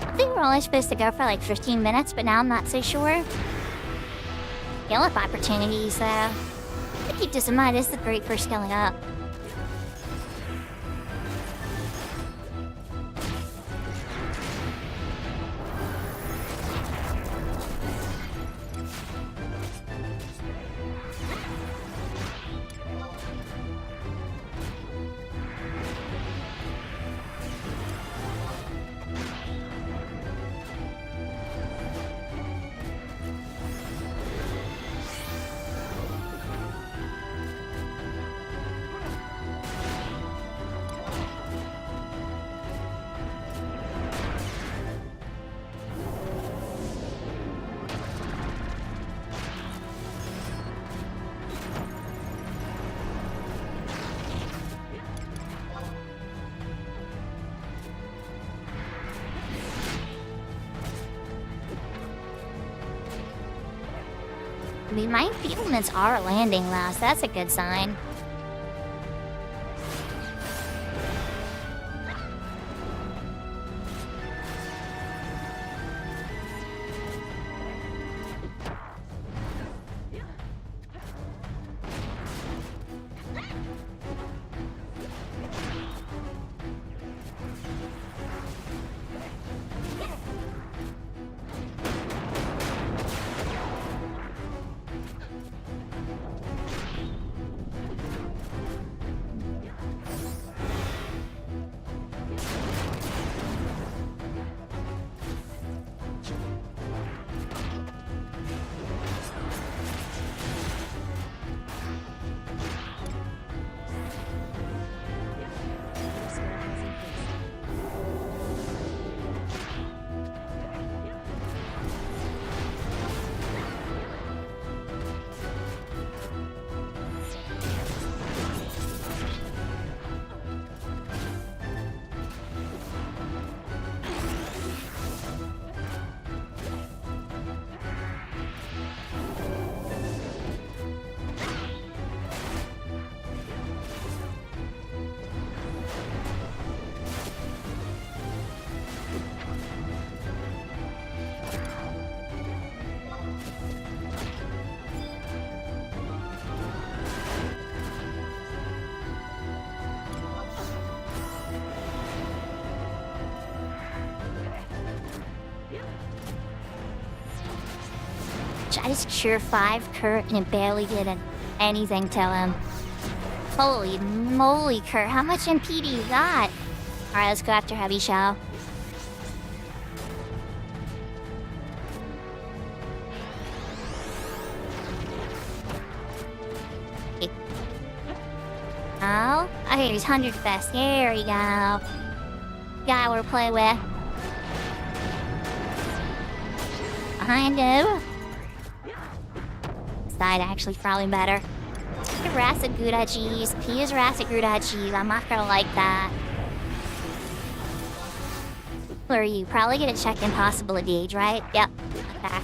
[SPEAKER 1] I think we're only supposed to go for like 15 minutes, but now I'm not so sure. Skill up opportunities, though. Keep this in mind, this is great for scaling up. I mean, my enfeeblements are landing last. That's a good sign. I just sure 5 Kurt and barely did anything to him. Holy moly, Kurt, how much MP do you got? Alright, let's go after Heavy Shell. Oh, okay, he's 100 best. There we go. Guy we're playing with. Behind him. Side actually probably better. Rasagura cheese. P is Rasagura cheese. I'm not gonna like that. Who are you? Probably gonna check impossibility, right? Yep. Okay.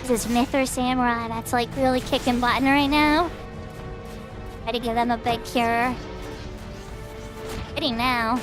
[SPEAKER 1] this myth or samurai that's like really kicking button right now. Try to give them a big cure. Hitting now.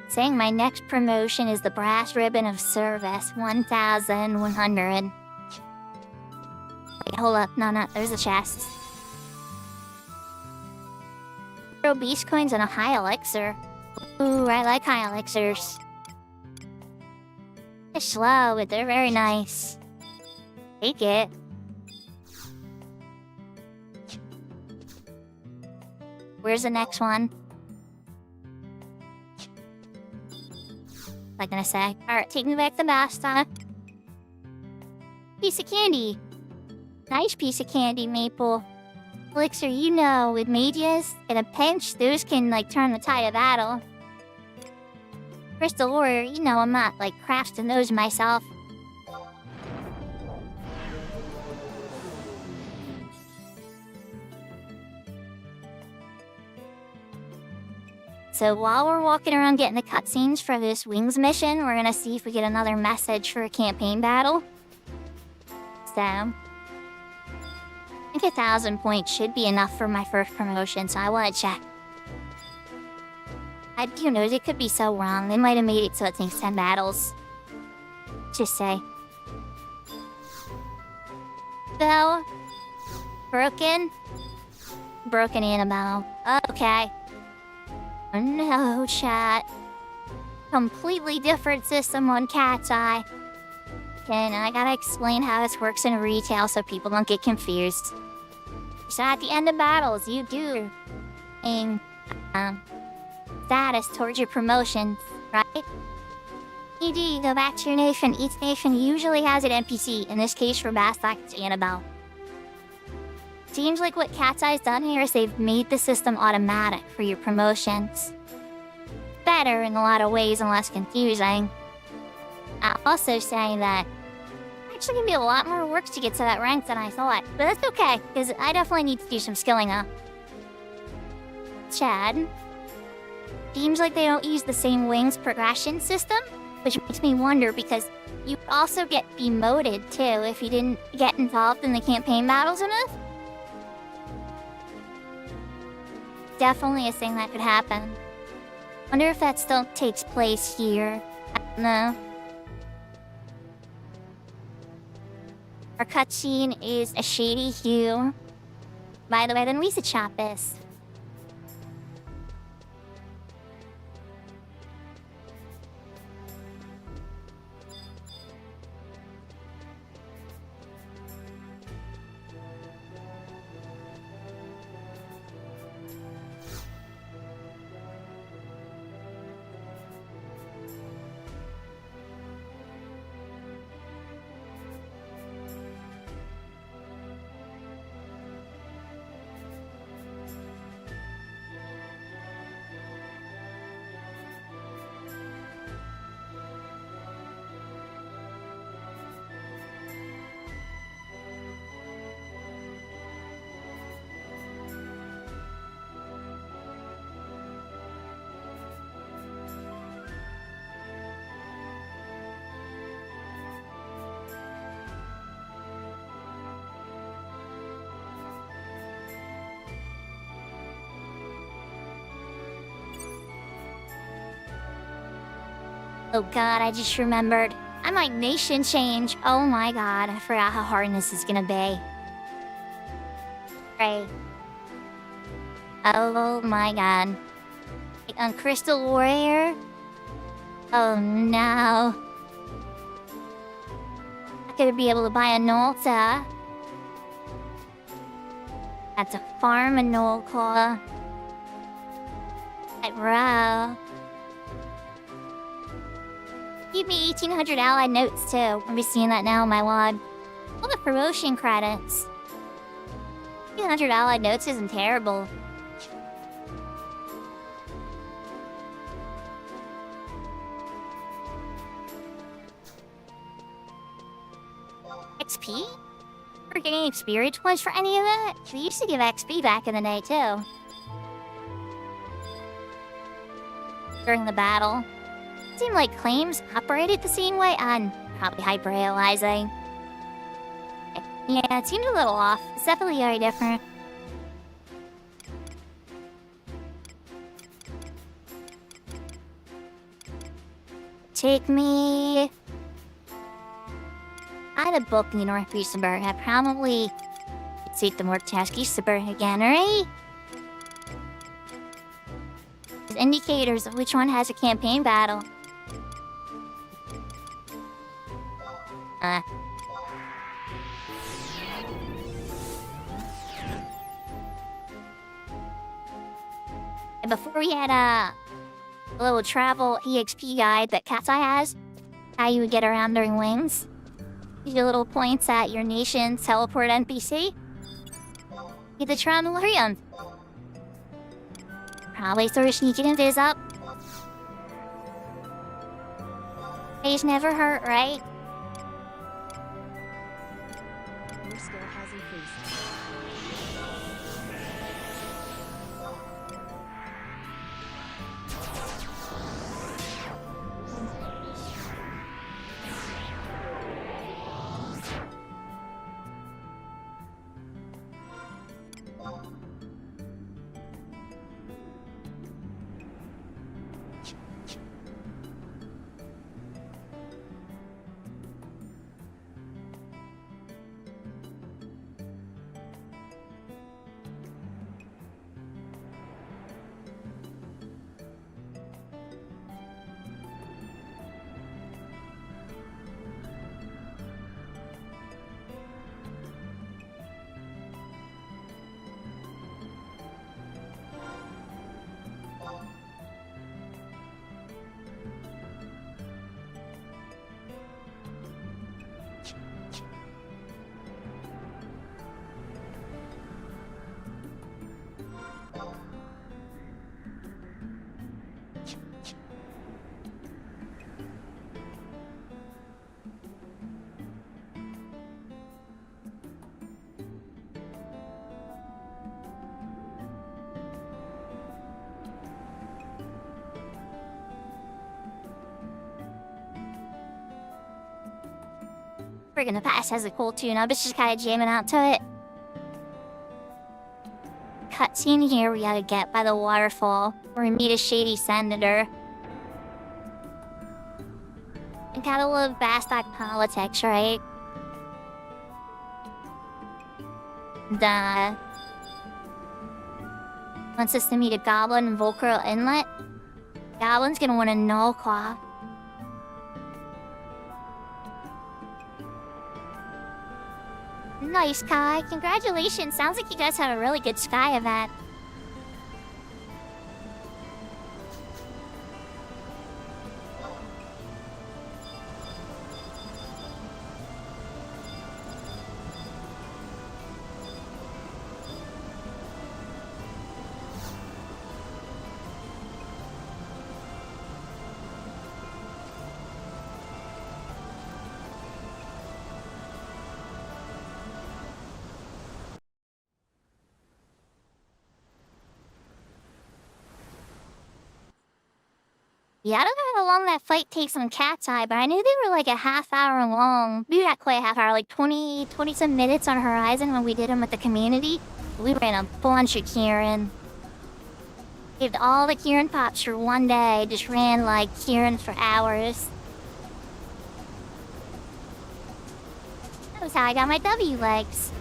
[SPEAKER 1] Saying my next promotion is the brass ribbon of service, 1,100. Wait, hold up. No, there's a chest. Throw beast coins and a high elixir. Ooh, I like high elixirs. They're slow, but they're very nice. Take it. Where's the next one? Like in a sec. Alright, taking back the master. Piece of candy. Nice piece of candy, Maple. Elixir, you know, with mages, in a pinch, those can, like, turn the tide of battle. Crystal Warrior, you know I'm not, like, crafting those myself. So while we're walking around getting the cutscenes for this Wings mission, we're gonna see if we get another message for a campaign battle. So, I think 1,000 points should be enough for my first promotion, so I wanna check. Who knows, it could be so wrong. They might have made it so it takes 10 battles. Just say. So, broken? Broken Annabelle. Okay. Oh no, chat. Completely different system on Cat's Eye. And I gotta explain how this works in retail so people don't get confused. So at the end of battles, you do a status towards your promotions, right? You go back to your nation. Each nation usually has an NPC. In this case, for Bastak, it's Annabelle. Seems like what Cat's Eye's done here is they've made the system automatic for your promotions. Better in a lot of ways and less confusing. I'll also say that it's actually gonna be a lot more work to get to that rank than I thought. But that's okay, because I definitely need to do some skilling up. Chad. Seems like they don't use the same wings progression system, which makes me wonder because you also get demoted too if you didn't get involved in the campaign battles enough. Definitely a thing that could happen. Wonder if that still takes place here. I don't know. Our cutscene is a shady hue. By the way, then we should chop this. Oh god, I just remembered. I might nation change. Oh my god, I forgot how hard this is gonna be. Right. Oh my god. On Crystal Warrior? Oh no. Not gonna be able to buy a Nolta. That's a farm a Nolta. Bro. Give me 1,800 allied notes too. I'm just seeing that now in my log. All the promotion credits. 200 allied notes isn't terrible. XP? We're getting experience points for any of that? We used to give XP back in the day too. During the battle. It seemed like claims operated the same way. I'm probably hyperrealizing. Yeah, it seemed a little off. It's definitely very different. Take me... I had a book in the Northeast Suburb. I probably see the Mortaski Suburb again, right? There's indicators of which one has a campaign battle. And before we had a little travel EXP guide that Katsai has, how you would get around during wings. Your little points at your nation's teleport NPC. Get the Tronolarium. Probably sort of sneaking a viz up. Phase never hurt, right?
[SPEAKER 2] Your skill has increased.
[SPEAKER 1] Friggin' the Past has a cool tune. I was just kinda jamming out to it. Cutscene here we gotta get by the waterfall, where we meet a shady senator. And gotta love Bastak politics, right? Wants us to meet a goblin in Volcro Inlet. Goblin's gonna want a Nullclaw. Nice, Kai. Congratulations. Sounds like you guys had a really good Sky event. Yeah, I don't know how long that fight takes on Cat's Eye, but I knew they were like a half hour long. Maybe not quite a half hour, like 20 some minutes on Horizon when we did them with the community. We ran a bunch of Kieran. Saved all the Kieran pops for one day, just ran like Kieran for hours. That was how I got my W legs.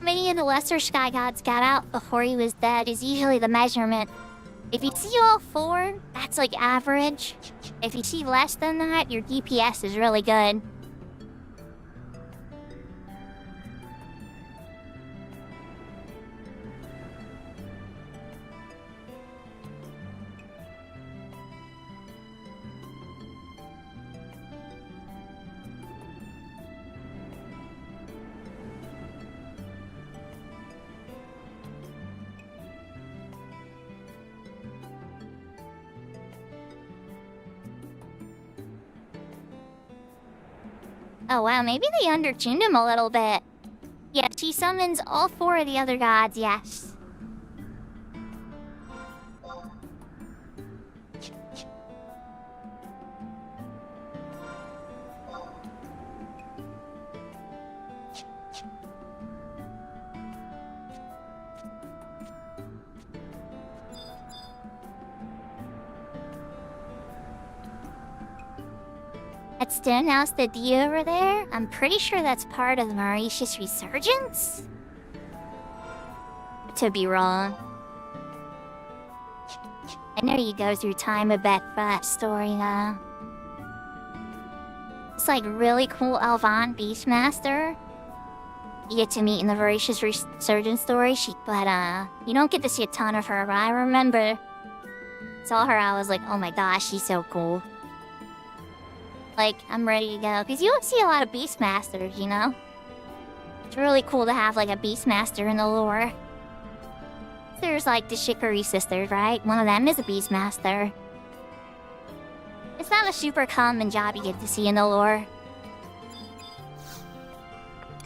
[SPEAKER 1] Many of the lesser sky gods got out before he was dead is usually the measurement. If you see all 4, that's like average. If you see less than that, your DPS is really good. Oh wow, maybe they undertuned him a little bit. Yeah, she summons all 4 of the other gods, yes. That stonehouse, the D over there, I'm pretty sure that's part of the Mauritius resurgence? To be wrong. I know you go through time a bit for that story though. It's like really cool Alvan Beastmaster. You get to meet in the Mauritius resurgence story, but you don't get to see a ton of her, but I remember saw her, I was like, oh my gosh, she's so cool. Like, I'm ready to go. Because you don't see a lot of Beastmasters, you know? It's really cool to have, like, a Beastmaster in the lore. There's, like, the Shikari sisters, right? One of them is a Beastmaster. It's not a super common job you get to see in the lore.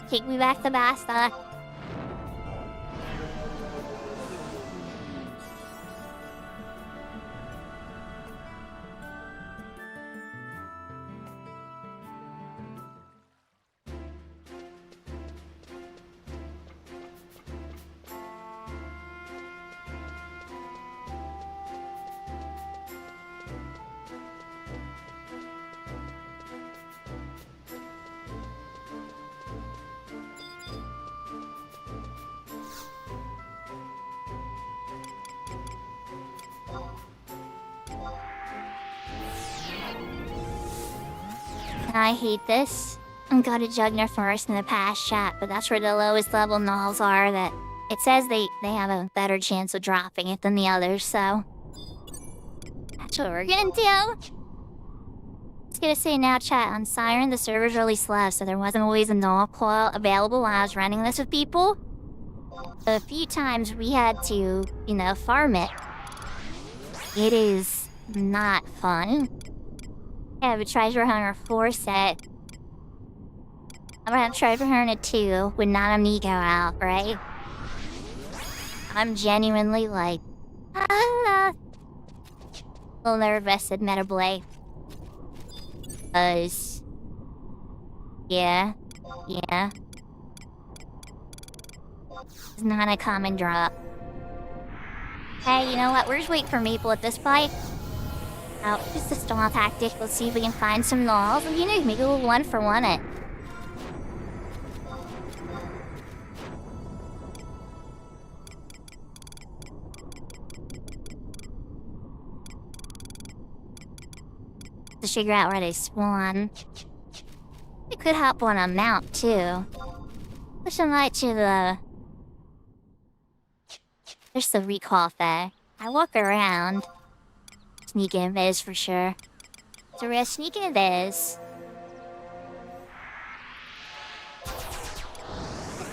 [SPEAKER 1] Take me back to Basta. I hate this. I'm gonna Jugner Forest in the past chat, but that's where the lowest level gnolls are that it says they have a better chance of dropping it than the others, so that's what we're gonna do. I was gonna say now chat, on Siren the server's really slow, so there wasn't always a gnoll coil available while I was running this with people. A few times we had to, you know, farm it. It is not fun. I have a Treasure Hunter 4 set. I'm gonna have Treasure Hunter 2 with not a Nico out, right? I'm genuinely like, a little nervous, admittedly. Cause, yeah. It's not a common drop. Hey, you know what? We're just waiting for Maple at this fight. Oh, just a stall tactic. Let's see if we can find some gnolls. And you know, make a little 1-for-1 it. to figure out where they spawn. We could hop on a mount too. Push them right to the... There's the recall thing. I walk around. Sneak in Viz for sure. So we're gonna sneak in Viz.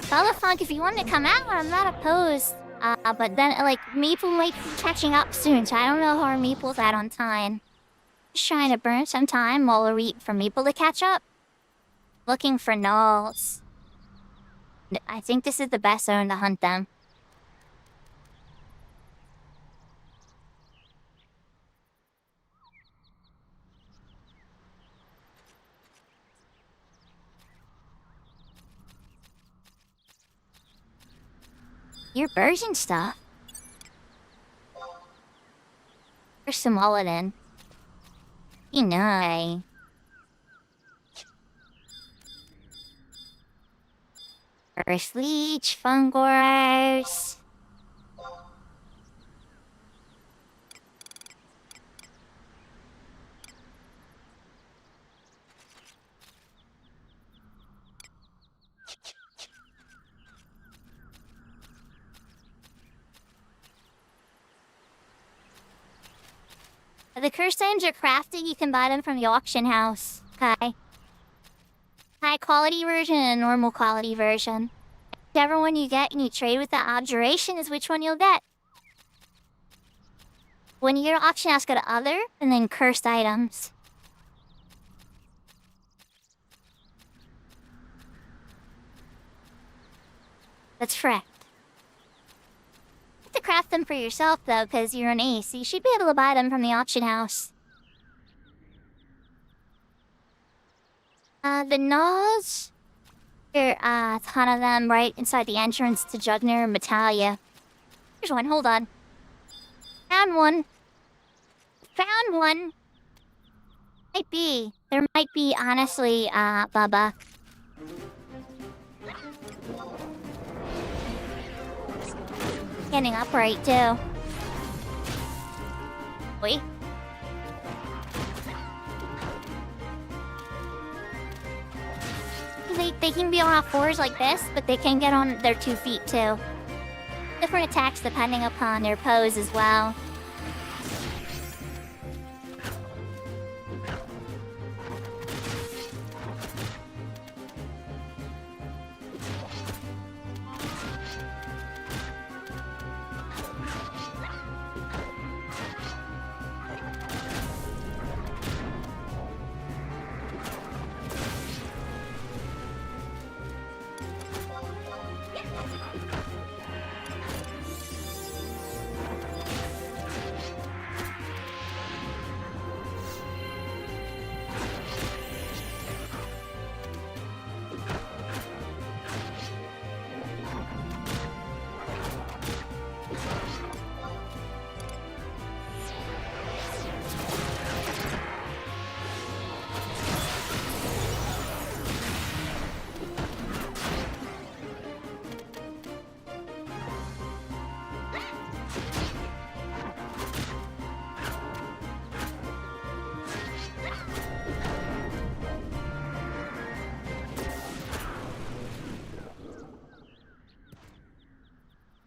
[SPEAKER 1] Fella Funk, if you want to come out, I'm not opposed. But then, like, Maple might be catching up soon, so I don't know how Maple's at on time. Just trying to burn some time while we wait for Maple to catch up. Looking for gnolls. I think this is the best zone to hunt them. You're bursting stuff. There's some Mulligan. You know. First Leech, Fungors. The cursed items are crafted, you can buy them from the auction house. Okay. High quality version and a normal quality version. Whichever one you get and you trade with the odd duration is which one you'll get. When you go to auction house, go to other and then cursed items. That's correct. You have to craft them for yourself though, because you're an ace, so you should be able to buy them from the auction house. The Gnaws. There are a ton of them right inside the entrance to Jugner and Metalia. There's one, hold on. Found one. Found one. Might be. There might be, honestly, Bubba. Standing upright, too. Wait. They can be on all fours like this, but they can get on their 2 feet, too. Different attacks depending upon their pose as well.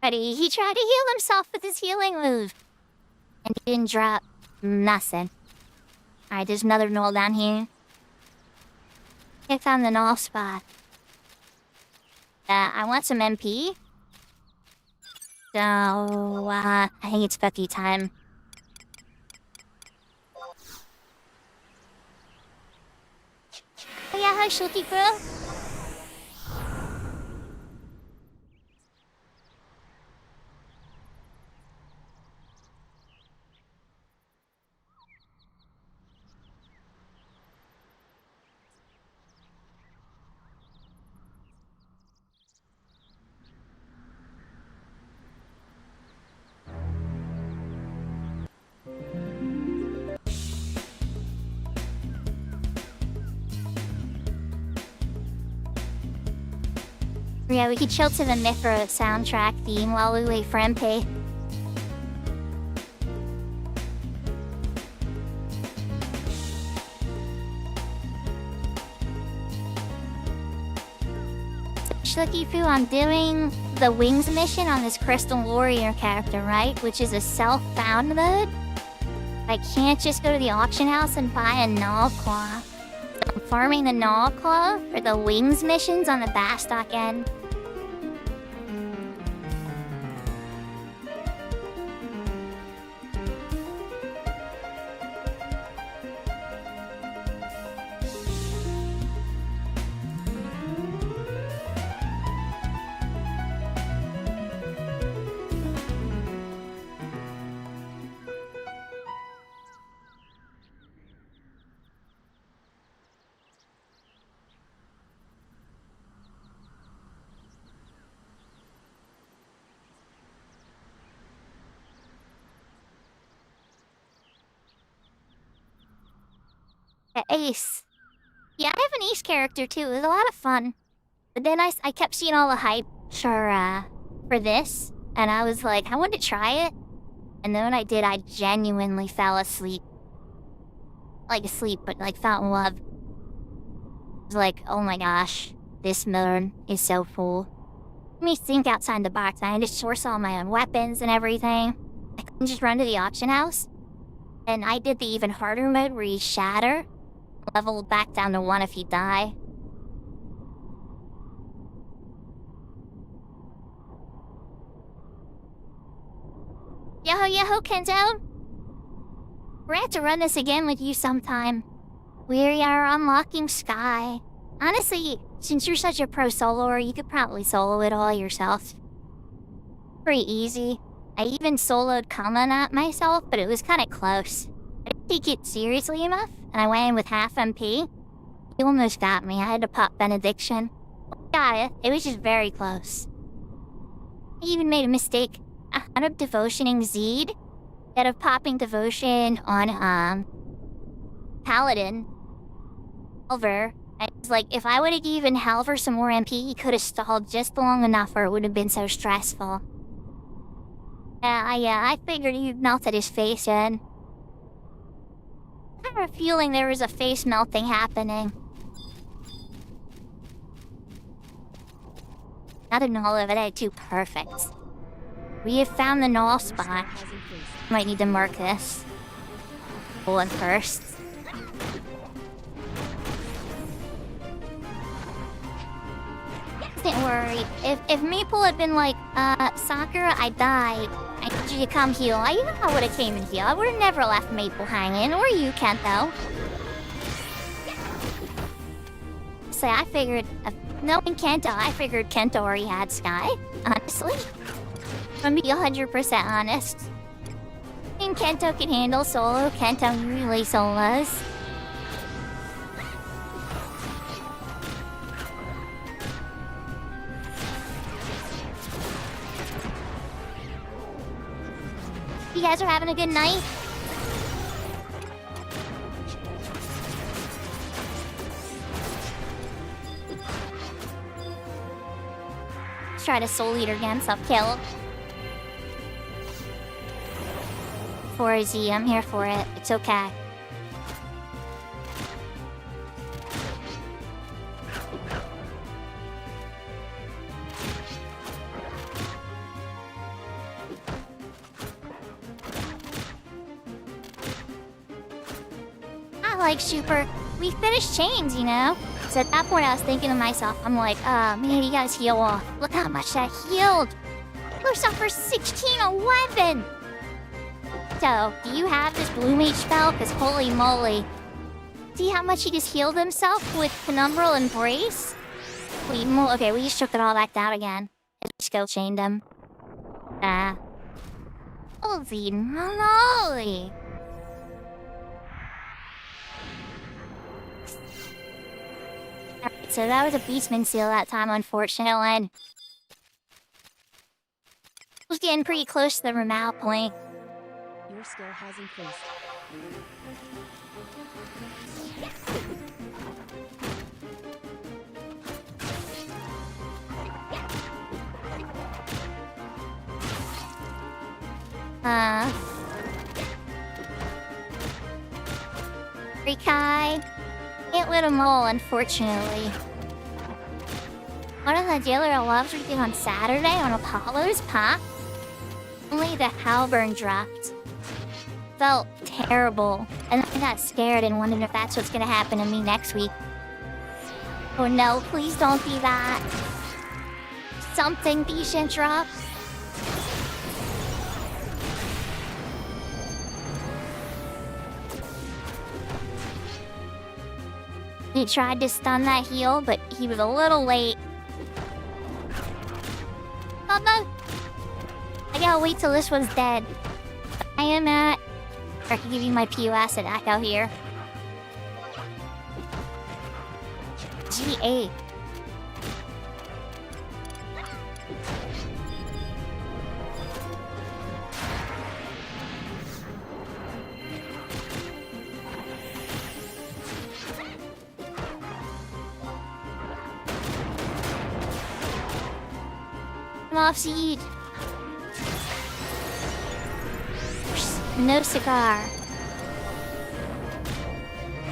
[SPEAKER 1] He tried to heal himself with his healing move. And he didn't drop nothing. Alright, there's another gnoll down here. I found the gnoll spot. I want some MP. So, I think it's cookie time. Oh yeah, hi Shulky Girl. Yeah, we could chill to the Mithra soundtrack theme while we wait for MP. Shukifu, I'm doing the Wings mission on this Crystal Warrior character, right? Which is a self-found mode. I can't just go to the auction house and buy a Gnaw Claw. So I'm farming the Gnaw Claw for the Wings missions on the Bastock end. Ace. Yeah, I have an Ace character too. It was a lot of fun. But then I kept seeing all the hype for this. And I was like, I wanted to try it. And then when I did, I genuinely fell asleep. Like asleep, but like fell in love. I was like, oh my gosh, this mode is so cool. Let me think outside the box. I had to source all my own weapons and everything. I couldn't just run to the auction house. And I did the even harder mode where you shatter. Level back down to 1 if you die. Yo, Kento! We're have to run this again with you sometime. We are unlocking Sky. Honestly, since you're such a pro soloer, you could probably solo it all yourself. Pretty easy. I even soloed Kamana myself, but it was kinda close. I didn't take it seriously enough, and I went in with half MP. He almost got me. I had to pop Benediction. Got it. It was just very close. I even made a mistake. I ended up devotioning Zed instead of popping devotion on Paladin. Halver. I was like, if I would have given Halver some more MP, he could have stalled just long enough, or it would have been so stressful. I figured he melted his face in. I had a feeling there was a face melting happening. Not a null over there, too perfect. We have found the null spot. Might need to mark this. One first. Don't worry. If Maple had been like, Sakura, I died. I need you to come heal. I even know I would have came and healed. I would have never left Maple hanging. Or you, Kento. Say, I figured, knowing Kento, I figured Kento already had Sky. Honestly. I'm be 100% honest. I think Kento can handle solo. Kento really solos. You guys are having a good night? Let's try to soul leader again, self-kill. 4Z, I'm here for it. It's okay. I like Super. We finished chains, you know? So at that point I was thinking to myself, I'm like, man, you guys heal off. Look how much that healed. Goes up for 1611. So, do you have this Blue Mage spell? Because holy moly. See how much he just healed himself with Penumbral Embrace? Okay, we just took it all back down again. Just skill chained him. Holy moly. Alright, so that was a Beastman seal that time, unfortunately. Was getting pretty close to the Ramal point.
[SPEAKER 2] Your skill has increased.
[SPEAKER 1] Rikai. Can't let him all, unfortunately. One of the jailer loves reading on Saturday on Apollo's Pop. Only the Halburn dropped. Felt terrible, and I got scared and wondered if that's what's gonna happen to me next week. Oh no, please don't be that. Something decent drop. He tried to stun that heal, but he was a little late. Oh no! I gotta wait till this one's dead. I am at... I can give you my POS at Echo here. G8. I'm off seed. No cigar.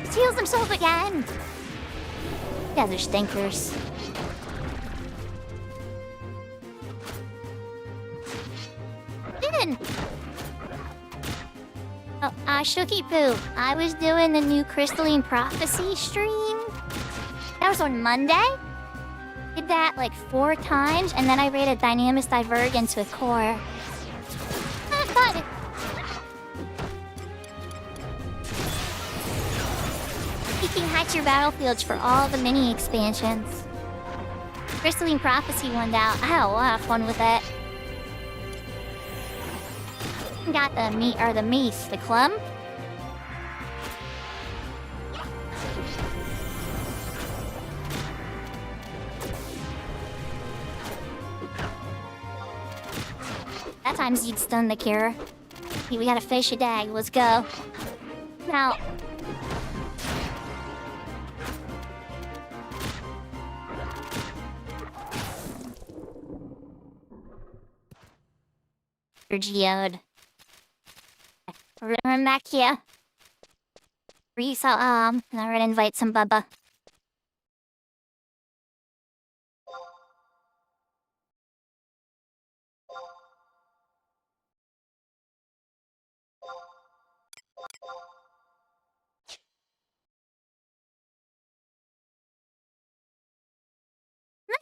[SPEAKER 1] Steals himself again. You guys are stinkers. Oh, Shooky Poo. I was doing the new Crystalline Prophecy stream. That was on Monday. Did that like 4 times, and then I rated Dynamis Divergence with Core. Fun. You can hatch your battlefields for all the mini expansions. Crystalline Prophecy won out. I had a lot of fun with it. Got the mace, the clump. That time Zeke stunned the cure. Hey, we gotta fish a dag. Let's go. Now. You're geode. We're gonna run back here. And I'm gonna invite some Bubba.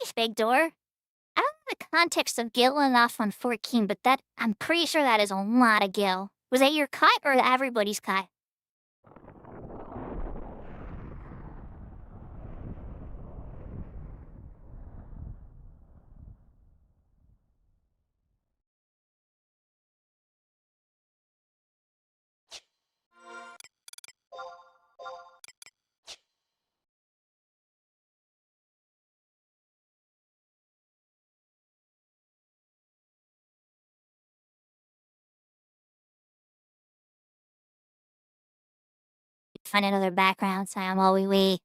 [SPEAKER 1] Nice big door. I don't know the context of gilling off on 14, but I'm pretty sure that is a lot of gil. Was that your cut or everybody's cut? Find another background sound while we wait.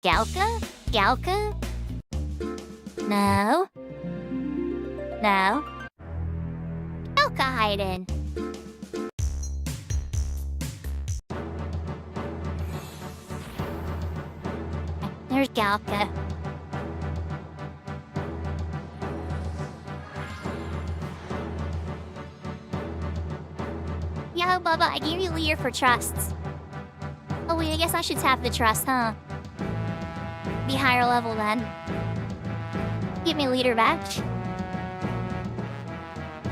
[SPEAKER 1] Galka? Galka? No. No. Galka hiding. There's Galka. Yo, Bubba, I gave you leader for trusts. Oh wait, I guess I should tap the trust, huh? Be higher level then. Give me leader badge.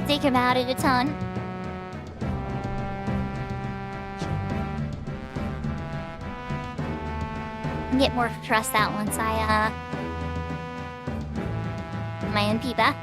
[SPEAKER 1] Think about it a ton. Get more trust out once I, my MP back.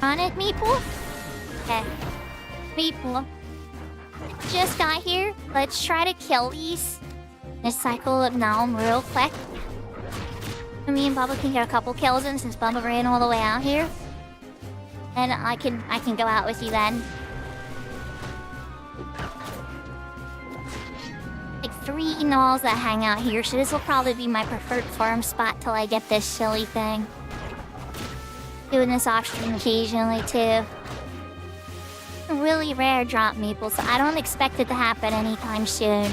[SPEAKER 1] On it, Meeple? Okay. Meeple. Just got here. Let's try to kill these. This cycle of Gnome real quick. Me and Bubba can get a couple kills in since Bubba ran all the way out here. And I can go out with you then. Like 3 gnolls that hang out here, so this will probably be my preferred farm spot till I get this silly thing. Doing this off stream occasionally too. A really rare drop, Maple, so I don't expect it to happen anytime soon.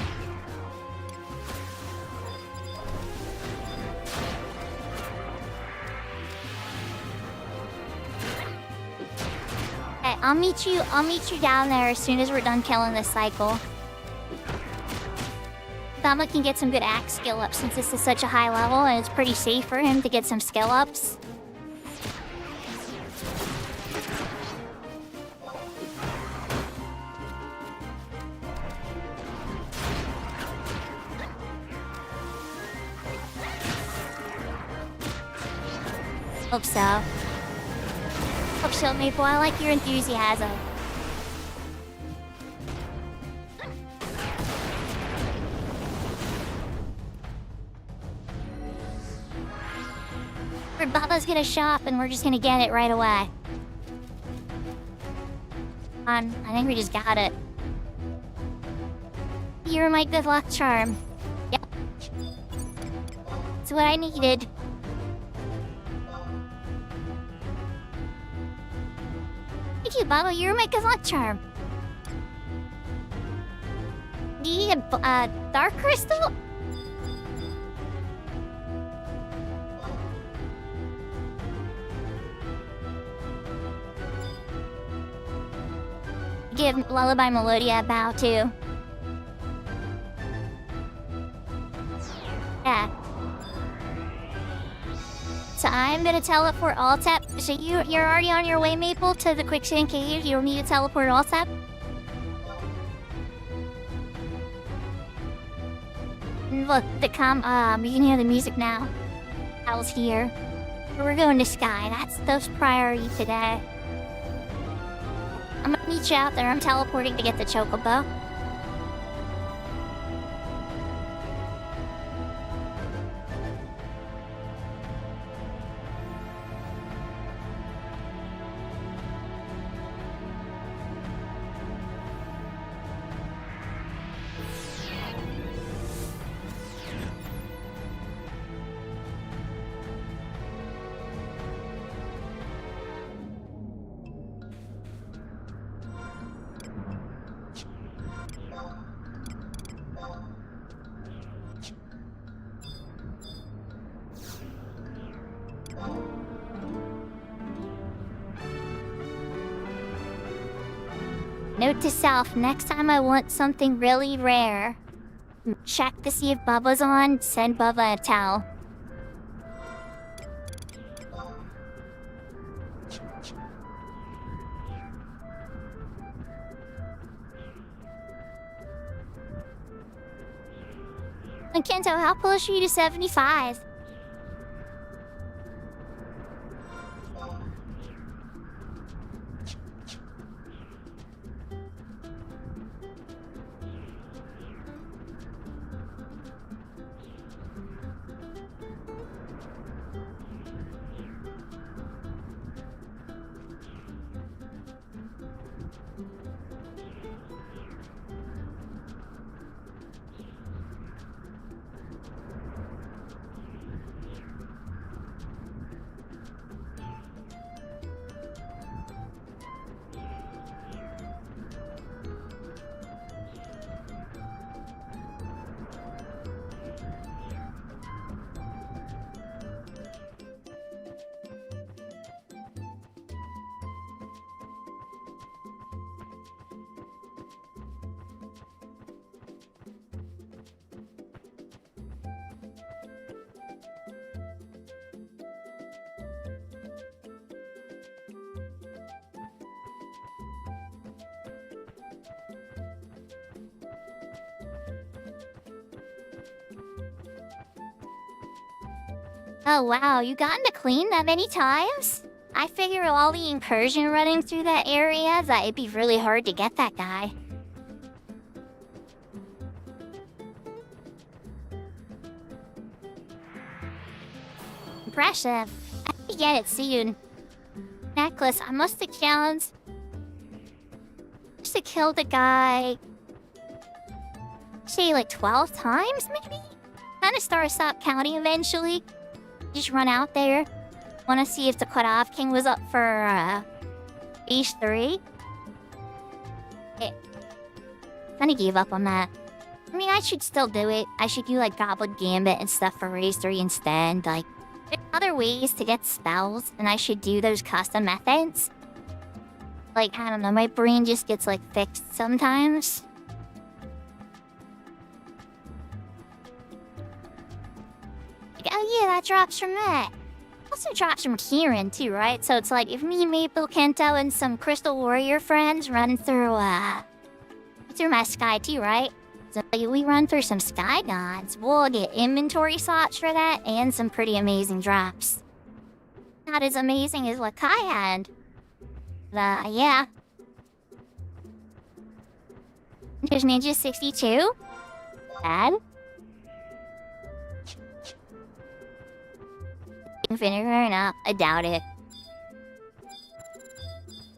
[SPEAKER 1] Okay, I'll meet you down there as soon as we're done killing this cycle. Thama can get some good axe skill ups since this is such a high level and it's pretty safe for him to get some skill ups. Hope so. Hope so, Maple. I like your enthusiasm. Baba's gonna shop and we're just gonna get it right away. I think we just got it. You're my good luck charm. Yep. That's what I needed. Thank you, Baba. You're my good luck charm. Do you need a dark crystal? Give Lullaby Melodia a bow too. Yeah. So I'm gonna teleport Altep. So you're already on your way, Maple, to the quicksand cave. You don't need to teleport Altep. Look, you can hear the music now. Owl's here. We're going to Sky. That's priority today. I'm gonna meet you out there. I'm teleporting to get the chocobo. Note to self, next time I want something really rare, check to see if Bubba's on, send Bubba a towel. Kento, I'll push you to 75. Oh wow, you gotten to clean that many times? I figure with all the incursion running through that area that it'd be really hard to get that guy. Impressive. I have to get it soon. Necklace, I must have killed the guy. Say like 12 times, maybe? Kinda stop counting eventually. Just run out there. Wanna see if the cutoff king was up for, Phase 3? Kinda gave up on that. I mean, I should still do it. I should do like Goblin Gambit and stuff for Phase 3 instead. Like, there's other ways to get spells, and I should do those custom methods. Like, I don't know, my brain just gets like fixed sometimes. Like, oh yeah, that drops from that. Also drops from Kieran too, right? So it's like if me, Maple, Kento, and some Crystal Warrior friends run through my Sky too, right? So we run through some Sky Gods. We'll get inventory slots for that and some pretty amazing drops. Not as amazing as what Kai had. But, yeah. There's Ninja 62. Bad. Vinegar? No, I doubt it.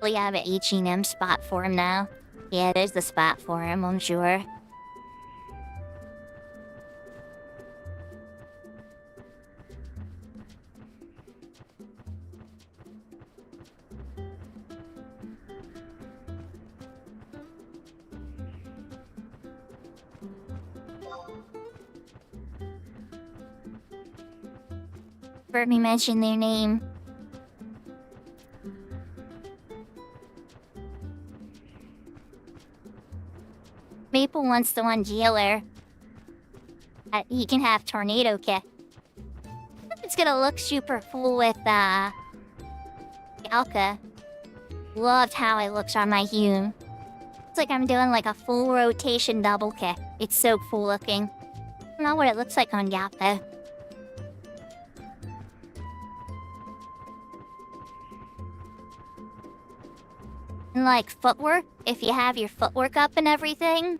[SPEAKER 1] We have an H&M spot for him now. Yeah, there's the spot for him, I'm sure. Heard me mention their name. Maple wants the one jailer. He can have tornado kick. It's gonna look super cool with Galka. Loved how it looks on my Hume. It's like I'm doing like a full rotation double kick. It's so cool looking. I don't know what it looks like on Galka. And like footwork, if you have your footwork up and everything,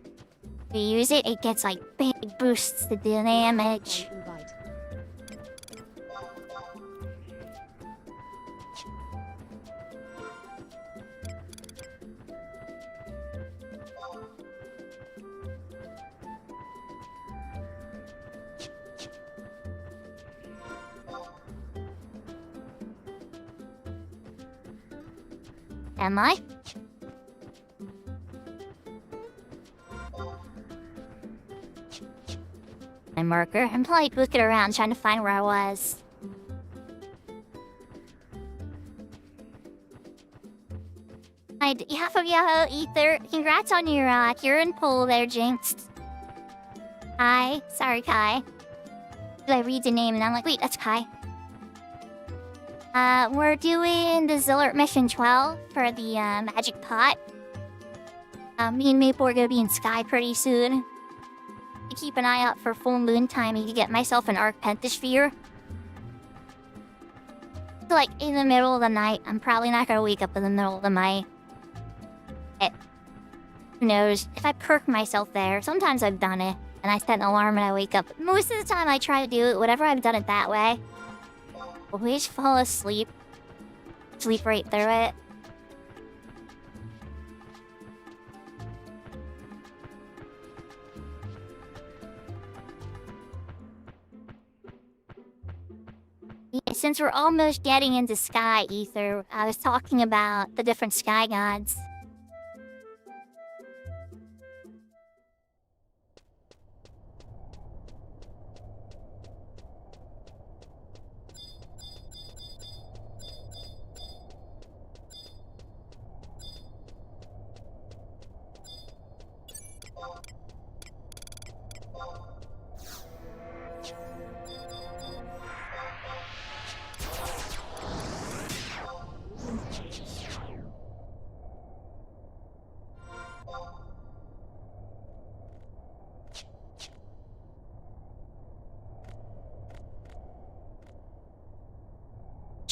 [SPEAKER 1] if you use it, it gets like big boosts to the damage.
[SPEAKER 2] Invite.
[SPEAKER 1] Am I? My marker. I'm probably looking around trying to find where I was. Yahoo Ether. Congrats on your Kieran poll there, Jinx. Kai. Sorry, Kai. Did I read the name and I'm like, wait, that's Kai. We're doing the Zillert Mission 12 for the Magic Pot. Me and Maple are gonna be in Sky pretty soon. To keep an eye out for full moon timing to get myself an Arc Pentasphere. So, like, in the middle of the night, I'm probably not gonna wake up in the middle of the night. Who knows? If I perk myself there, sometimes I've done it, and I set an alarm and I wake up. Most of the time I try to do it, whatever I've done it that way. Always fall asleep. Sleep right through it. Yeah, since we're almost getting into Sky Ether, I was talking about the different Sky Gods.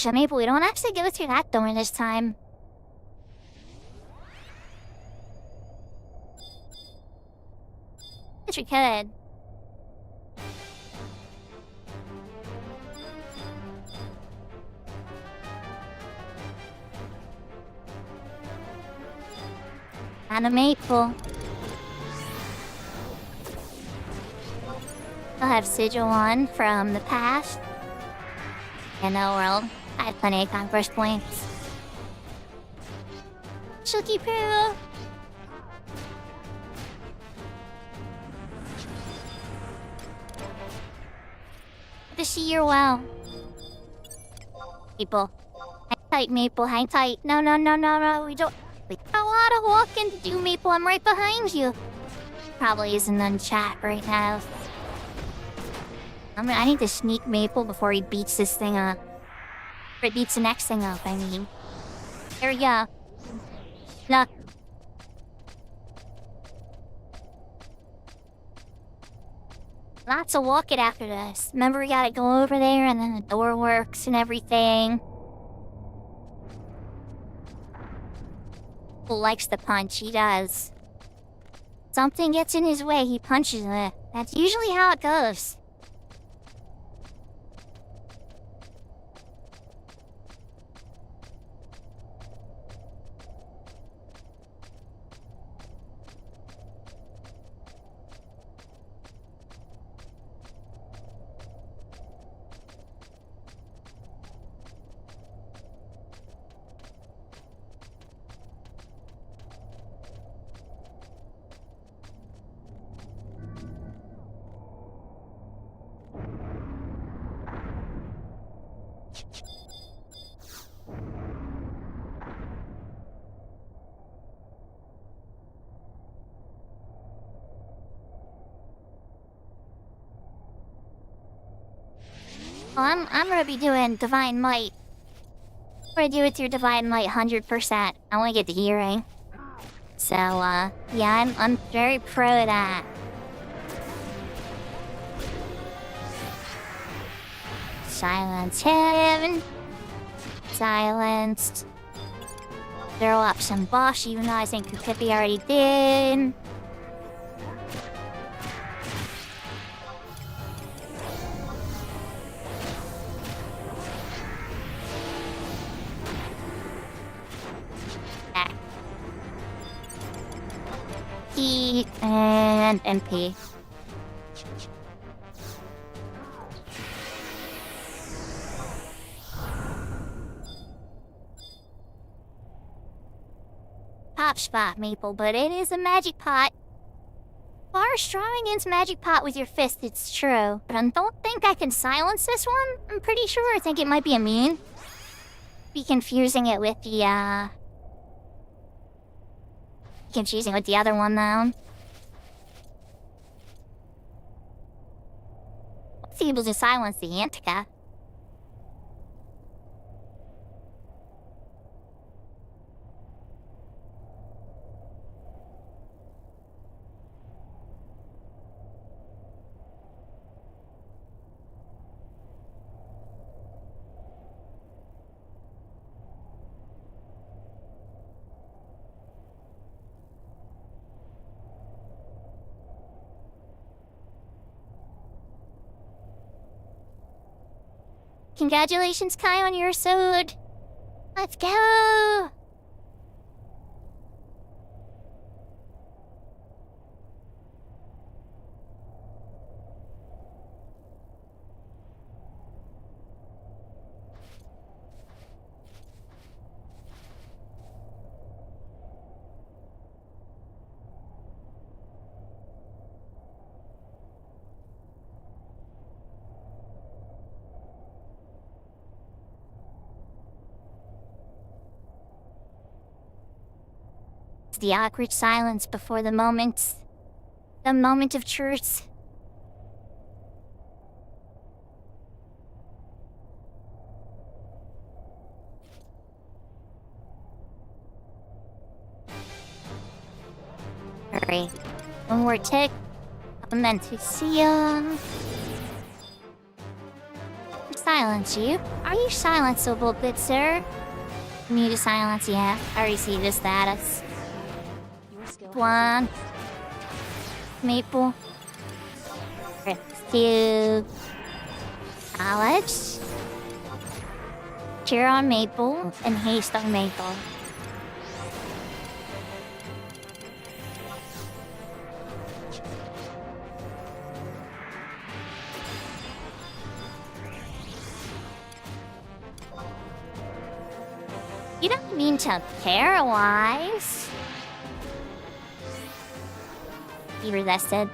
[SPEAKER 1] So maybe we don't actually go through that door this time. Wish we could. And a maple. I'll have sigil on from the past. In the world, I had plenty of conquest points. Shooky poo! Good to see you're well. People. Hang tight, Maple, hang tight. No, we don't... We got a lot of walking to do, Maple, I'm right behind you. Probably isn't on chat right now. I need to sneak Maple before he beats this thing up. Or it beats the next thing up, I mean. There we go. Look. Lots of walking after this. Remember, we gotta go over there and then the door works and everything. Who likes to punch? He does. Something gets in his way, he punches it. That's usually how it goes. Well, I'm gonna be doing Divine Might. I'm gonna do it through Divine Might 100%. I wanna get the hearing. So, yeah, I'm very pro of that. Silence him. Silenced. Throw up some boss, even though I think Kukipi already did. E and MP. Top spot, Maple, but it is a magic pot. You are strong against magic pot with your fist, it's true. But I don't think I can silence this one. I'm pretty sure. I think it might be immune. Be confusing it with the, confusing with the other one, though. It's able to silence the Antica. Congratulations, Kai, on your sword. Let's go! The awkward silence before the moment of truth. Hurry. One more tick. I'm meant to see ya. Silence. silence you. Are you silenceable, good sir? Need to silence, yeah. I already see the status.
[SPEAKER 2] Your skill
[SPEAKER 1] One. Maple. Two. Alex. Cheer on Maple and haste on Maple. You don't mean to paralyze. He resisted.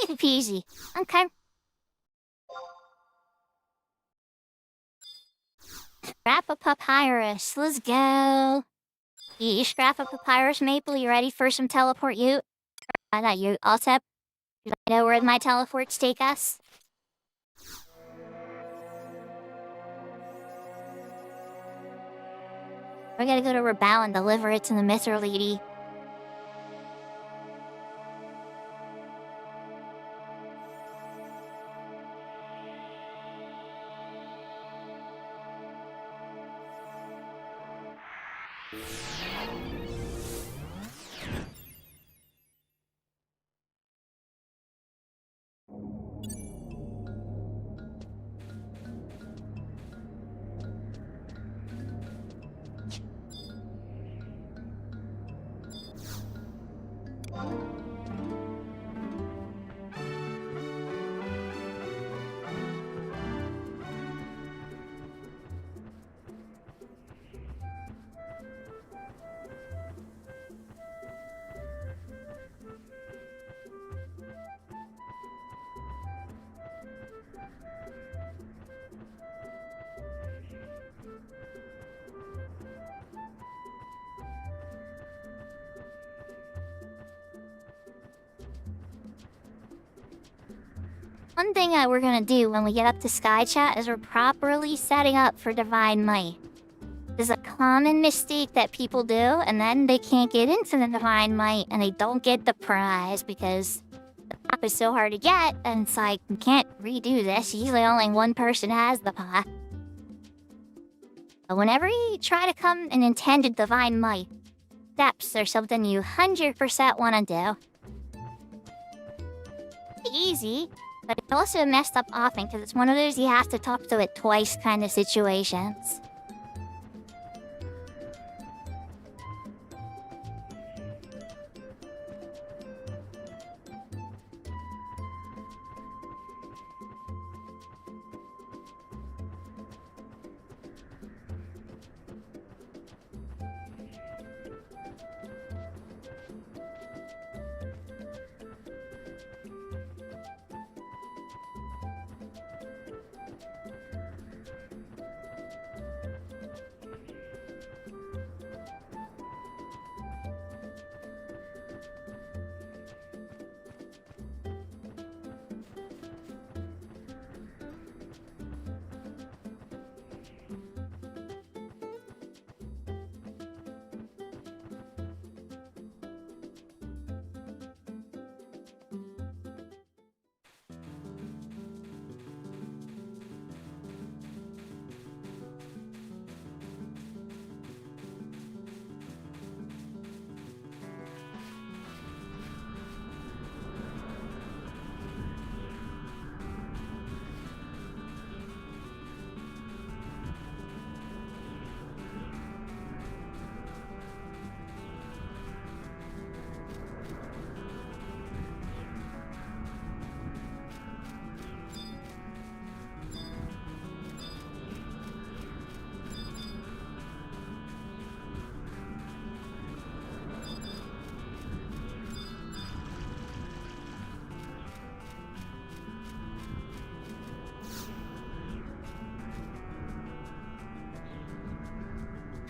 [SPEAKER 1] Easy peasy. Okay. Scrap a papyrus. Let's go. You scrap a papyrus, Maple. You ready for some teleport you? Not you. All set. Do I know where my teleports take us? We gotta go to Rebel and deliver it to the Mithril Lady. One thing that we're gonna do when we get up to Sky Chat is we're properly setting up for Divine Might. There's a common mistake that people do, and then they can't get into the Divine Might, and they don't get the prize because the pop is so hard to get, and it's like, you can't redo this. Usually only one person has the pop. But whenever you try to come an intended Divine Might, steps are something you 100% want to do. Easy. But it's also messed up often because it's one of those you have to talk to it twice kind of situations.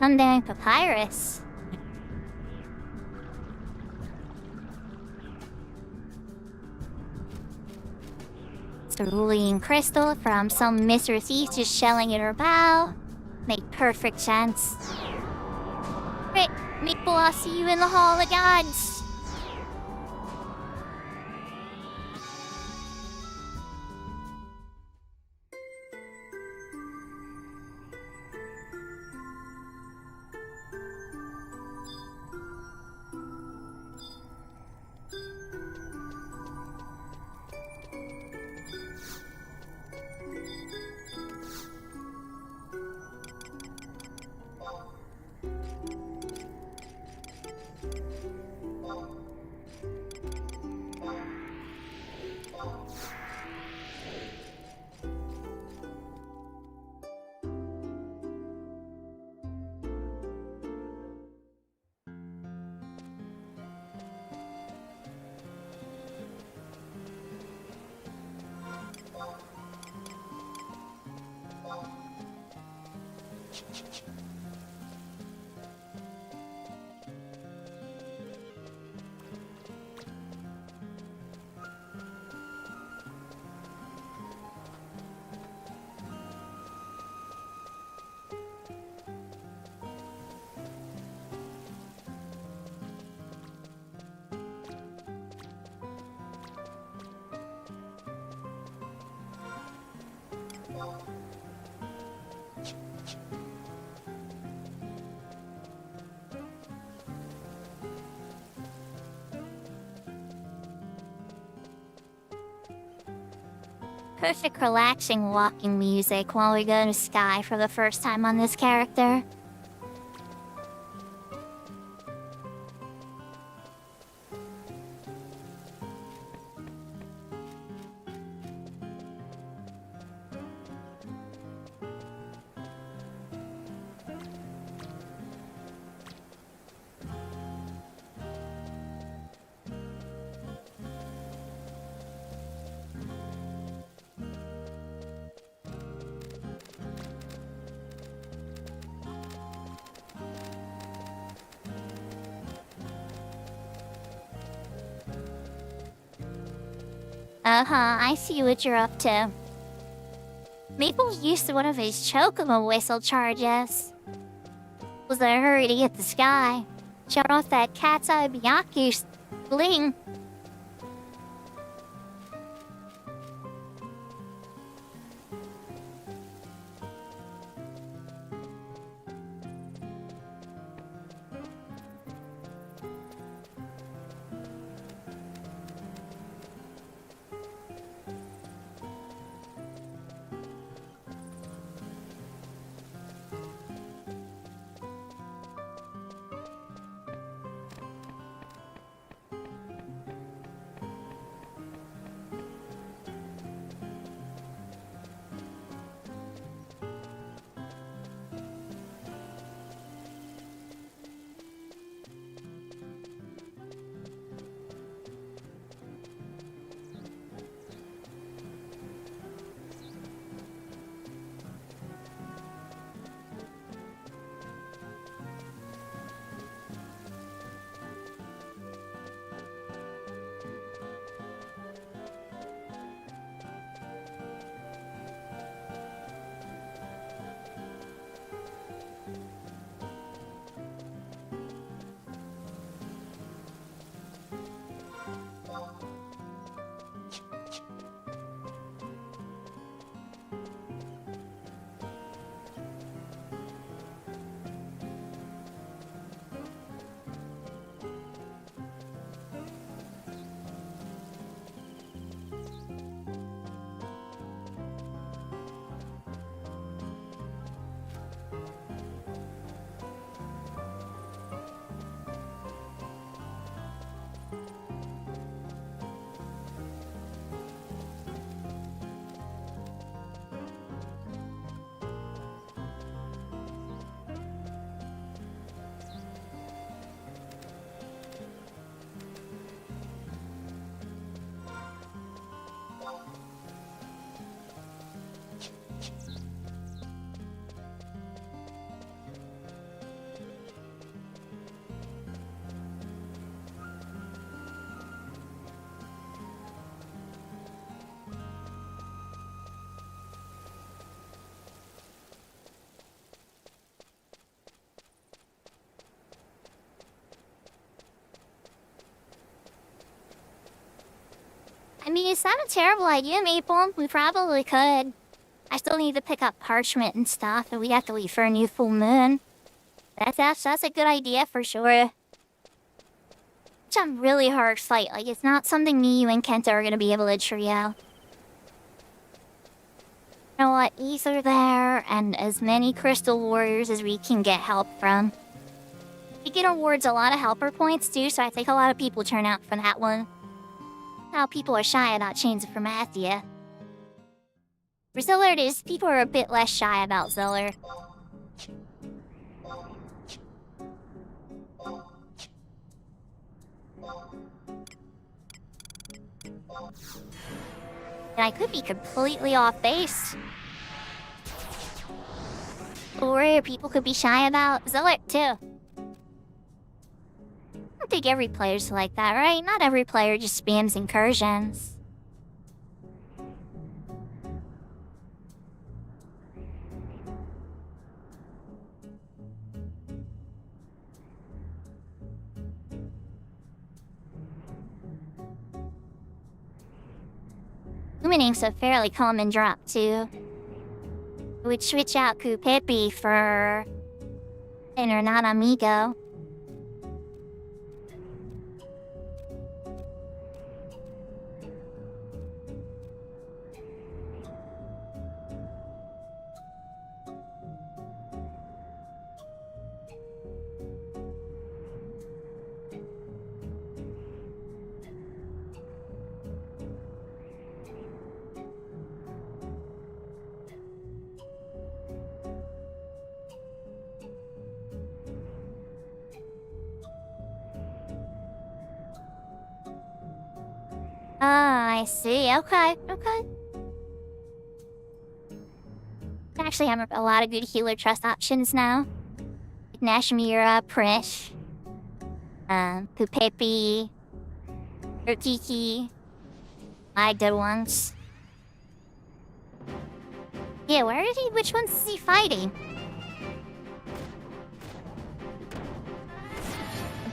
[SPEAKER 1] Sundown Papyrus. Cerulean crystal from some mystery thief just shelling in her bow. Make perfect sense. Maple, I'll see you in the Hall of Gods. Perfect relaxing walking music while we go to Sky for the first time on this character. I see what you're up to. Maple used one of his Chocomo whistle charges. Was in a hurry to get the Sky. Shut off that cat's eye Byaku's bling. mean, it's not a terrible idea, Maple. We probably could. I still need to pick up parchment and stuff, and we have to wait for a new full moon. That's a good idea for sure. It's a really hard fight. Like, it's not something me, you, and Kenta are gonna be able to trio. You know what? Ether there, and as many crystal warriors as we can get help from. It awards a lot of helper points too, so I think a lot of people turn out for that one. Now people are shy about Chains of Formathia. For Ziller, people are a bit less shy about Ziller. And I could be completely off base. Or people could be shy about Ziller too. I don't think every player's like that, right? Not every player just spams incursions. Luminate's a fairly common drop too. We'd switch out Kupepi for Internet Amigo. Ah, I see. Okay. Actually, have a lot of good healer trust options now. Nashmira, Prish, Pupepi, Urkiki. My good ones. Yeah, where is he? Which ones is he fighting?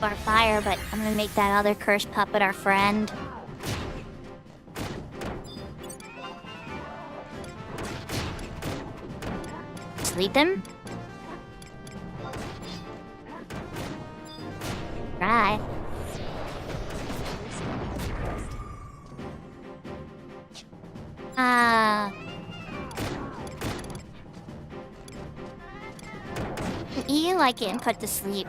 [SPEAKER 1] Bar fire, but I'm gonna make that other cursed puppet our friend. Sleep him? Right. You like it and put to sleep.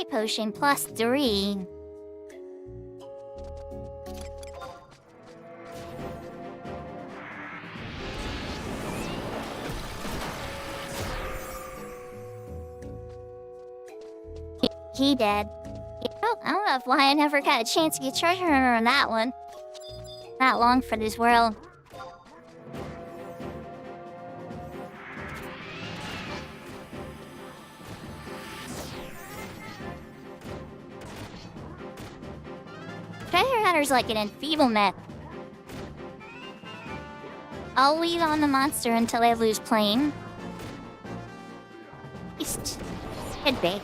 [SPEAKER 1] Potion plus 3. He dead. I don't know why I never got a chance to get treasure hunter on that one. Not long for this world. Treasure hunter's like an enfeeblement. I'll lead on the monster until I lose plane. East. Could be.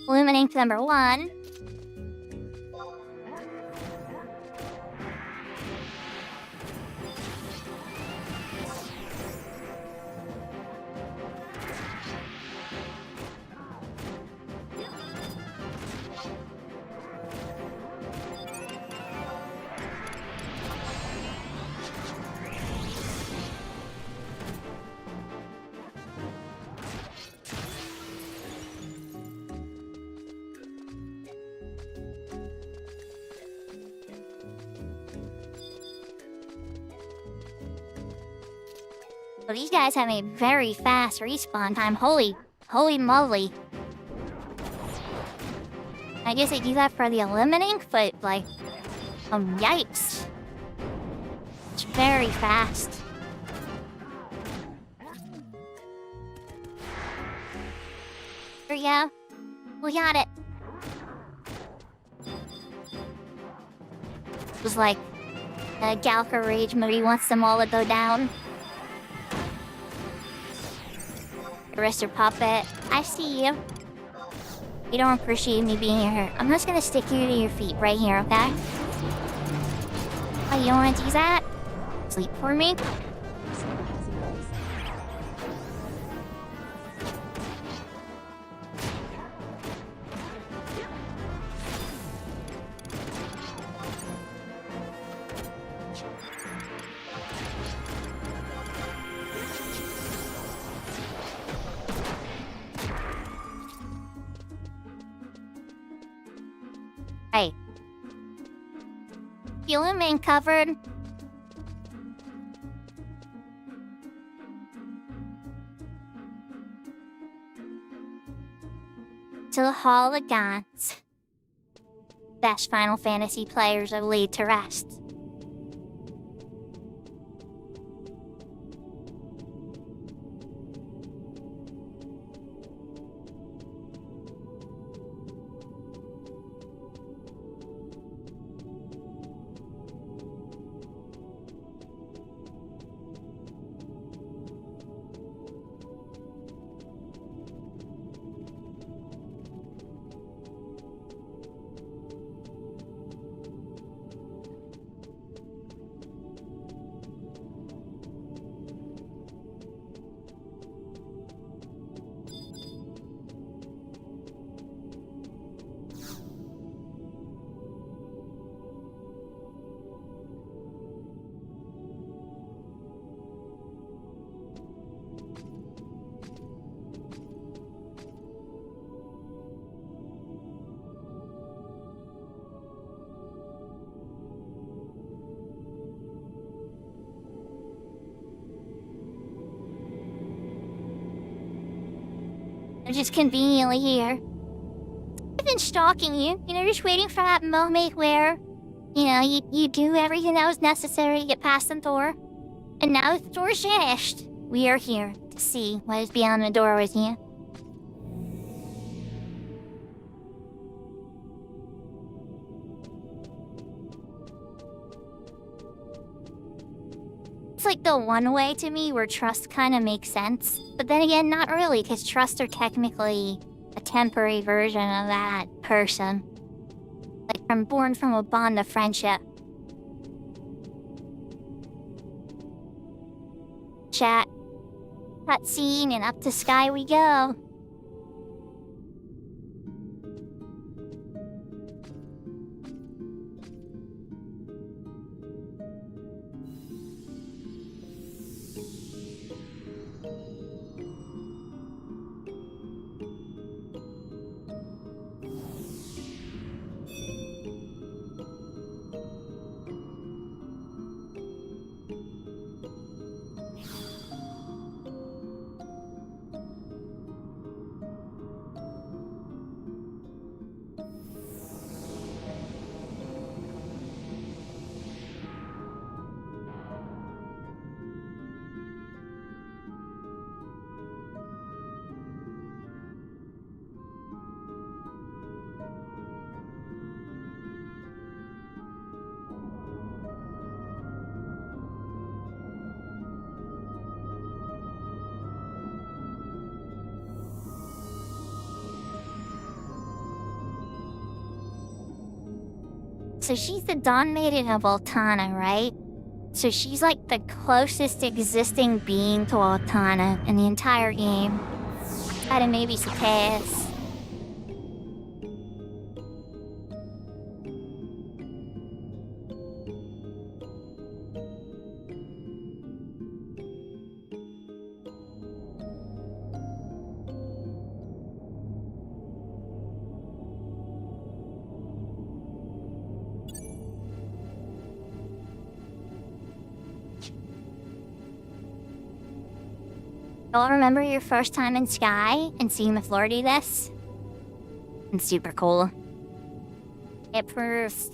[SPEAKER 1] Illuminate number 1. Well, these guys have a very fast respawn time. Holy moly. I guess they do that for the eliminating, but like, yikes. It's very fast. Here we go. We got it. It was like a Galka rage mode. He wants them all to go down. Arrest your puppet. I see you. You don't appreciate me being here. I'm just gonna stick you to your feet right here, okay? Oh, you don't wanna do that? Sleep for me? Hey. Feeling main covered? To the Hall of Gods. Best Final Fantasy players are laid to rest. I'm just conveniently here. I've been stalking you, just waiting for that moment where, you do everything that was necessary to get past the door. And now the door's finished. We are here to see what is beyond the door with you. It's like the one way to me where trust kind of makes sense. But then again, not really, because trusts are technically a temporary version of that person. Like, I'm born from a bond of friendship. Chat. Cutscene, and up to sky we go. So she's the Dawn Maiden of Altana, right? So she's like the closest existing being to Altana in the entire game. Gotta maybe surpass. Y'all remember your first time in Sky and seeing the floor do this? It's super cool. It proves.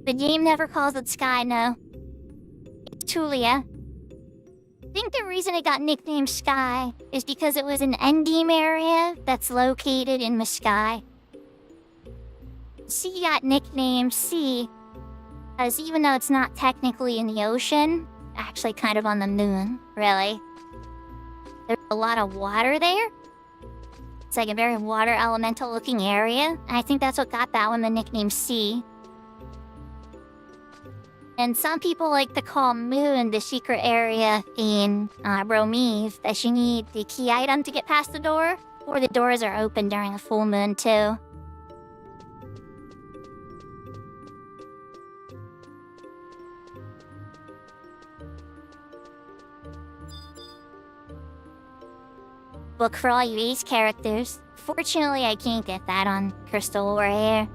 [SPEAKER 1] The game never calls it Sky, no. It's Tulia. I think the reason it got nicknamed Sky is because it was an endgame area that's located in the sky. Sea got nicknamed Sea because even though it's not technically in the ocean, actually kind of on the moon, really. There's a lot of water there. It's like a very water elemental looking area, and I think that's what got that one the nickname Sea. And some people like to call Moon the secret area in Romeve that you need the key item to get past the door, or the doors are open during a full moon too. Book for all you Ace characters. Fortunately, I can't get that on Crystal or Air.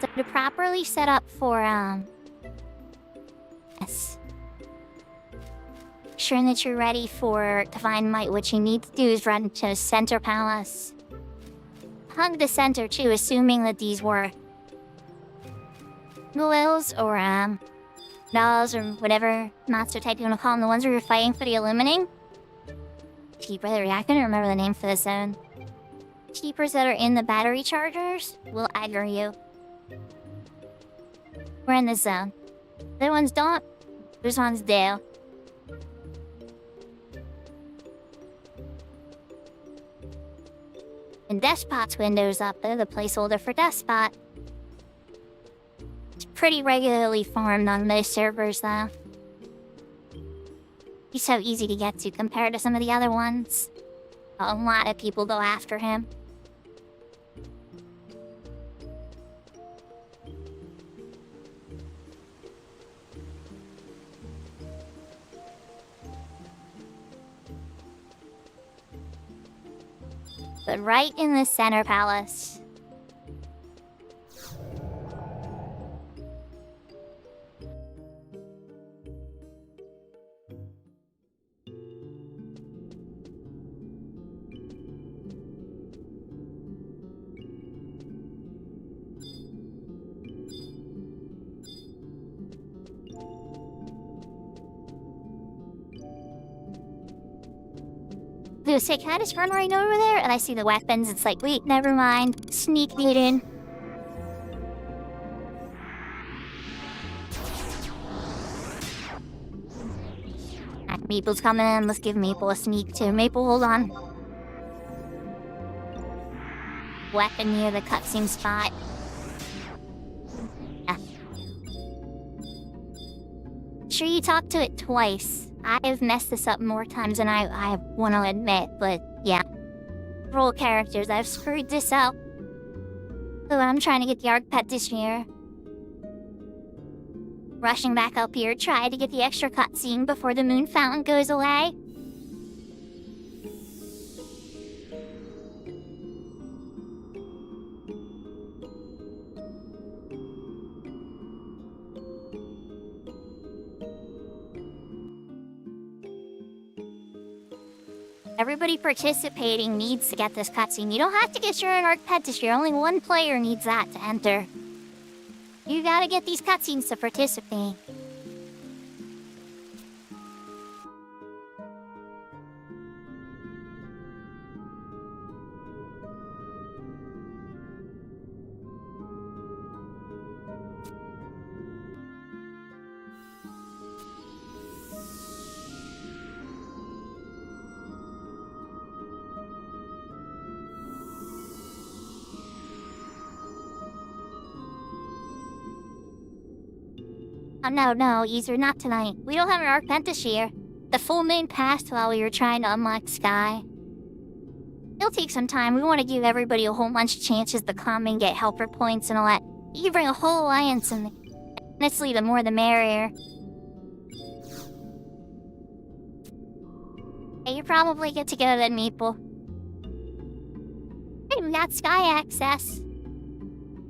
[SPEAKER 1] So to properly set up for, yes. Sure that you're ready for Divine Might, what you need to do is run to Center Palace. Hug the center too, assuming that these were Wills or, dolls or whatever monster type you want to call them, the ones where you're fighting for the Illuminating. Keeper, I couldn't remember the name for the zone. Keepers that are in the battery chargers will aggro you. We're in this zone. The other ones don't. Those ones do. And Despot's window's up there, the placeholder for Despot. It's pretty regularly farmed on most servers, though. He's so easy to get to compared to some of the other ones. A lot of people go after him. But right in the Center Palace. Say, can I just run right over there? And I see the weapons. It's like, wait, never mind. Sneak it in. Maple's coming in. Let's give Maple a sneak too. Maple, hold on. Weapon near the cutscene spot. Yeah. Sure, you talked to it twice. I've messed this up more times than I want to admit, but yeah. Roll characters, I've screwed this up. So I'm trying to get the Arc Pet this year. Rushing back up here, try to get the extra cutscene before the moon fountain goes away. Everybody participating needs to get this cutscene. You don't have to get your own Arc Pet this year. Only one player needs that to enter. You gotta get these cutscenes to participate. Oh, no, Ether, not tonight. We don't have an arc event this year. The full moon passed while we were trying to unlock Sky. It'll take some time. We want to give everybody a whole bunch of chances to come and get helper points and all that. You can bring a whole alliance and honestly, the more the merrier. Hey, you probably get to go then, Meeple. Hey, we got Sky access.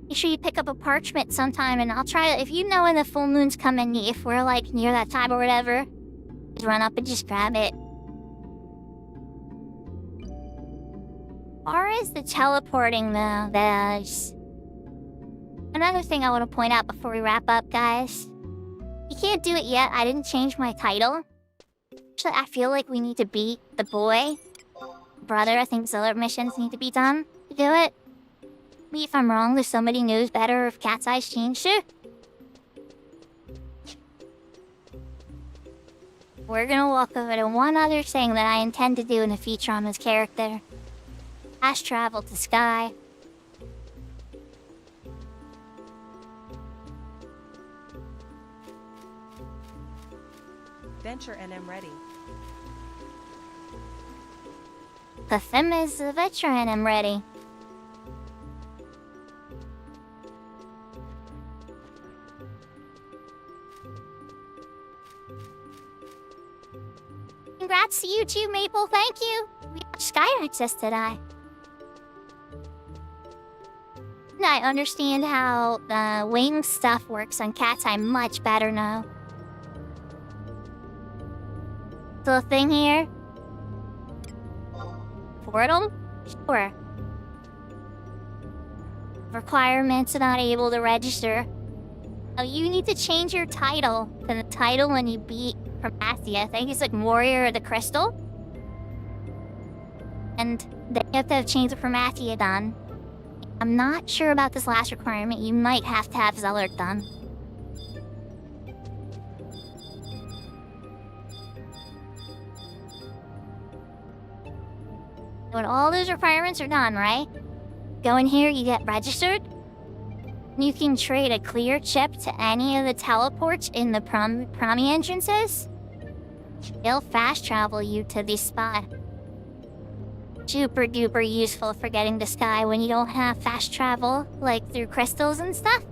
[SPEAKER 1] Make sure you pick up a parchment sometime and I'll try to, if you know when the full moon's coming, if we're like near that time or whatever, just run up and just grab it. As far as the teleporting though, there's another thing I want to point out before we wrap up, guys. You can't do it yet. I didn't change my title. Actually, I feel like we need to beat the boy. Brother, I think Ziller missions need to be done to do it. Me if I'm wrong, there's somebody knows better if Cat's Eyes changed it. We're gonna walk over to one other thing that I intend to do in the future on this character. Fast travel to Sky.
[SPEAKER 3] Venture NM ready.
[SPEAKER 1] The thim is the veteran, I'm ready. Congrats to you too, Maple, thank you! We got Sky access today. I understand how the wing stuff works on Cat's Eye much better now. So the thing here? Portal? Sure. Requirements are not able to register. Oh, you need to change your title to the title when you beat Promathia. I think it's like Warrior of the Crystal. And then you have to have changed the Promathia done. I'm not sure about this last requirement. You might have to have Zeller done. When all those requirements are done, right? Go in here, you get registered. You can trade a clear chip to any of the teleports in the promi entrances. They'll fast travel you to this spot. Super duper useful for getting to Sky when you don't have fast travel, like through crystals and stuff.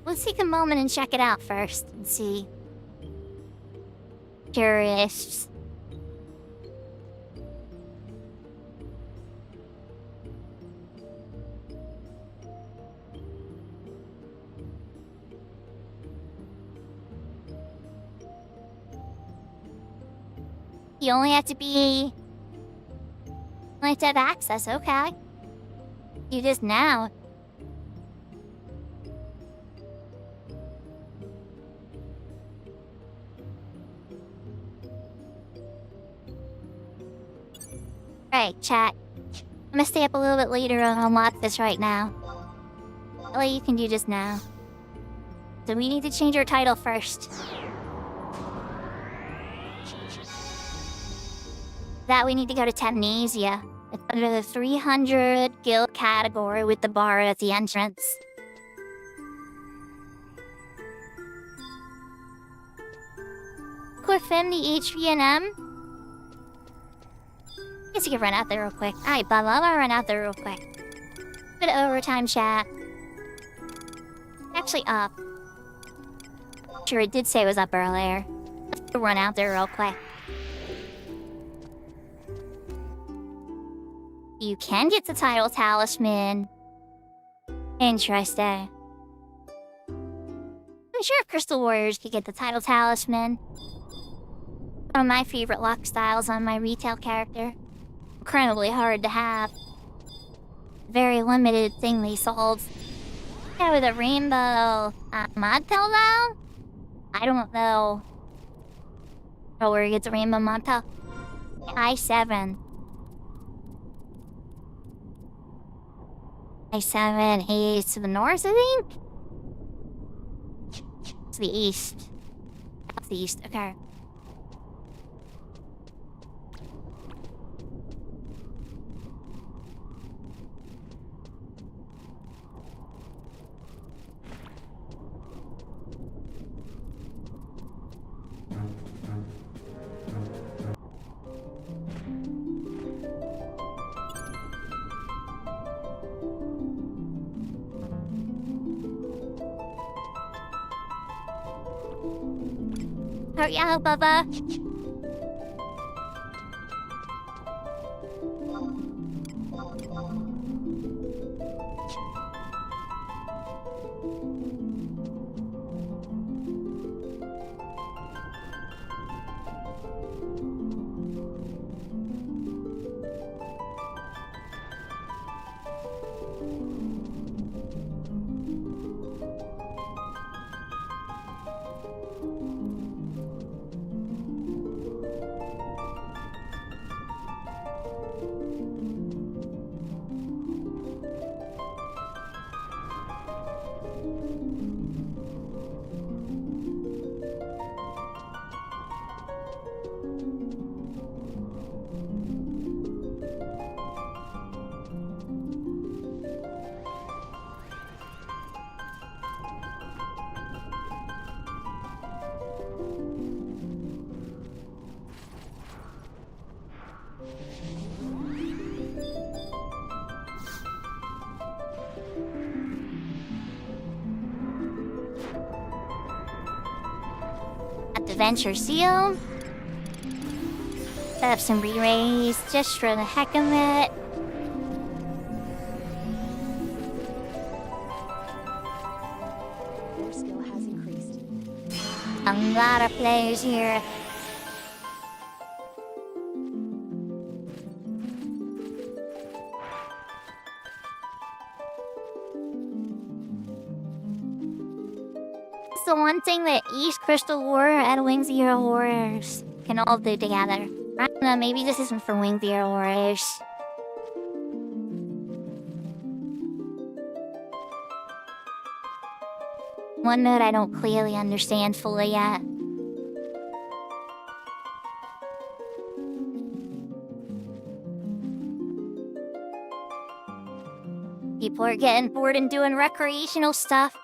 [SPEAKER 1] Let's take a moment and check it out first and see. Curious. You only have to be... You have to have access, okay. You just now. Right, chat. I'm gonna stay up a little bit later and unlock this right now. All you can do just now. So we need to change our title first. That we need to go to Temnesia. It's under the 300 guild category with the bar at the entrance. Cliffim the HVNM. Guess you can run out there real quick. Alright, Bubba, I'm gonna run out there real quick. Bit of overtime chat. Actually up. Sure, it did say it was up earlier. Let's run out there real quick. You can get the title talisman. Interesting. I'm sure if Crystal Warriors could get the title talisman. One of my favorite luck styles on my retail character. Incredibly hard to have. Very limited thing they sold. Yeah, with a rainbow mod pill though? I don't know. Oh, where he gets a rainbow mod pill. I7. I7, he's to the north, I think? To the east. Southeast, okay. Hurry out, Bubba. At the Venture Seal. Set up some re-rays just for the heck of it.
[SPEAKER 2] Your skill has increased.
[SPEAKER 1] A lot of players here. It's the one thing that East Crystal Warrior and Wing Zero Warriors can all do together. I don't know, maybe this isn't for Wing Zero Warriors. One mode I don't clearly understand fully yet. People are getting bored and doing recreational stuff.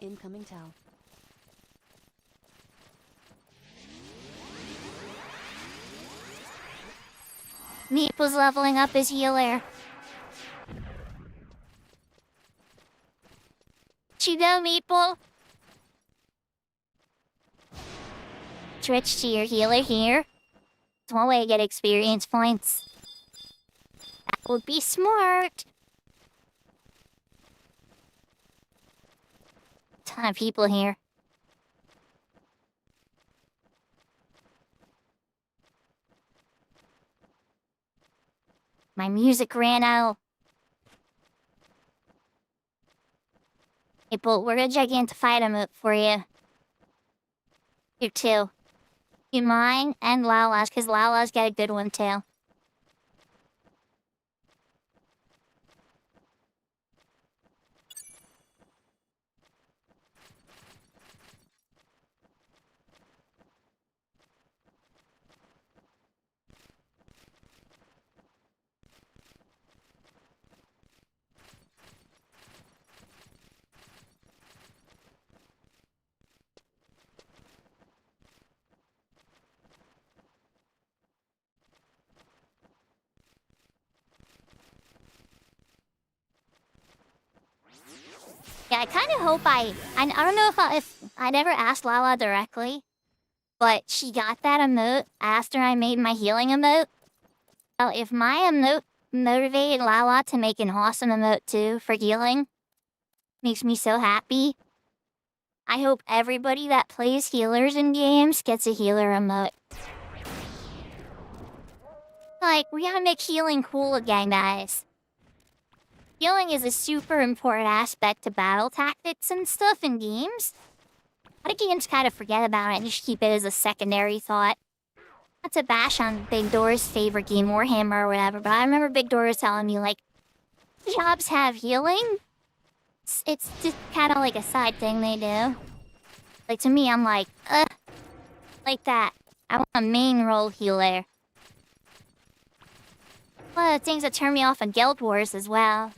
[SPEAKER 2] Incoming Tau.
[SPEAKER 1] Meeple's leveling up his healer. You go, Meeple. Switch to your healer here. It's one way to get experience points. That would be smart. Ton of people here. My music ran out. Hey, Bolt, we're gonna gigantify them up for you. You too. You mine and Lala's, because Lala's got a good one too. Yeah, I kind of hope I don't know if I never asked Lala directly, but she got that emote after I made my healing emote. Well, if my emote motivated Lala to make an awesome emote too for healing, makes me so happy. I hope everybody that plays healers in games gets a healer emote. Like, we gotta make healing cool again, guys. Healing is a super important aspect to battle tactics and stuff in games. A lot of games kind of forget about it and just keep it as a secondary thought. Not to bash on Big Door's favorite game, Warhammer or whatever, but I remember Big Door was telling me, like, jobs have healing. It's just kind of like a side thing they do. Like, to me, I'm like that. I want a main role healer. One of the things that turn me off on Guild Wars as well.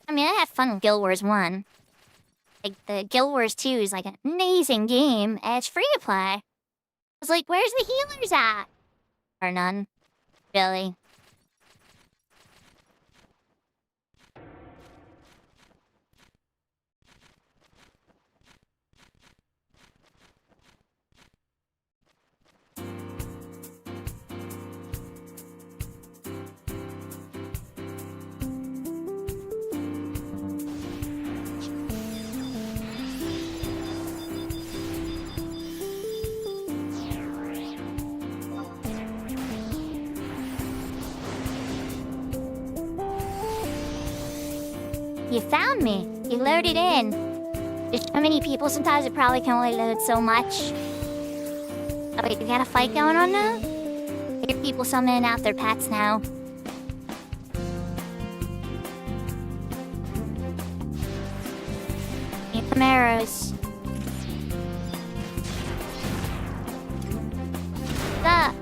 [SPEAKER 1] I mean, I had fun with Guild Wars 1. Like, the Guild Wars 2 is like an amazing game, and it's free to play. I was like, where's the healers at? Or none. Really. You found me. You loaded in. There's so many people, sometimes it probably can only load so much. Oh wait, you got a fight going on now? I hear people summoning out their pets now. Need some arrows. Stop.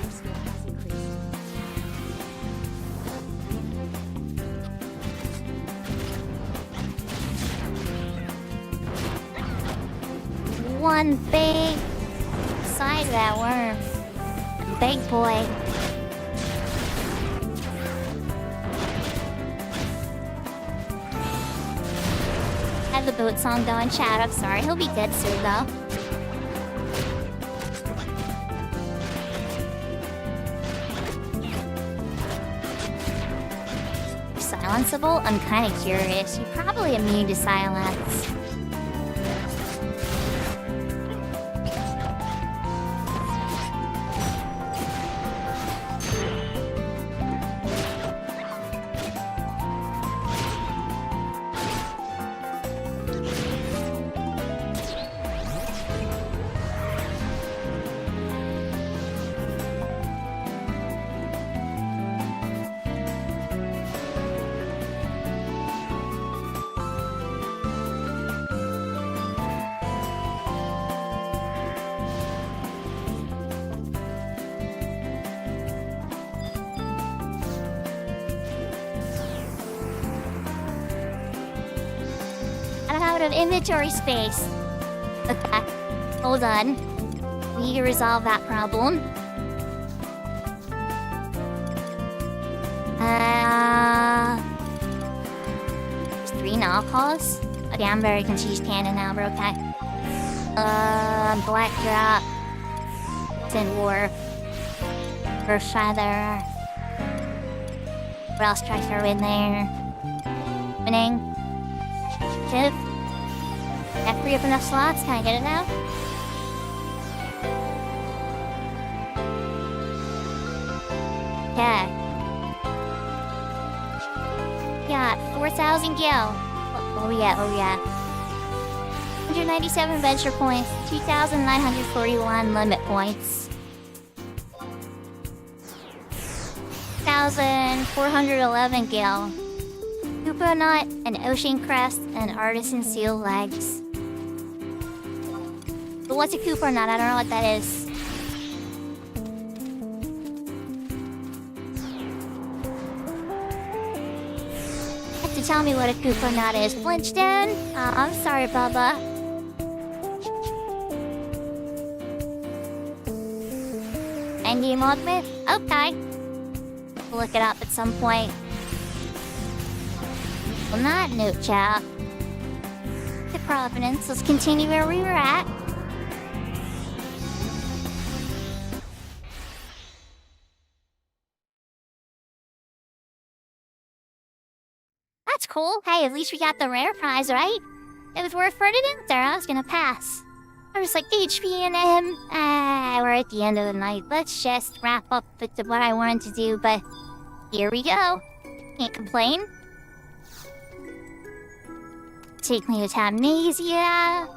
[SPEAKER 2] Your skill has increased.
[SPEAKER 1] One big size of that worm. Big boy. Had the boat song going, chat. I'm sorry. He'll be dead soon though. Silenceable? I'm kind of curious. You're probably immune to silence. I'm out of inventory space. Okay, hold on. We need to resolve that problem. There's 3 knockoffs? Okay, I'm very confused canon now, but okay. Black Drop. Tin War. First Feather. What else try to throw in there? Winning. Tip. That free up enough slots? Can I get it now? Yeah. Got 4,000 gil. Oh yeah, oh yeah. 197 venture points, 2,941 limit points. 1,411 gil. Koopa Nut, an Ocean Crest, and Artisan Seal Legs. But what's a Koopa Nut? I don't know what that is. You have to tell me what a Koopa Nut is. Flintstone? Oh, I'm sorry, Bubba. Endgame Ultimate? Okay. We'll look it up at some point. On that note, chat. The Providence, let's continue where we were at. That's cool. Hey, at least we got the rare prize, right? It was worth putting it out there. I was gonna pass. I was like, HP and M. We're at the end of the night. Let's just wrap up with what I wanted to do, but here we go. Can't complain. Take me to Amnesia.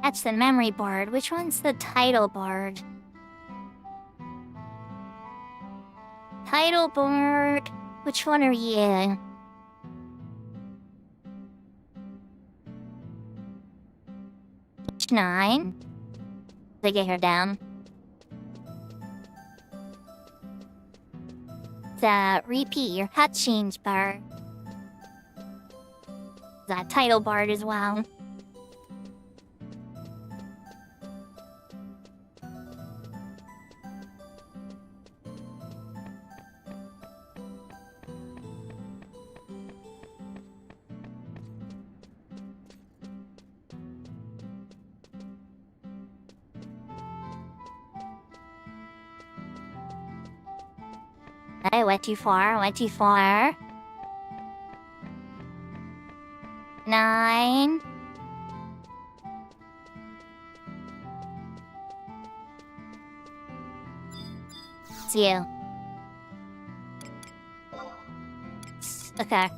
[SPEAKER 1] That's the memory board. Which one's the title board? Title board. Which one are you? Page 9. They get her down. Repeat your cutscenes bar. That title board as well. I went too far, 9. It's you. Okay.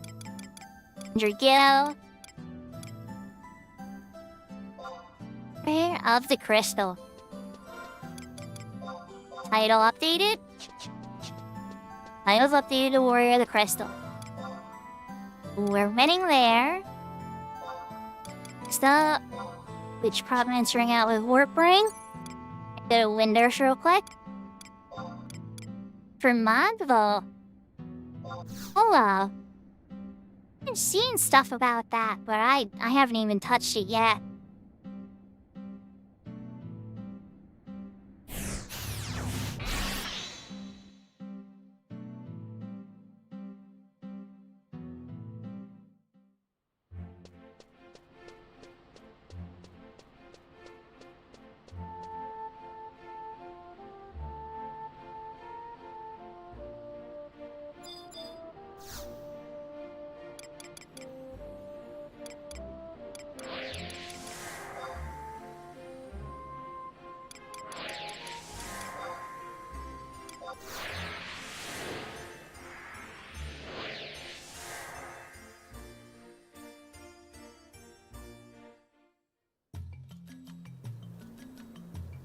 [SPEAKER 1] Gill. Prayer of the Crystal. Title updated. Title's updated to Warrior of the Crystal. We're winning there. Next up, which province ring out with Warp Ring? Go to Winders real quick. For Madvo. Hello. I've been seeing stuff about that, but I haven't even touched it yet.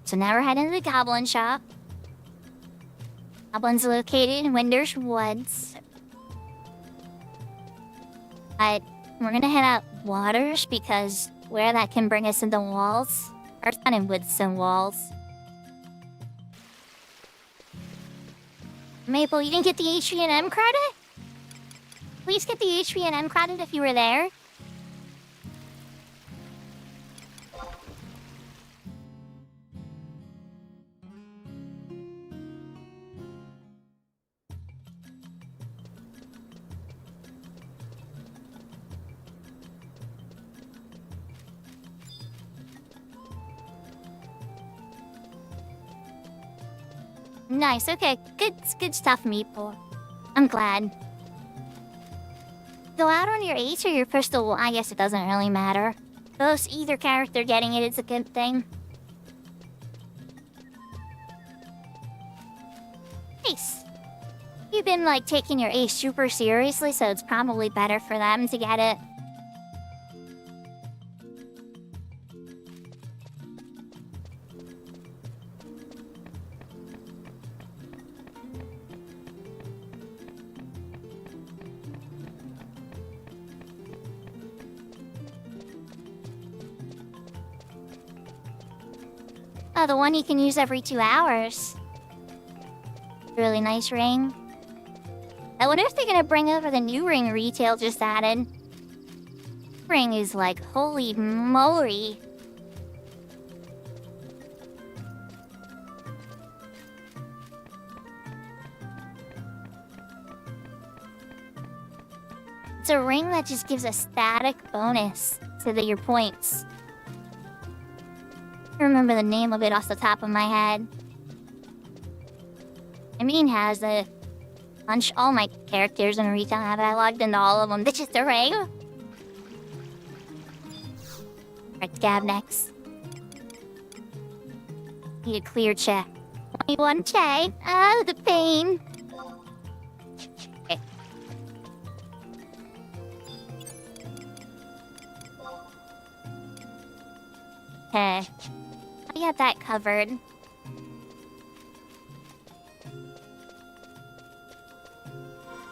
[SPEAKER 1] So now we're heading to the Goblin Shop. Goblin's located in Winders Woods. But we're gonna head out Waters because where that can bring us into walls. Or kind of woods and walls. Maple, you didn't get the H3M credit? Please get the H3M credit if you were there. Nice, okay. Good stuff, Meeple. I'm glad. Go out on your ace or your crystal, well, I guess it doesn't really matter. Both either character getting it is a good thing. Nice. You've been, like, taking your ace super seriously, so it's probably better for them to get it. Oh, the one you can use every 2 hours. Really nice ring. I wonder if they're gonna bring over the new ring retail just added. Ring is like, holy moly. It's a ring that just gives a static bonus to your points. I remember the name of it off the top of my head. I mean, has a bunch. All my characters in retail have it. I logged into all of them. This is the ring. Alright, Gab next. Need a clear check. 21K. Oh, the pain. Okay. Okay. I got that covered.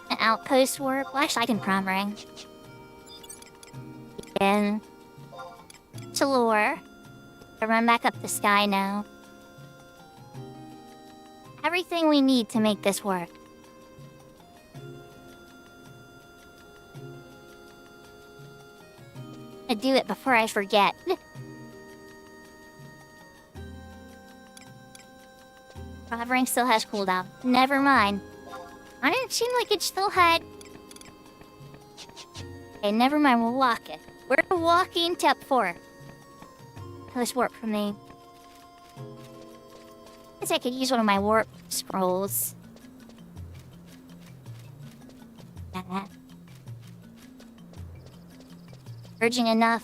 [SPEAKER 1] An outpost warp? Well, actually, I can prom ring. And to lure. I run back up the sky now. Everything we need to make this work. I do it before I forget. Rovering still has cooldown. Never mind. I didn't seem like it still had... Okay, never mind, we'll walk it. We're walking to up 4. This warp for me. Guess I could use one of my warp scrolls. Urging enough.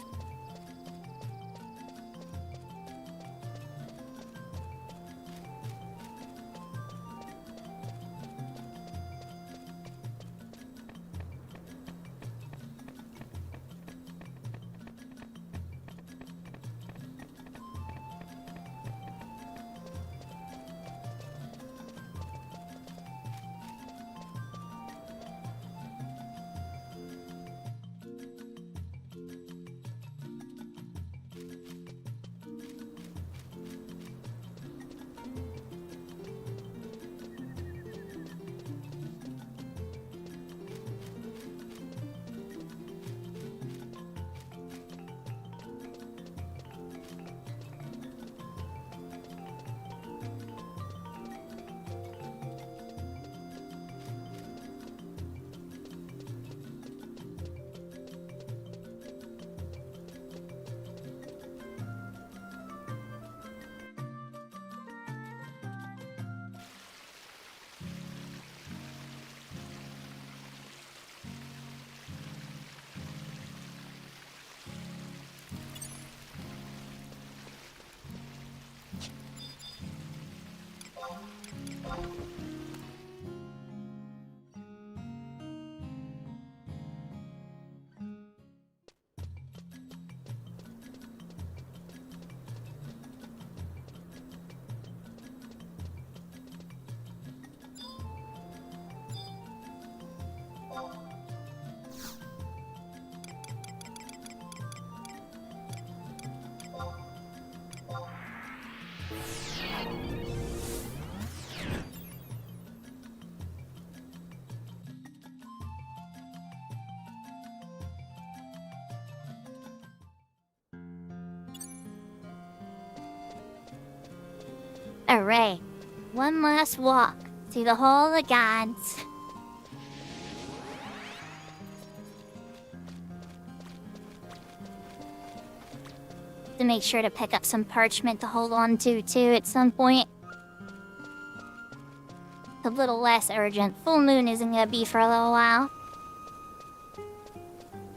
[SPEAKER 1] Alright, one last walk to the Hall of Gods. To make sure to pick up some parchment to hold on to too at some point. It's a little less urgent. Full moon isn't gonna be for a little while.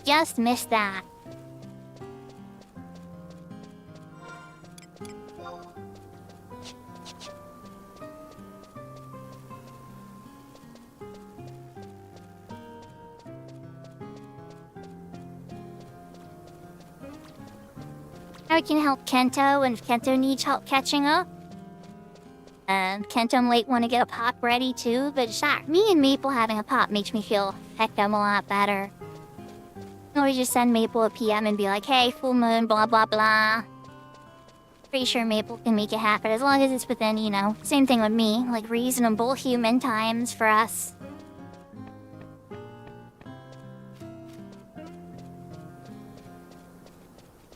[SPEAKER 1] Just missed that. I can help Kento, and if Kento needs help catching up. Kento and Late want to get a pop ready too, but me and Maple having a pop makes me feel heck of a lot better. Or we just send Maple a PM and be like, hey, full moon, blah blah blah. Pretty sure Maple can make it happen as long as it's within, you know, same thing with me, like reasonable human times for us.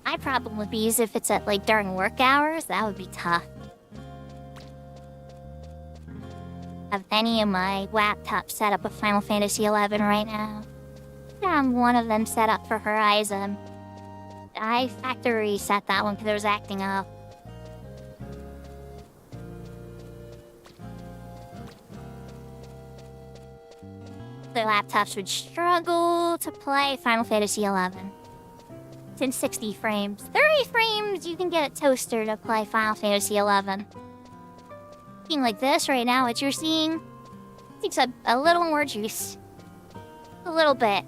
[SPEAKER 1] My problem would be is if it's at like during work hours, that would be tough. Have any of my laptops set up with Final Fantasy XI right now. I have one of them set up for Horizon. I factory reset that one because it was acting up. The laptops would struggle to play Final Fantasy XI. It's in 60 frames. 30 frames, you can get a toaster to play Final Fantasy XI. Looking like this right now, what you're seeing, takes a little more juice. A little bit.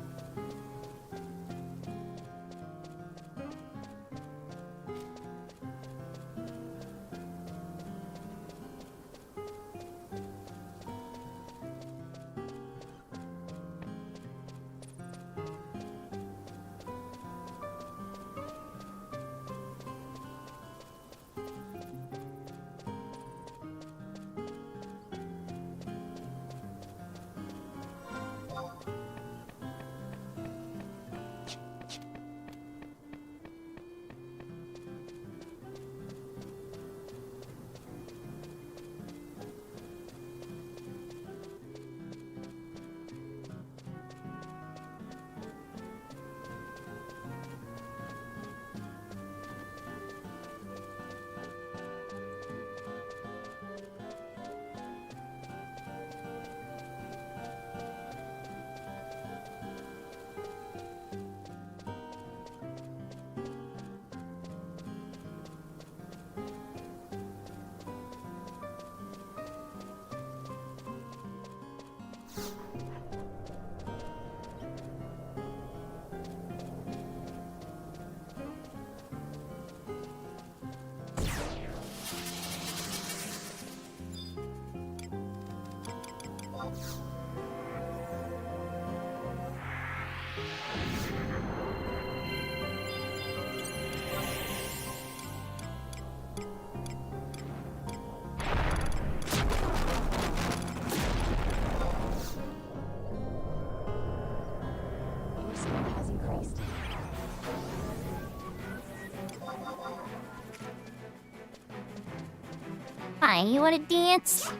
[SPEAKER 1] Hi, you wanna dance?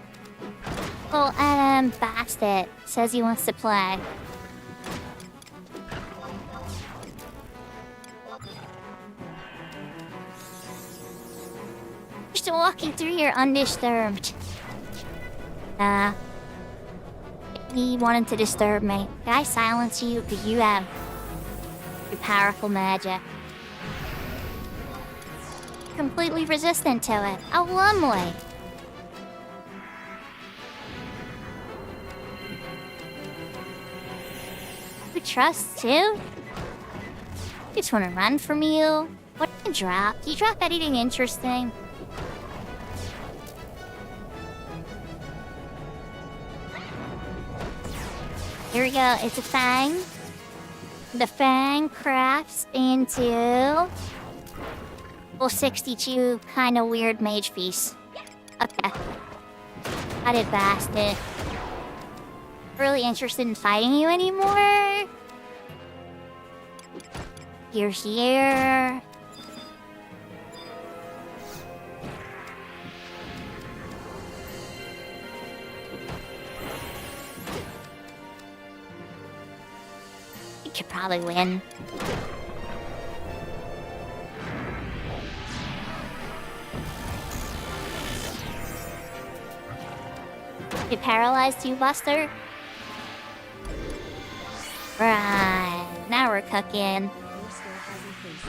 [SPEAKER 1] Well, Adam Bastet says he wants to play. Just walking through here undisturbed. He wanted to disturb me. Did I silence you? Because you have your powerful magic. Completely resistant to it. How lovely. You trust too? Just wanna run from you. What did you drop? Did you drop anything interesting? Here we go. It's a fang. The fang crafts into 62 kind of weird mage piece. Okay. I did bastard. Really interested in fighting you anymore? You're here. You could probably win. You paralyzed you, Buster? Right, now we're cooking.
[SPEAKER 2] Your skill has increased.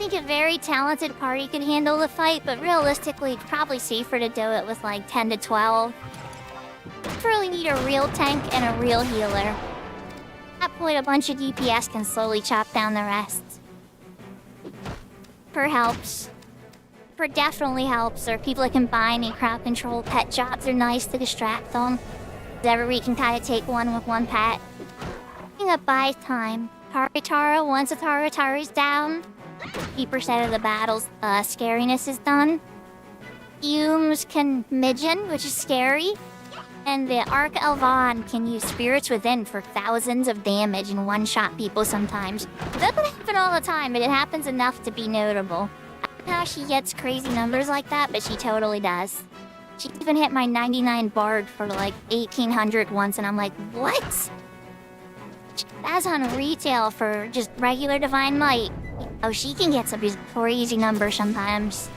[SPEAKER 1] think a very talented party could handle the fight, but realistically, it's probably safer to do it with like 10 to 12. You really need a real tank and a real healer. At that point, a bunch of DPS can slowly chop down the rest. Per helps. Per definitely helps. There are people that can bind and crowd control. Pet jobs are nice to distract them. Every week can kind of take one with one pet. Thing that buys time. Taratara, once a Taratara's down, 50% of the battle's scariness is done. Fumes can midgen, which is scary. And the Arc Elvan can use Spirits Within for thousands of damage and one-shot people sometimes. It doesn't happen all the time, but it happens enough to be notable. I don't know how she gets crazy numbers like that, but she totally does. She even hit my 99 Bard for like 1800 once, and I'm like, what? That's on retail for just regular Divine Might. Oh, she can get some crazy numbers sometimes.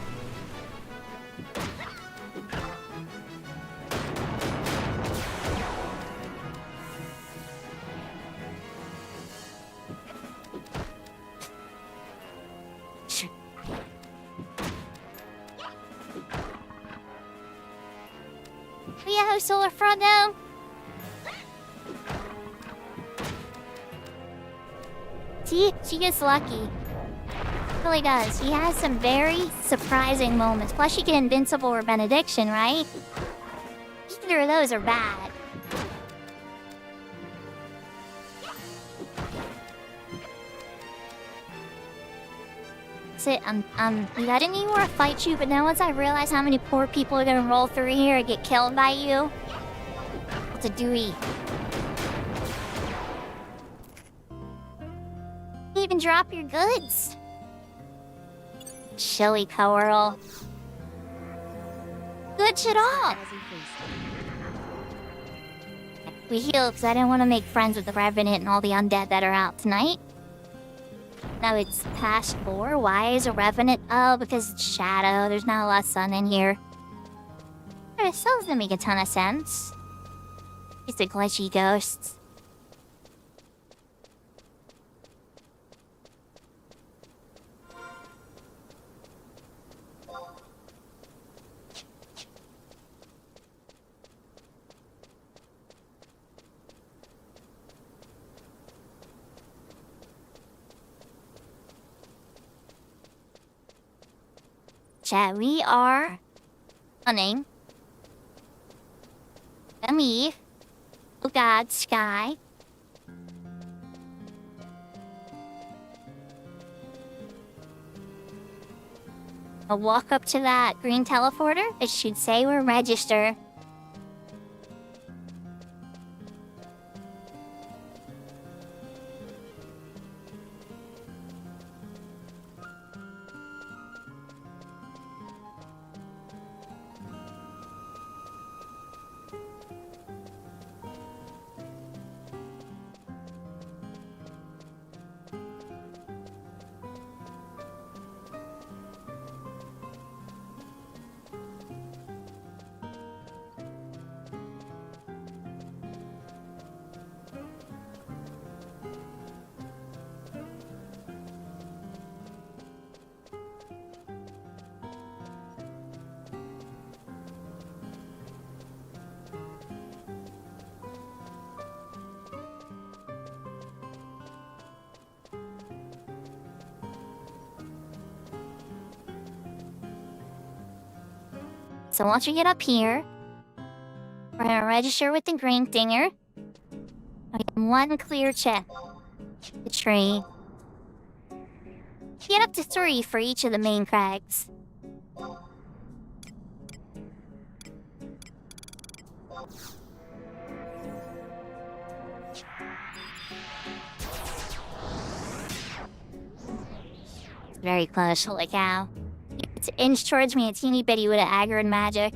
[SPEAKER 1] Yeah, Solar Front now. See, she gets lucky. Really does. She has some very surprising moments. Plus, she can Invincible or Benediction, right? Either of those are bad. That's it. I didn't even want to fight you, but now once I realize how many poor people are gonna roll through here and get killed by you, it's a dewey. You even drop your goods. Chili coral. Good shit all. We heal because I didn't want to make friends with the Revenant and all the undead that are out tonight. Now it's past 4. Why is a Revenant? Oh, because it's shadow. There's not a lot of sun in here. It still doesn't make a ton of sense. It's the glitchy ghosts. Chat, we are running the leaf. Oh God, sky. I'll walk up to that green teleporter. It should say we're registered. So once you get up here, we're gonna register with the green dinger. I get one clear check. The tree. Get up to 3 for each of the main crags. It's very close, holy cow. It's inched towards me a teeny bitty with an aggro and magic.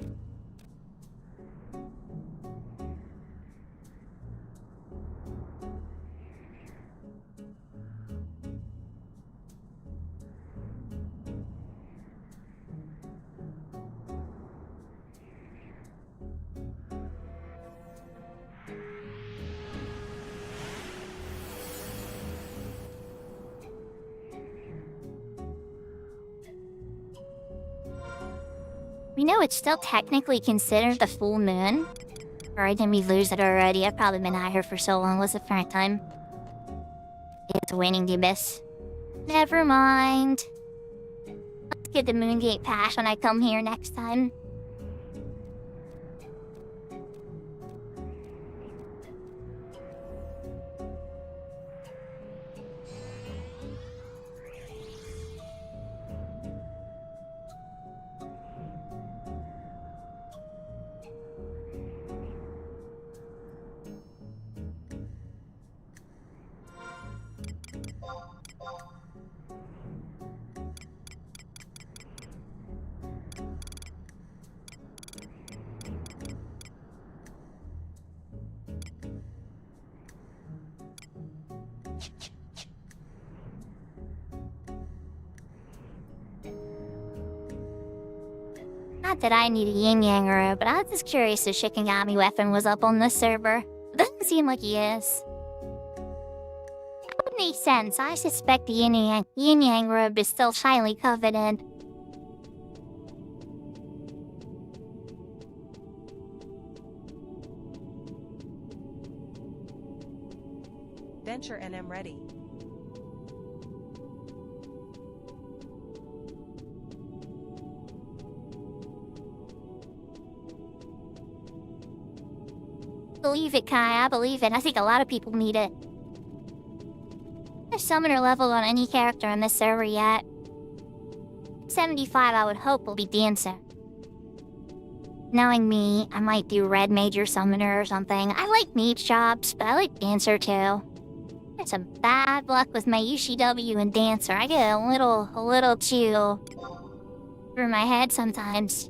[SPEAKER 1] We know it's still technically considered the full moon. Or did we lose it already? I've probably been at her for so long. What's the current time? It's waning the abyss. Never mind. Let's get the Moongate Pass when I come here next time. Not that I need a yin-yanger, but I was just curious if Shikigami weapon was up on this server. Doesn't seem like he is. That would make sense. I suspect the yin-yang robe is still highly coveted.
[SPEAKER 3] Venture and am ready.
[SPEAKER 1] Believe it, Kai. I believe it. I think a lot of people need it. There's summoner level on any character on this server yet. 75, I would hope, will be Dancer. Knowing me, I might do Red Major Summoner or something. I like mage jobs, but I like Dancer too. There's some bad luck with my UCW and Dancer. I get a little too through my head sometimes.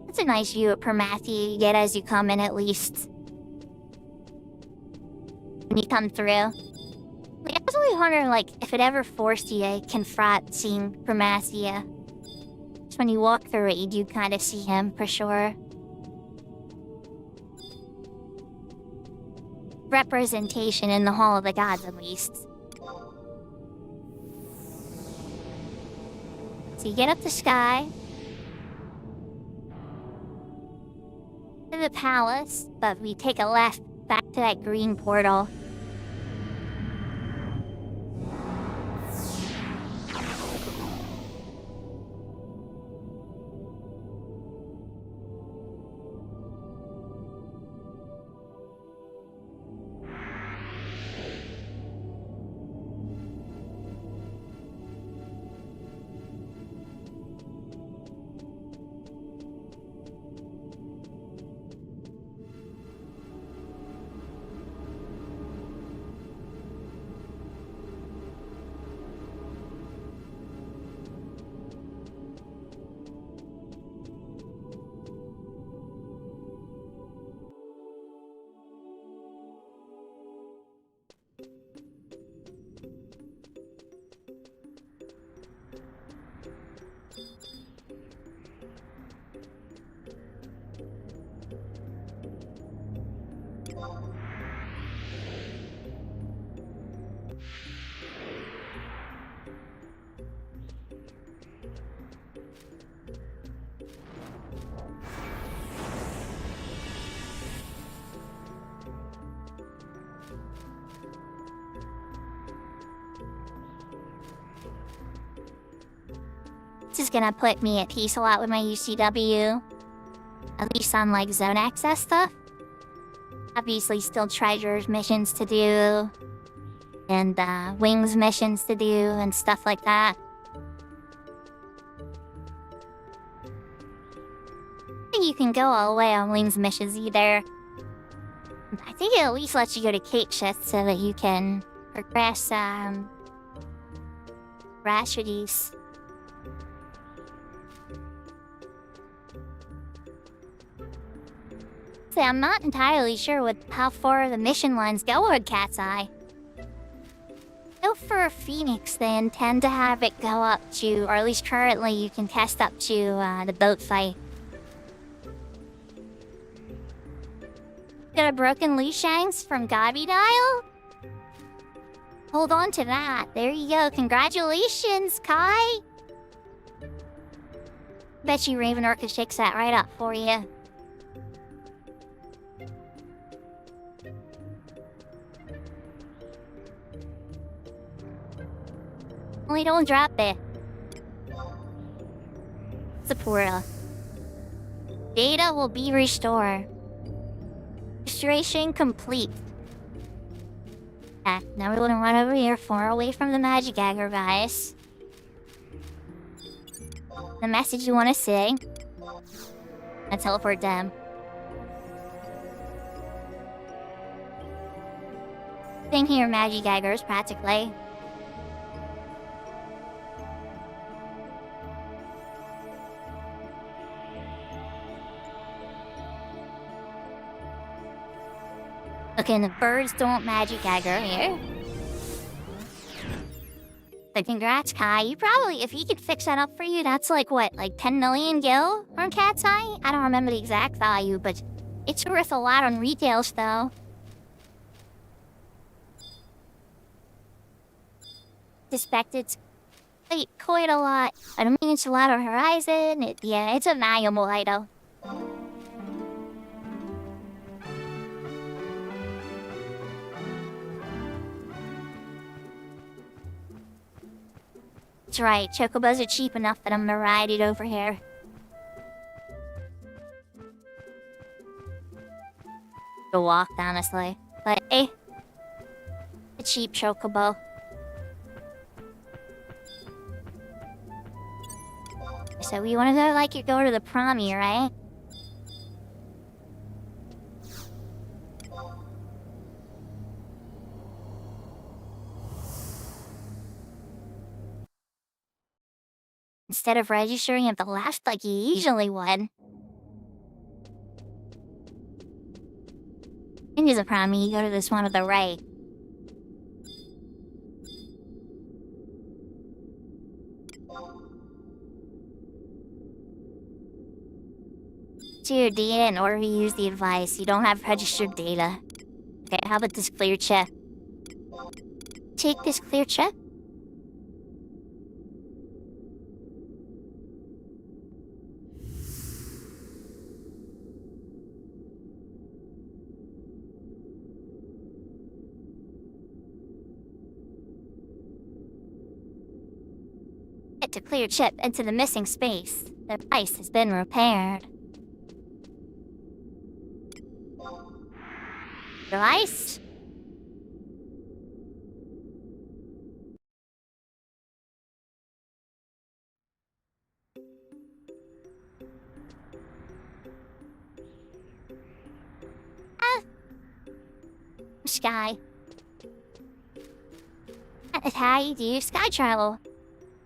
[SPEAKER 1] It's a nice view of Permathi you get as you come in, at least. When you come through. I was always wondering, like, if it ever forced you to confront seeing Permathia. Just when you walk through it, you do kind of see him, for sure. Representation in the Hall of the Gods, at least. So you get up the sky. To the palace, but we take a left back to that green portal. This is gonna put me at peace a lot with my UCW. At least on, like, zone access stuff. Obviously still treasures missions to do. And, wings missions to do and stuff like that. I think you can go all the way on wings missions either. I think it at least lets you go to Kate Shift so that you can progress, rhapsodies. I'm not entirely sure how far the mission lines go on Cat's Eye. So for a Phoenix, they intend to have it go up to, or at least currently you can test up to the boat fight. Got a broken Lee Shanks from Gobby Dial? Hold on to that. There you go. Congratulations, Kai! Bet you Raven Orc could fix that right up for you. Only don't drop it. Sakura. Data will be restored. Restoration complete. Now we're gonna run over here far away from the magic agger guys. The message you wanna say. And teleport them. Thing here, magic aggers, practically. Okay, the birds don't magic agger here. But congrats, Kai. You probably, if he could fix that up for you, that's like what, like 10 million gil from Cat's Eye? I don't remember the exact value, but it's worth a lot on retails, though. Suspect it's quite a lot. I don't mean it's a lot on Horizon. Yeah, it's a valuable item. That's right, chocobos are cheap enough that I'm gonna ride it over here. To walk, honestly. But, a cheap chocobo. So you wanna go like you go to the promy, right? Instead of registering at the left like you usually would. Into the promy, you go to this one to the right. To your data in order to use the advice. You don't have registered data. Okay, how about this clear chip? Take this clear chip. To clear chip into the missing space. The device has been repaired. Device? Sky. How you do sky travel?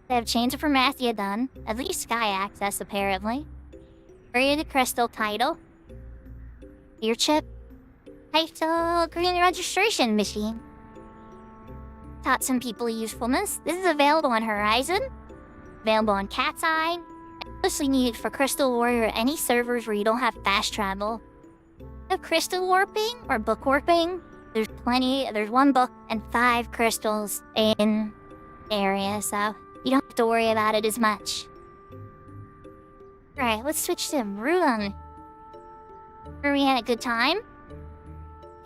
[SPEAKER 1] They have chains of Formathia done. At least sky access, apparently. Buried the crystal title. Ear chip. Title green registration machine. Taught some people usefulness. This is available on Horizon. Available on Cat's Eye. Mostly needed for Crystal Warrior or any servers where you don't have fast travel. No crystal warping or book warping. There's plenty. There's 1 book and 5 crystals in the area, so you don't have to worry about it as much. Alright, let's switch to Ruin. We had a good time.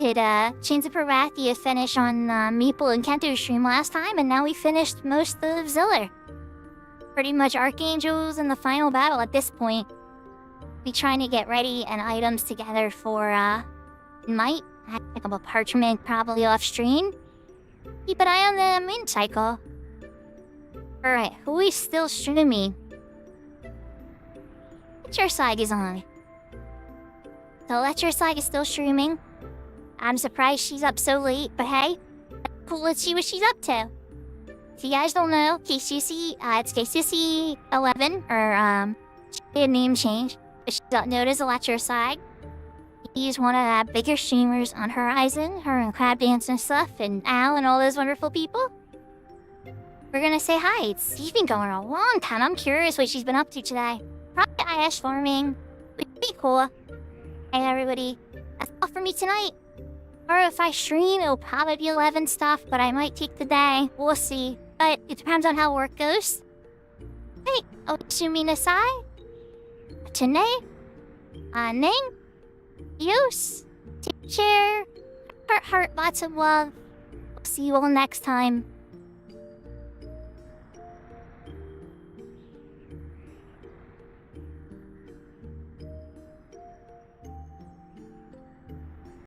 [SPEAKER 1] Did Chains of Parathia finish on Meeple and Kento's stream last time, and now we finished most of Ziller. Pretty much Archangels in the final battle at this point. Be trying to get ready and items together for Might. I have to pick up a parchment probably off stream. Keep an eye on the moon cycle. Alright, who is still streaming? Lecture Sag is on. So Lecture Sag is still streaming. I'm surprised she's up so late, but hey, cool, let's see what she's up to. If you guys don't know, KCC, it's KCC 11, or she had a name change, but she's known as Lecture Sag. He's one of the bigger streamers on Horizon, her and Crab Dance and stuff, and Al and all those wonderful people. we're gonna say hi. She's been going a long time. I'm curious what she's been up to today. Probably IS farming. It'd be cool. Hey everybody, that's all for me tonight. Or if I stream, it'll probably be 11 stuff, but I might take the day. We'll see. But it depends on how work goes. Hey, Otsumi Nasai? Tane? Ning? Use? Take care. Heart, lots of love. We'll see you all next time.